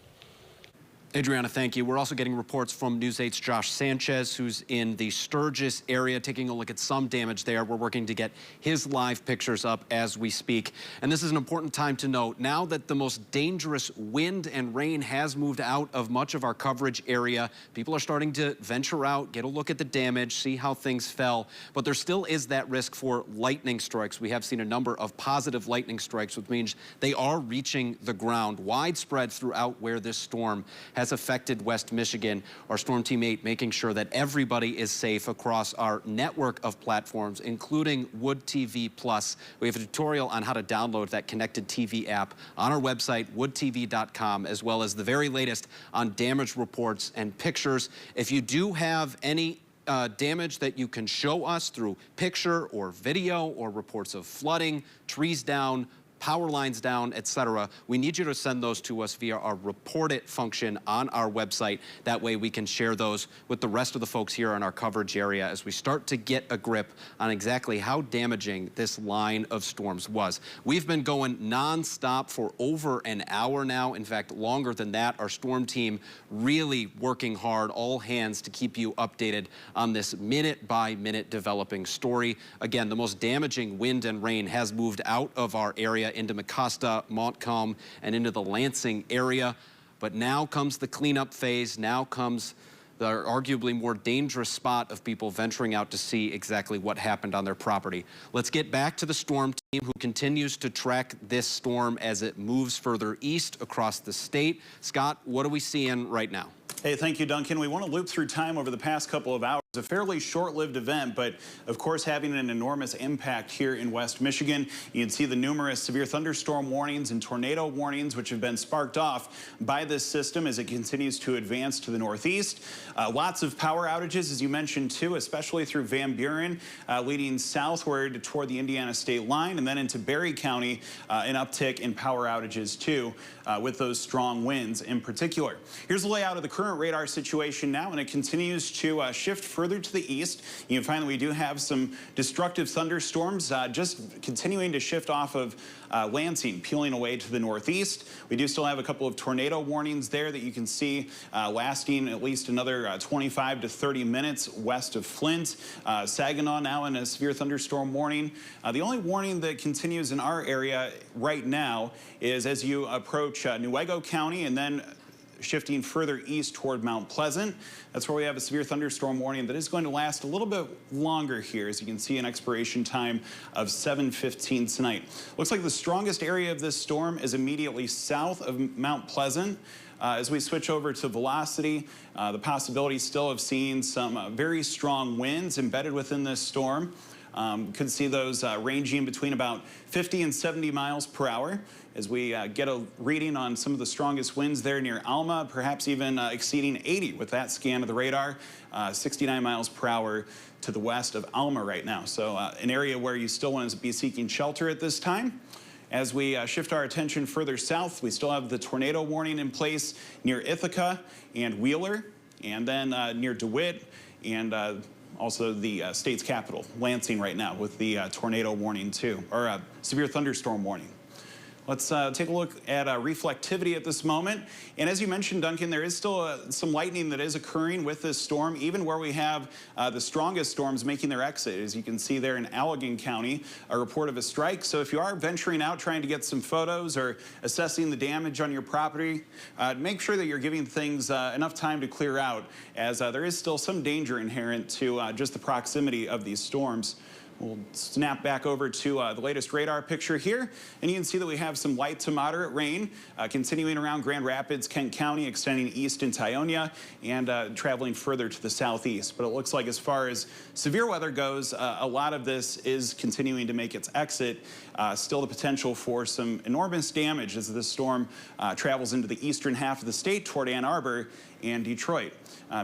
Adriana, thank you. We're also getting reports from News 8's Josh Sanchez, who's in the Sturgis area, taking a look at some damage there. We're working to get his live pictures up as we speak. And this is an important time to note. Now that the most dangerous wind and rain has moved out of much of our coverage area, people are starting to venture out, get a look at the damage, see how things fell. But there still is that risk for lightning strikes. We have seen a number of positive lightning strikes, which means they are reaching the ground widespread throughout where this storm has affected West Michigan. Our Storm Team 8 making sure that everybody is safe across our network of platforms, including Wood TV Plus. We have a tutorial on how to download that connected TV app on our website, woodtv.com, as well as the very latest on damage reports and pictures. If you do have any damage that you can show us through picture or video or reports of flooding, trees down, power lines down, etc., we need you to send those to us via our report it function on our website. That way we can share those with the rest of the folks here in our coverage area as we start to get a grip on exactly how damaging this line of storms was. We've been going nonstop for over an hour now. In fact, longer than that. Our storm team really working hard, all hands, to keep you updated on this minute-by-minute developing story. Again, the most damaging wind and rain has moved out of our area into Mecosta, Montcalm, and into the Lansing area. But now comes the cleanup phase. Now comes the arguably more dangerous spot of people venturing out to see exactly what happened on their property. Let's get back to the storm team, who continues to track this storm as it moves further east across the state. Scott, what are we seeing right now? Hey, thank you, Duncan. We want to loop through time over the past couple of hours. A fairly short-lived event, but of course having an enormous impact here in West Michigan. You can see the numerous severe thunderstorm warnings and tornado warnings which have been sparked off by this system as it continues to advance to the northeast. Lots of power outages, as you mentioned, too, especially through Van Buren, leading southward toward the Indiana state line, and then into Berry County, an uptick in power outages, too, with those strong winds in particular. Here's the layout of the current radar situation now, and it continues to shift further to the east, you can find that we do have some destructive thunderstorms just continuing to shift off of Lansing, peeling away to the northeast. We do still have a couple of tornado warnings there that you can see lasting at least another 25 to 30 minutes west of Flint. Saginaw now in a severe thunderstorm warning. The only warning that continues in our area right now is as you approach Newaygo County and then shifting further east toward Mount Pleasant. That's where we have a severe thunderstorm warning that is going to last a little bit longer here. As you can see, an expiration time of 7:15 tonight. Looks like the strongest area of this storm is immediately south of Mount Pleasant. As we switch over to velocity, the possibility still of seeing some very strong winds embedded within this storm. Could see those ranging between about 50 and 70 miles per hour as we get a reading on some of the strongest winds there near Alma, perhaps even exceeding 80 with that scan of the radar, 69 miles per hour to the west of Alma right now. So an area where you still want to be seeking shelter at this time. As we shift our attention further south, we still have the tornado warning in place near Ithaca and Wheeler, and then near DeWitt and also the state's capital, Lansing right now with the tornado warning too, or severe thunderstorm warning. Let's take a look at reflectivity at this moment. And as you mentioned, Duncan, there is still some lightning that is occurring with this storm, even where we have the strongest storms making their exit. As you can see there in Allegan County, a report of a strike. So if you are venturing out trying to get some photos or assessing the damage on your property, make sure that you're giving things enough time to clear out, as there is still some danger inherent to just the proximity of these storms. We'll snap back over to the latest radar picture here, and you can see that we have some light to moderate rain continuing around Grand Rapids, Kent County, extending east into Ionia, and traveling further to the southeast. But it looks like as far as severe weather goes, a lot of this is continuing to make its exit. Still the potential for some enormous damage as this storm travels into the eastern half of the state toward Ann Arbor and Detroit.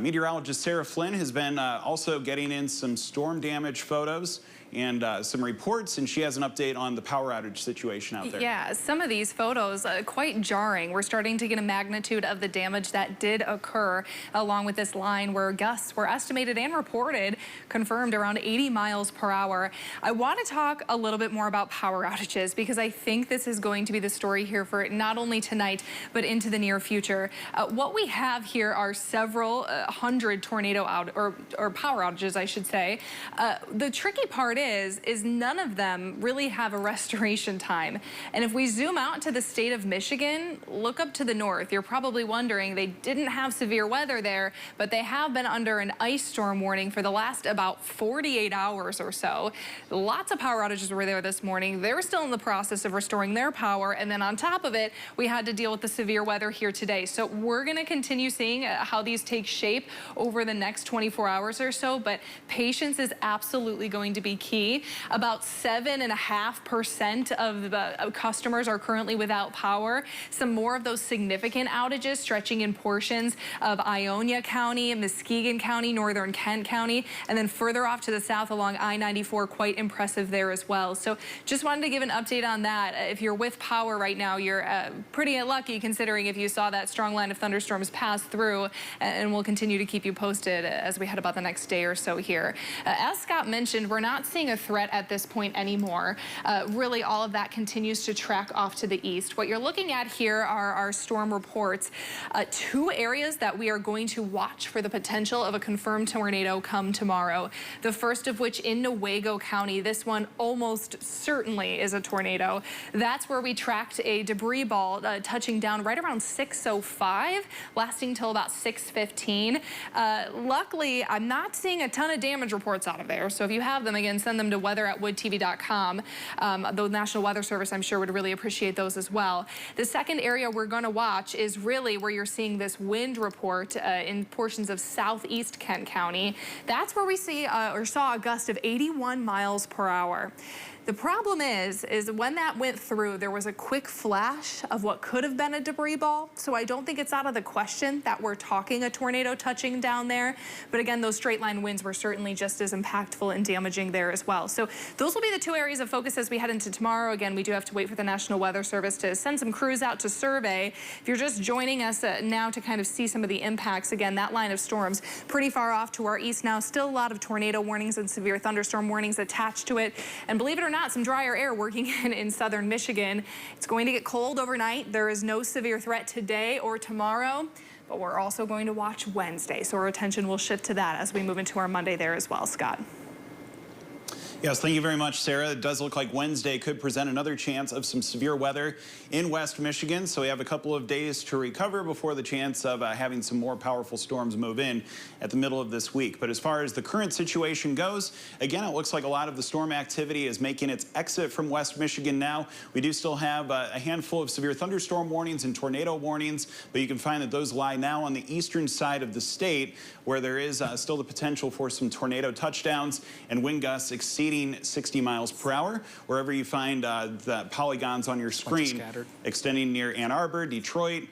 Meteorologist Sara Flynn has been also getting in some storm damage photos and some reports, and she has an update on the power outage situation out there. Yeah, some of these photos quite jarring. We're starting to get a magnitude of the damage that did occur along with this line where gusts were estimated and reported, confirmed around 80 miles per hour. I want to talk a little bit more about power outages because I think this is going to be the story here for not only tonight but into the near future. What we have here are several hundred tornado or power outages, I should say. The tricky part is none of them really have a restoration time. And if we zoom out to the state of Michigan, look up to the north. You're probably wondering they didn't have severe weather there, but they have been under an ice storm warning for the last about 48 hours or so. Lots of power outages were there this morning. They're still in the process of restoring their power. And then on top of it, we had to deal with the severe weather here today. So we're going to continue seeing how these take shape over the next 24 hours or so. But patience is absolutely going to be key. About 7.5% of the customers are currently without power. Some more of those significant outages stretching in portions of Ionia County, Muskegon County, northern Kent County, and then further off to the south along I-94, quite impressive there as well. So just wanted to give an update on that. If you're with power right now, you're pretty lucky considering if you saw that strong line of thunderstorms pass through, and we'll continue to keep you posted as we head about the next day or so here. As Scott mentioned, we're not seeing a threat at this point anymore. Really, all of that continues to track off to the east. What you're looking at here are our storm reports. Two areas that we are going to watch for the potential of a confirmed tornado come tomorrow. The first of which in Newaygo County. This one almost certainly is a tornado. That's where we tracked a debris ball touching down right around 6:05, lasting till about 6:15. Luckily, I'm not seeing a ton of damage reports out of there. So if you have them, again, send them to weather@woodtv.com. The National Weather Service, I'm sure, would really appreciate those as well. The second area we're going to watch is really where you're seeing this wind report in portions of southeast Kent County. That's where we see or saw a gust of 81 miles per hour. The problem is when that went through, there was a quick flash of what could have been a debris ball. So I don't think it's out of the question that we're talking a tornado touching down there. But again, those straight line winds were certainly just as impactful and damaging there as well. So those will be the two areas of focus as we head into tomorrow. Again, we do have to wait for the National Weather Service to send some crews out to survey. If you're just joining us now to kind of see some of the impacts, again, that line of storms pretty far off to our east now. Still a lot of tornado warnings and severe thunderstorm warnings attached to it. And believe it or not, some drier air working in southern Michigan. It's going to get cold overnight. There is no severe threat today or tomorrow, but we're also going to watch Wednesday. So our attention will shift to that as we move into our Monday there as well, Scott. Yes, thank you very much, Sarah. It does look like Wednesday could present another chance of some severe weather in West Michigan. So we have a couple of days to recover before the chance of having some more powerful storms move in at the middle of this week. But as far as the current situation goes, again, it looks like a lot of the storm activity is making its exit from West Michigan now. We do still have a handful of severe thunderstorm warnings and tornado warnings, but you can find that those lie now on the eastern side of the state, where there is still the potential for some tornado touchdowns and wind gusts exceeding 60 miles per hour. Wherever you find the polygons on your screen, extending near Ann Arbor, Detroit.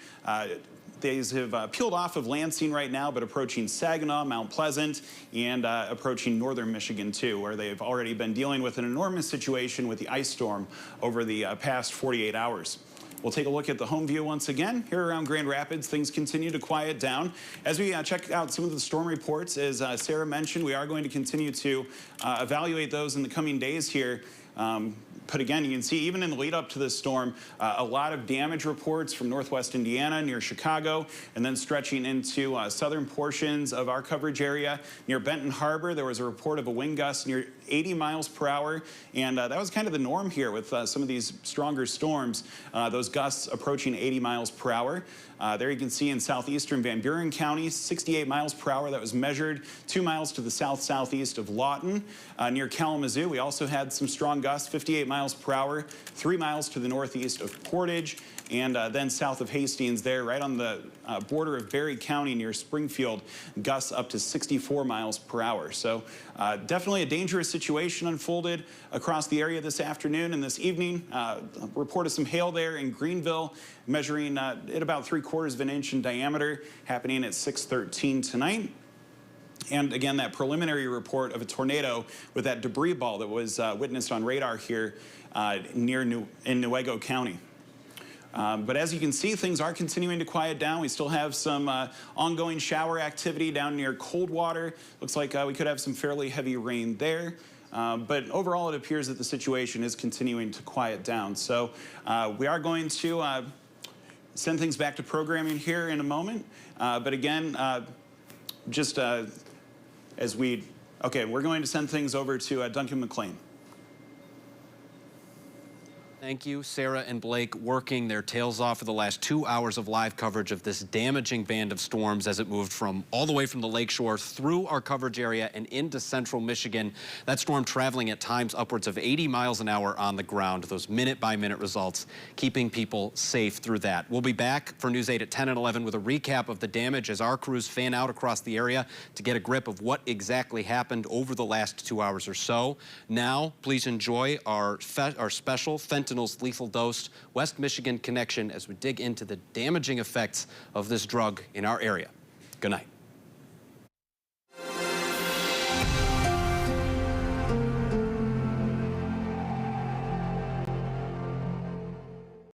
These have peeled off of Lansing right now, but approaching Saginaw, Mount Pleasant, and approaching northern Michigan too, where they've already been dealing with an enormous situation with the ice storm over the past 48 hours. We'll take a look at the home view once again. Here around Grand Rapids, things continue to quiet down. As we check out some of the storm reports, as Sarah mentioned, we are going to continue to evaluate those in the coming days here. But again, you can see even in the lead up to this storm, a lot of damage reports from northwest Indiana near Chicago, and then stretching into southern portions of our coverage area. Near Benton Harbor, there was a report of a wind gust near 80 miles per hour, and that was kind of the norm here with some of these stronger storms, those gusts approaching 80 miles per hour. There you can see in southeastern Van Buren County, 68 miles per hour that was measured 2 miles to the south-southeast of Lawton. Near Kalamazoo, we also had some strong gusts, 58 miles per hour, 3 miles to the northeast of Portage, and then south of Hastings there, right on the border of Berry County near Springfield, gusts up to 64 miles per hour. So definitely a dangerous situation unfolded across the area this afternoon and this evening. Report of some hail there in Greenville, measuring at about 3/4 of an inch in diameter, happening at 6:13 tonight. And again, that preliminary report of a tornado with that debris ball that was witnessed on radar here in Newaygo County. But as you can see, things are continuing to quiet down. We still have some ongoing shower activity down near Coldwater. Looks like we could have some fairly heavy rain there. But overall, it appears that the situation is continuing to quiet down. So we are going to send things back to programming here in a moment. But again, just as we're going to send things over to Duncan McLean. Thank you, Sarah and Blake, working their tails off for the last 2 hours of live coverage of this damaging band of storms as it moved from all the way from the lakeshore through our coverage area and into central Michigan. That storm traveling at times upwards of 80 miles an hour on the ground. Those minute-by-minute results, keeping people safe through that. We'll be back for News 8 at 10 and 11 with a recap of the damage as our crews fan out across the area to get a grip of what exactly happened over the last 2 hours or so. Now, please enjoy our special fentanyl lethal dose West Michigan connection as we dig into the damaging effects of this drug in our area. Good night.